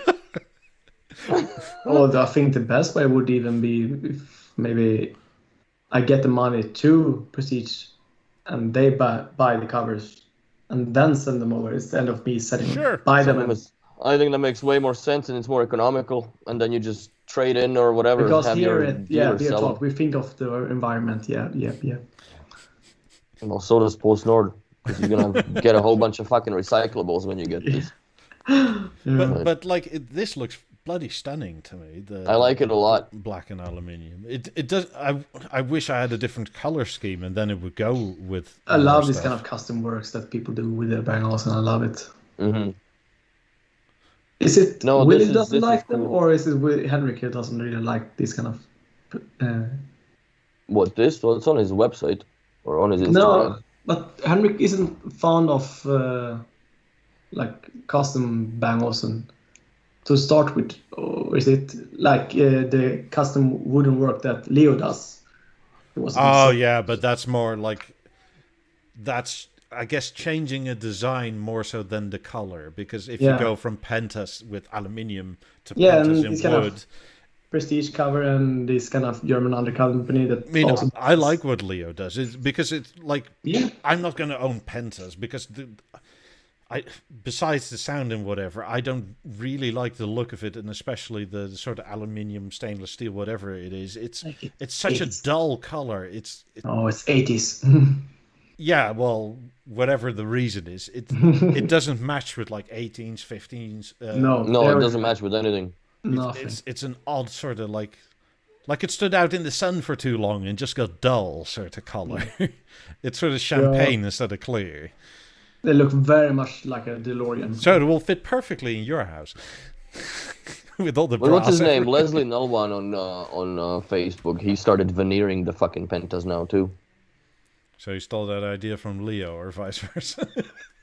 think the best way would even be if maybe I get the money to Prestige and they buy the covers and then send them over instead of me buy them. I think that makes way more sense and it's more economical. And then you just trade in or whatever. Because have here your at dealer sell BeoTalk, them. we think of the environment. Yeah. Well, so does Post Nord. Because you're gonna get a whole bunch of fucking recyclables when you get these. But like, this looks bloody stunning to me. I like it a lot. Black and aluminium. It does. I wish I had a different color scheme, and then it would go with. I love more this stuff. kind of custom works that people do with their Bang Olufsen. I love it. Mm-hmm. Is it No, Willie this doesn't is like them, cool. or is it Henrik who doesn't really like this kind of? What, this? Well, it's on his website or on his Instagram. No, but Henrik isn't fond of like custom Bang Olufsen to start with, or is it like the custom wooden work that Leo does? Oh yeah, but that's more like that's. I guess changing a design more so than the color, because if you go from pentas with aluminium to pentas in wood, Prestige cover and this kind of German undercover company that. I mean, also I like what Leo does. It's because it's like Yeah. I'm not going to own pentas because besides the sound and whatever, I don't really like the look of it, and especially the sort of aluminium, stainless steel, whatever it is. It's such a dull color. it's 80s. Yeah, well, whatever the reason is, it doesn't match with like 18s, 15s. No, No, it doesn't match with anything. Nothing. It's an odd sort of like it stood out in the sun for too long and just got dull sort of color. It's sort of champagne instead of clear. They look very much like a DeLorean. So it will fit perfectly in your house. With all the brass. What's his name? Leslie Nolwan on Facebook. He started veneering the fucking Pentas now too. So you stole that idea from Leo, or vice versa?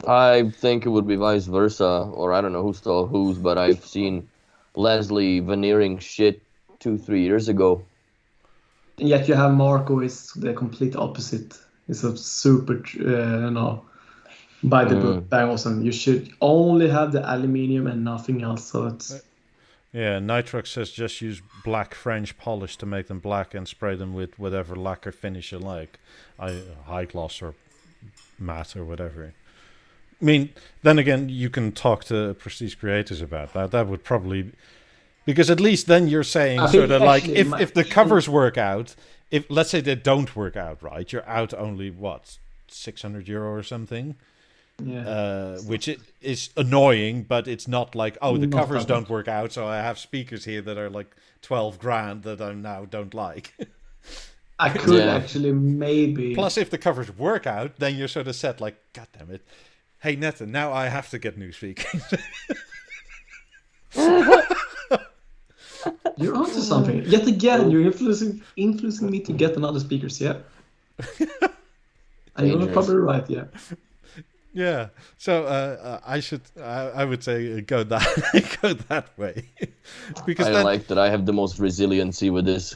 I think it would be vice versa, or I don't know who stole whose, but I've seen Leslie veneering shit 2-3 years ago. And yet you have Marco is the complete opposite. He's a super, by the book, Bang Olufsen. You should only have the aluminium and nothing else. So it's... Yeah, Nitrox says just use black French polish to make them black and spray them with whatever lacquer finish you like. High gloss or matte or whatever. I mean, then again, you can talk to Prestige creators about that. That would probably... Because at least then you're saying sort of like, if the covers work out, if let's say they don't work out right, you're out only, what, €600 or something? Yeah. Which is annoying, but it's not like, oh, the covers don't work out, so I have speakers here that are like 12 grand that I now don't like. I could actually maybe... Plus, if the covers work out, then you're sort of set like, God damn it. Hey, Netta, now I have to get new speakers. You're onto something. Yet again, you're influencing me to get another speakers, yeah. And you're probably right, yeah. Yeah, so I would say go that way, because I like that I have the most resiliency with this.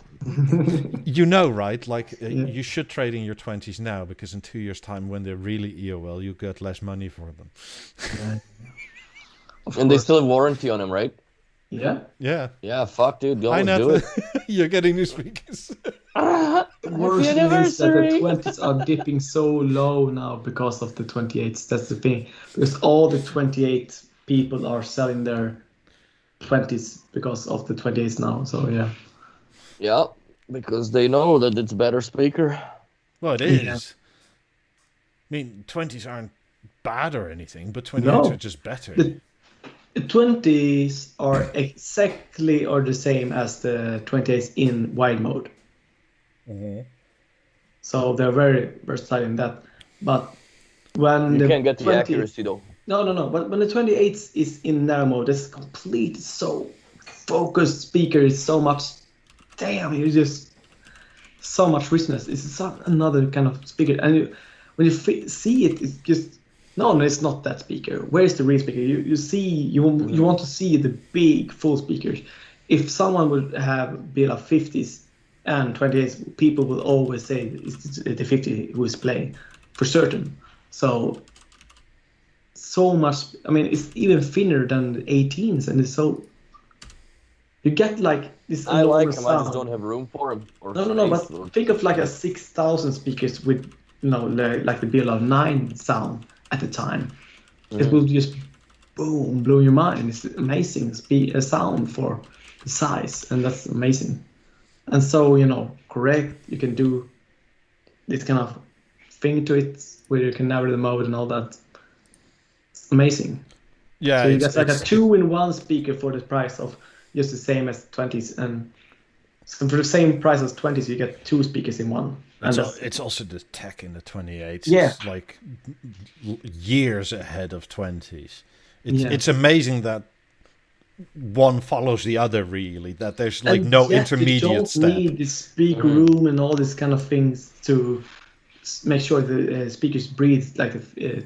You know, right? Like you should trade in your 20s now, because in 2 years' time, when they're really EOL, you get less money for them. And they still have warranty on them, right? Yeah. Yeah. Yeah. Fuck, dude. Go and do know. it. You're getting new speakers. Worst thing is that the 20s are dipping so low now because of the 28s. That's the thing. Because all the 28 people are selling their 20s because of the 28s now. So, yeah. Yeah, because they know that it's better speaker. Well, it is. Yeah. I mean, 20s aren't bad or anything, but 28s are just better. The 20s are exactly or the same as the 28s in wide mode. Mm-hmm. So they're very versatile in that. But when you can't get the accuracy though. No. But when the 28 is in narrow mode, it's complete, so focused speaker. It's so much. Damn, you just so much richness. It's another kind of speaker, and when you see it, it's just no, it's not that speaker. Where is the real speaker? You want to see the big full speakers. If someone would have Beolab 50s and 28s, people will always say it's the 50 who is playing for certain. So much. I mean, it's even thinner than the 18s, and it's so. You get like this. I like them. I just don't have room for them. No. But think of like a 6,000 speakers with like the Beolab 9 sound at the time. Mm-hmm. It will just boom, blow your mind. It's amazing sound for the size, and that's amazing. And so correct. You can do this kind of thing to it where you can narrow the mode and all that. It's amazing. Yeah. So you get like a 2-in-1 speaker for the price of. Just the same as 20s, and so for the same price as 20s, you get 2 speakers in one. It's also the tech in the 28s. Yeah. It's like years ahead of 20s. It's amazing that one follows the other, really, that there's like no intermediate step. You don't need this speaker room and all these kind of things to make sure the speakers breathe like the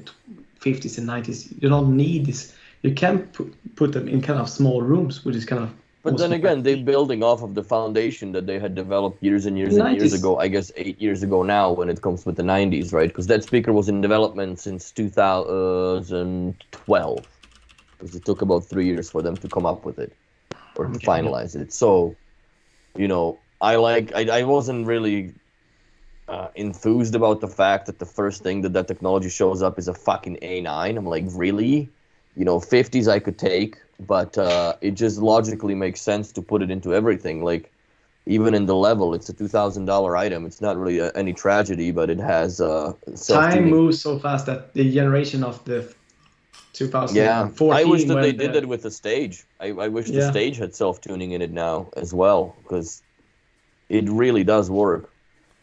50s and 90s. You don't need this. You can put them in kind of small rooms, which is kind of... But then again, they're building off of the foundation that they had developed years and years and years ago. I guess 8 years ago now, when it comes with the 90s, right? Because that speaker was in development since 2012. Because it took about 3 years for them to come up with it or to finalize it. So, I wasn't really enthused about the fact that the first thing that technology shows up is a fucking A9. I'm like, really? 50s I could take, but it just logically makes sense to put it into everything. Like, even in the level, it's a $2,000 item. It's not really any tragedy, but it has time moves so fast that the generation of the 2014. I wish that they did it with the stage. I wish the stage had self-tuning in it now as well, because it really does work.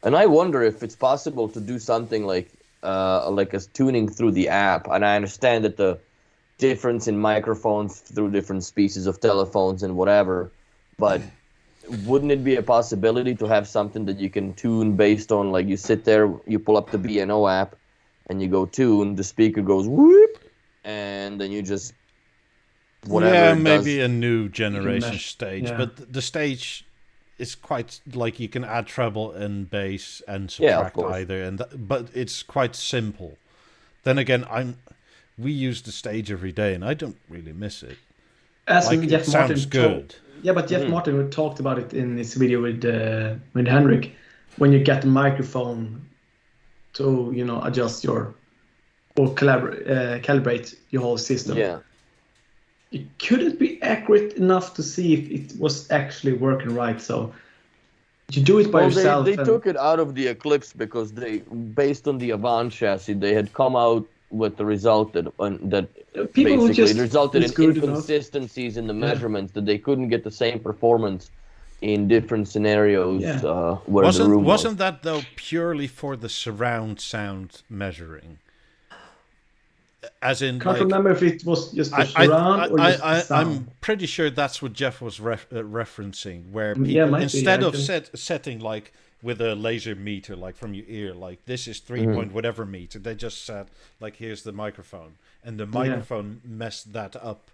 And I wonder if it's possible to do something like a tuning through the app. And I understand that the difference in microphones through different species of telephones and whatever, but wouldn't it be a possibility to have something that you can tune based on, like, you sit there, you pull up the B&O app, and you go tune, the speaker goes whoop, and then you just whatever. Yeah, it maybe does. a new generation stage, yeah. but the stage is quite like you can add treble and bass and subtract either, and but it's quite simple. Then again, we use the stage every day, and I don't really miss it. As like, Jeff it sounds good. Yeah, but Jeff Martin talked about it in his video with Henrik. When you get the microphone to adjust your or calibrate your whole system. Yeah. It couldn't be accurate enough to see if it was actually working right. So you do it by yourself. They took it out of the Eclipse because based on the Avant chassis, they had come out with the result that basically resulted in inconsistencies in the measurements, that they couldn't get the same performance in different scenarios. Where the room wasn't that though purely for the surround sound measuring? As in, can't remember if it was just the surround or just the sound. I'm pretty sure that's what Jeff was referencing, where people instead of setting like with a laser meter, like from your ear, like this is 3 point whatever meter, they just said like here's the microphone, and the microphone messed that up.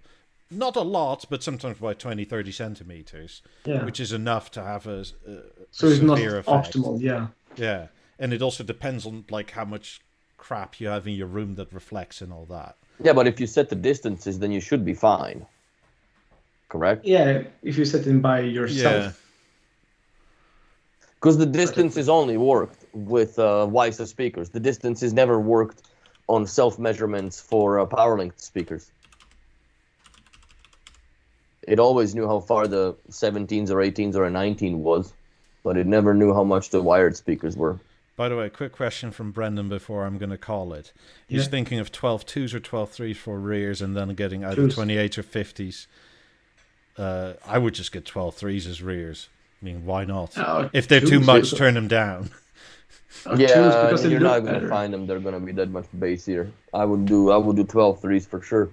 Not a lot, but sometimes by 20-30 centimeters, which is enough to have a so it's not effect. Optimal. Yeah, and it also depends on like how much crap you have in your room that reflects and all that. Yeah, but if you set the distances, then you should be fine. Correct? Yeah, if you set them by yourself. Because the distances only worked with WiSA speakers. The distances never worked on self-measurements for power-linked speakers. It always knew how far the 17s or 18s or a 19 was, but it never knew how much the wired speakers were. By the way, quick question from Brendan before I'm going to call it. He's thinking of 12.2s or 12.3s for rears and then getting either 28s or 50s. I would just get 12.3s as rears. I mean, why not? If they're too much, turn them down. Because you're not going to find them. They're going to be that much bassier. I would do 12.3s for sure.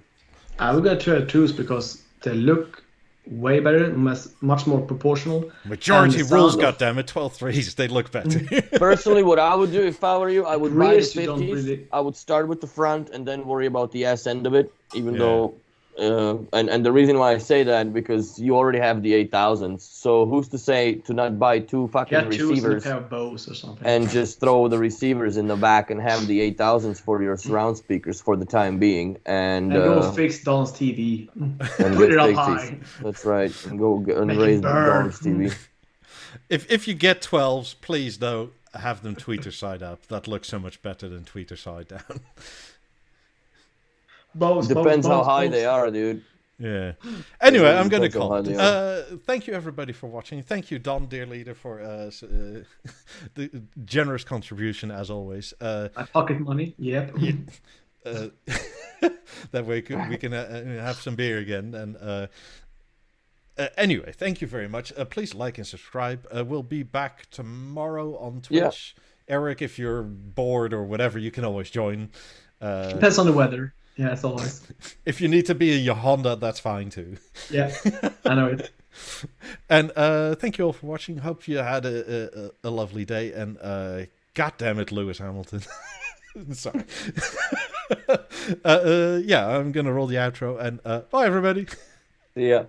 I would go 12.2s because they look way better, much more proportional. Majority rules, goddammit, 12.3s, they look better. Personally, what I would do if I were you, I would buy the 50s. I would start with the front and then worry about the ass end of it, even though... and the reason why I say that, because you already have the 8000s, so who's to say to not buy two fucking receivers and a pair of bows or something, and just throw the receivers in the back and have the 8000s for your surround speakers for the time being, and go fix Don's TV and put it up high. That's right, and go and raise Don's TV. If you get 12s, please though have them tweeter side up. That looks so much better than tweeter side down. Depends how high they are, dude. Yeah. Anyway, I'm going to call it. Thank you, everybody, for watching. Thank you, Don, dear leader, for the generous contribution, as always. My pocket money, yep. That way we can have some beer again. And anyway, thank you very much. Please like and subscribe. We'll be back tomorrow on Twitch. Yeah. Eric, if you're bored or whatever, you can always join. Depends on the weather. Yeah, as always. If you need to be a Honda, that's fine too. Yeah, I know it. And thank you all for watching. Hope you had a lovely day. And God damn it, Lewis Hamilton. Sorry. I'm going to roll the outro. And bye, everybody. See ya.